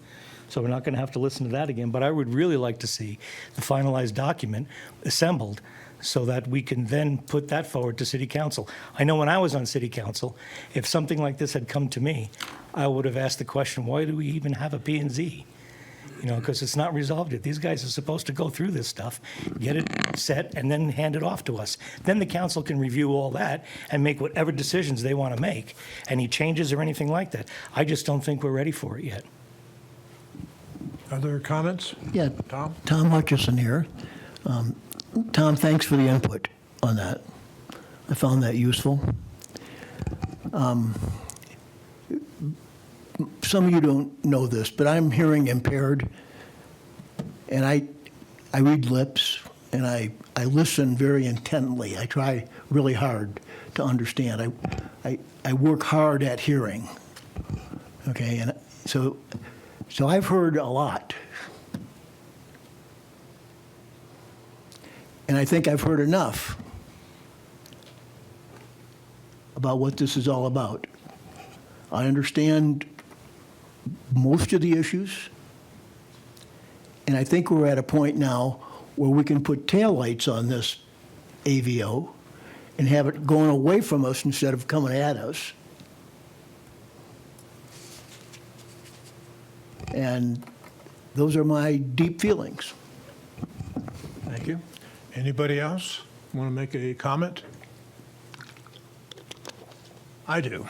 So we're not going to have to listen to that again. But I would really like to see the finalized document assembled so that we can then put that forward to city council. I know when I was on city council, if something like this had come to me, I would have asked the question, why do we even have a P&Z? You know, because it's not resolved yet. These guys are supposed to go through this stuff, get it set, and then hand it off to us. Then the council can review all that and make whatever decisions they want to make. Any changes or anything like that. I just don't think we're ready for it yet. Other comments? Yeah, Tom? Tom Hutchison here. Tom, thanks for the input on that. I found that useful. Some of you don't know this, but I'm hearing impaired, and I read lips, and I listen very intently. I try really hard to understand. I work hard at hearing. Okay, and so I've heard a lot. And I think I've heard enough about what this is all about. I understand most of the issues, and I think we're at a point now where we can put taillights on this AVO and have it going away from us instead of coming at us. And those are my deep feelings. Thank you. Anybody else want to make a comment? I do.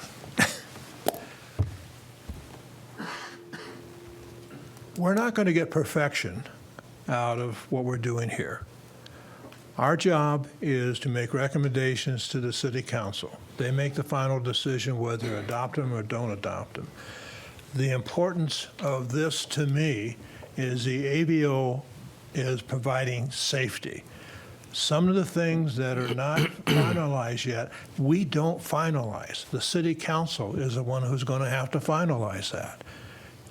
We're not going to get perfection out of what we're doing here. Our job is to make recommendations to the city council. They make the final decision whether to adopt them or don't adopt them. The importance of this to me is the AVO is providing safety. Some of the things that are not finalized yet, we don't finalize. The city council is the one who's going to have to finalize that.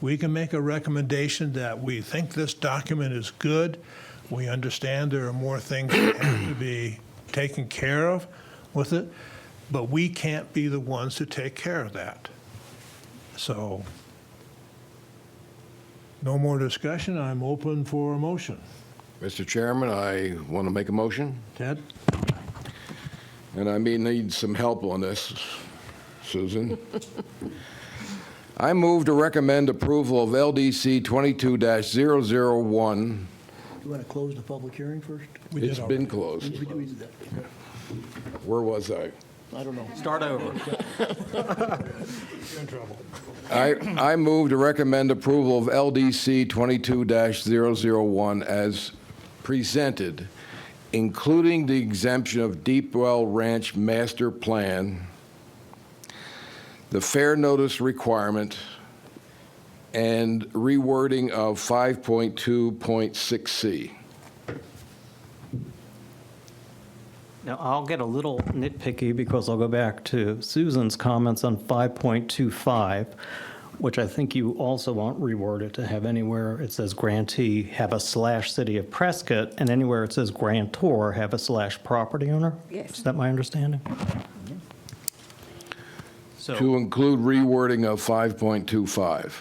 We can make a recommendation that we think this document is good. We understand there are more things that have to be taken care of with it, but we can't be the ones to take care of that. So, no more discussion. I'm open for a motion. Mr. Chairman, I want to make a motion, Ted? and I may need some help on this, Susan. I move to recommend approval of LDC 22-001. You want to close the public hearing first? It's been closed. We did that. Where was I? I don't know. Start over. You're in trouble. I move to recommend approval of LDC 22-001 as presented, including the exemption of Deepwell Ranch Master Plan, the fair notice requirement, and rewording of 5.2.6C. Now, I'll get a little nitpicky because I'll go back to Susan's comments on 5.25, which I think you also want reworded to have anywhere it says grantee, have a /City of Prescott, and anywhere it says grantor, have a /property owner? Yes. Is that my understanding? To include rewording of 5.25.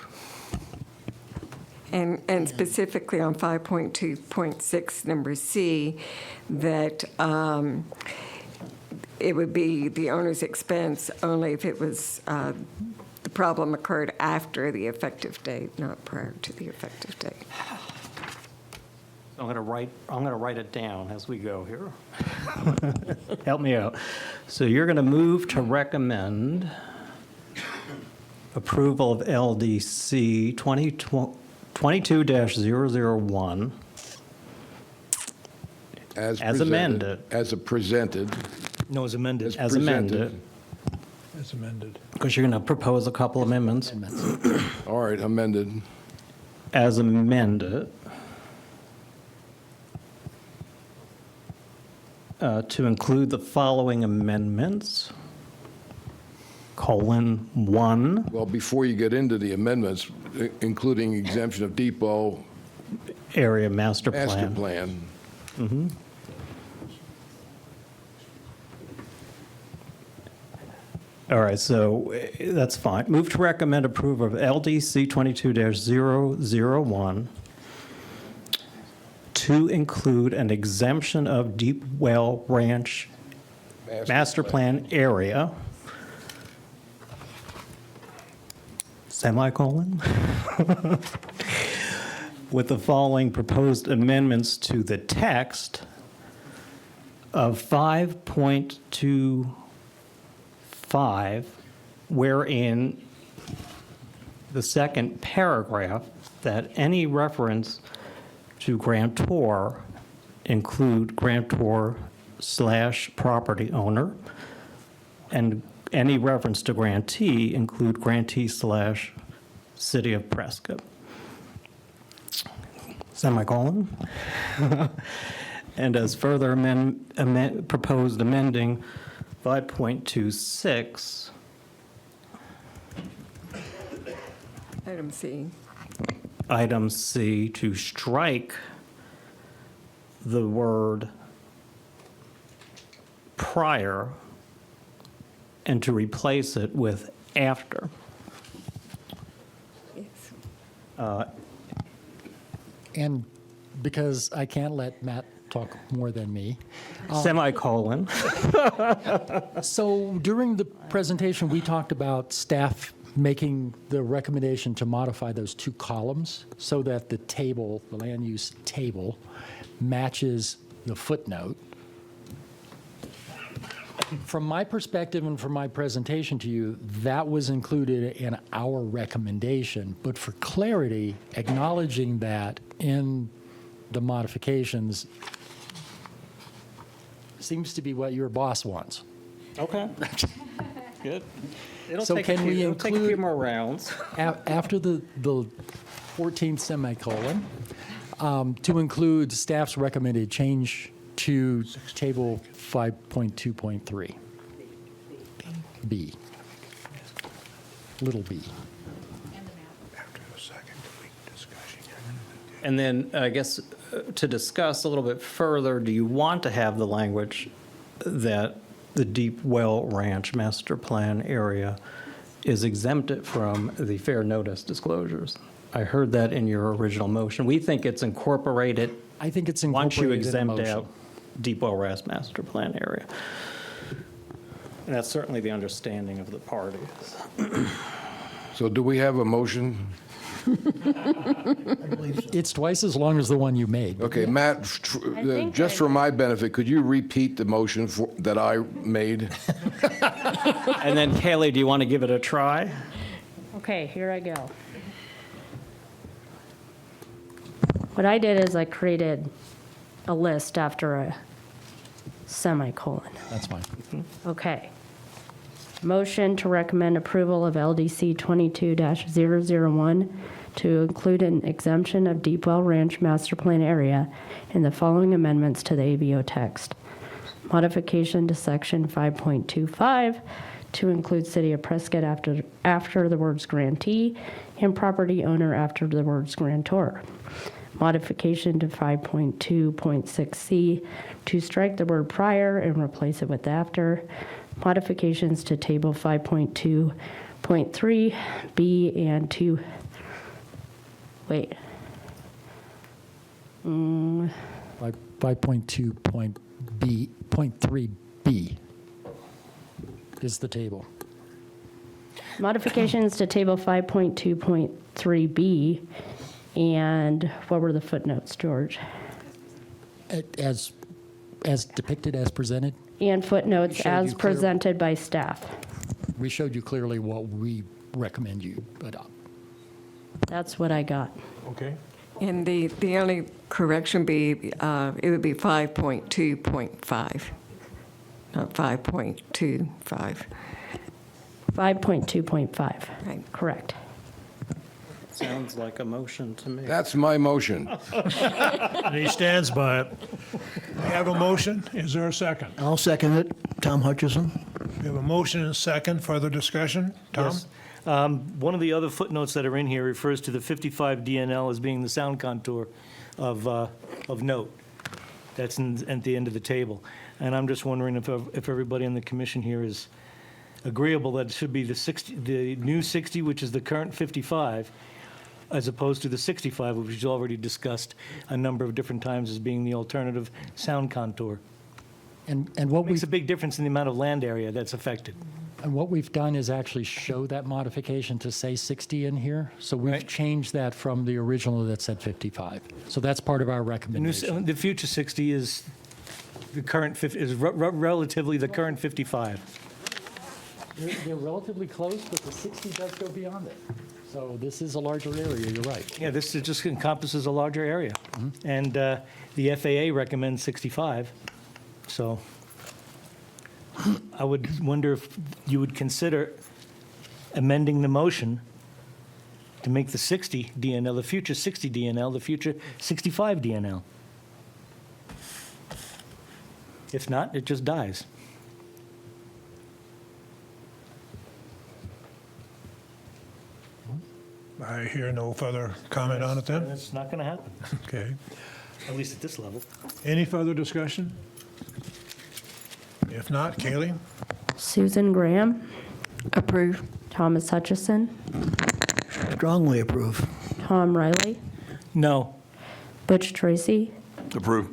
And specifically on 5.2.6, number C, that it would be the owner's expense only if it was, the problem occurred after the effective date, not prior to the effective date. I'm going to write it down as we go here. Help me out. So you're going to move to recommend approval of LDC 22-001 as amended. As presented. No, as amended. As amended. As amended. Because you're going to propose a couple amendments. All right, amended. As amended. To include the following amendments. :1. Well, before you get into the amendments, including exemption of depot. Area master plan. Master plan. Mm-hmm. All right, so that's fine. Move to recommend approval of LDC 22-001 to include an exemption of Deep Well Ranch master plan area, semicolon, with the following proposed amendments to the text of 5.25, wherein the second paragraph, that any reference to grantor include grantor/property owner, and any reference to grantee include grantee/City of Prescott. Semicolon. And as further proposed amending 5.26. Item C. Item C, to strike the word prior and to replace it with after. Yes. And because I can't let Matt talk more than me. Semicolon. So during the presentation, we talked about staff making the recommendation to modify those two columns so that the table, the land use table, matches the footnote. From my perspective and from my presentation to you, that was included in our recommendation. But for clarity, acknowledging that in the modifications seems to be what your boss wants. Okay. Good. So can we it'll take a few include, more rounds. after the 14th semicolon, to include staff's recommended change to table 5.2.3? B. Little b. And then, I guess, to discuss a little bit further, do you want to have the language that the Deep Well Ranch master plan area is exempted from the fair notice disclosures? I heard that in your original motion. We think it's incorporated. I think it's Once you incorporated in the exempt motion. out Deep Well Ranch master plan area. And that's certainly the understanding of the parties. So do we have a motion? It's twice as long as the one you made. Okay, Matt, just for my benefit, could you repeat the motion that I made? And then, Kaylee, do you want to give it a try? Okay, here I go. What I did is I created a list after a semicolon. That's fine. Okay. Motion to recommend approval of LDC 22-001 to include an exemption of Deep Well Ranch master plan area in the following amendments to the ABO text. Modification to section 5.25 to include City of Prescott after the words grantee and property owner after the words grantor. Modification to 5.2.6C to strike the word prior and replace it with after. Modifications to table 5.2.3B and to, wait. 5.2.3B is the table. Modifications to table 5.2.3B, and what were the footnotes, George? As depicted, as presented, And footnotes showed you as clear- presented by staff. we showed you clearly what we recommend you adopt. That's what I got. Okay. And the only correction be, it would be 5.2.5, not 5.25. 5.2.5. Right. Correct. Sounds like a motion to me. That's my motion. And he stands by it. We have a motion. Is there a second? I'll second it. Tom Hutchison. We have a motion and a second. Further discussion? Tom? Yes. One of the other footnotes that are in here refers to the 55 DNL as being the sound contour of note. That's at the end of the table. And I'm just wondering if everybody on the commission here is agreeable that it should be the new 60, which is the current 55, as opposed to the 65, which we've already discussed a number of different times as being the alternative sound contour. And what Makes a big difference in the amount of land area that's affected. And what we've done is actually show that modification to say 60 in here. So we've changed that from the original that said 55. So that's part of our recommendation. The future 60 is the current, relatively the current 55. They're relatively close, but the 60 does go beyond it. So this is a larger area, you're right. Yeah, this just encompasses a larger area. And the FAA recommends 65. So I would wonder if you would consider amending the motion to make the 60 DNL, the future 60 DNL, the future 65 DNL. If not, it just dies. I hear no further comment on it then. It's not going to happen, Okay. at least at this level. Any further discussion? If not, Kaylee? Susan Graham, Approve. Thomas Hutchison, Strongly approve. Tom Riley, No. Butch Tracy, Approve.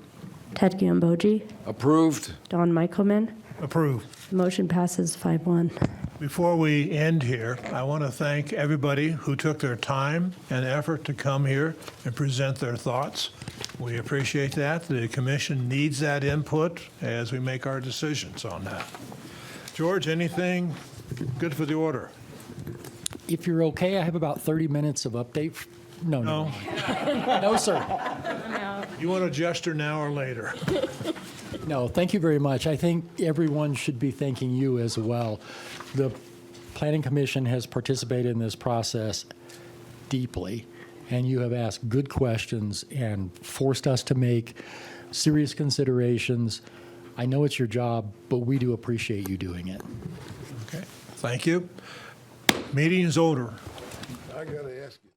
Ted Gambogi, Approved. Don Michaelman. Approve. Motion passes 5-1. Before we end here, I want to thank everybody who took their time and effort to come here and present their thoughts. We appreciate that. The commission needs that input as we make our decisions on that. George, anything good for the order? If you're okay, I have about 30 minutes of update. No. No, sir. You want to gesture now or later? No, thank you very much. I think everyone should be thanking you as well. The Planning Commission has participated in this process deeply, and you have asked good questions and forced us to make serious considerations. I know it's your job, but we do appreciate you doing it. Okay, thank you. Meeting is over. I got to ask you.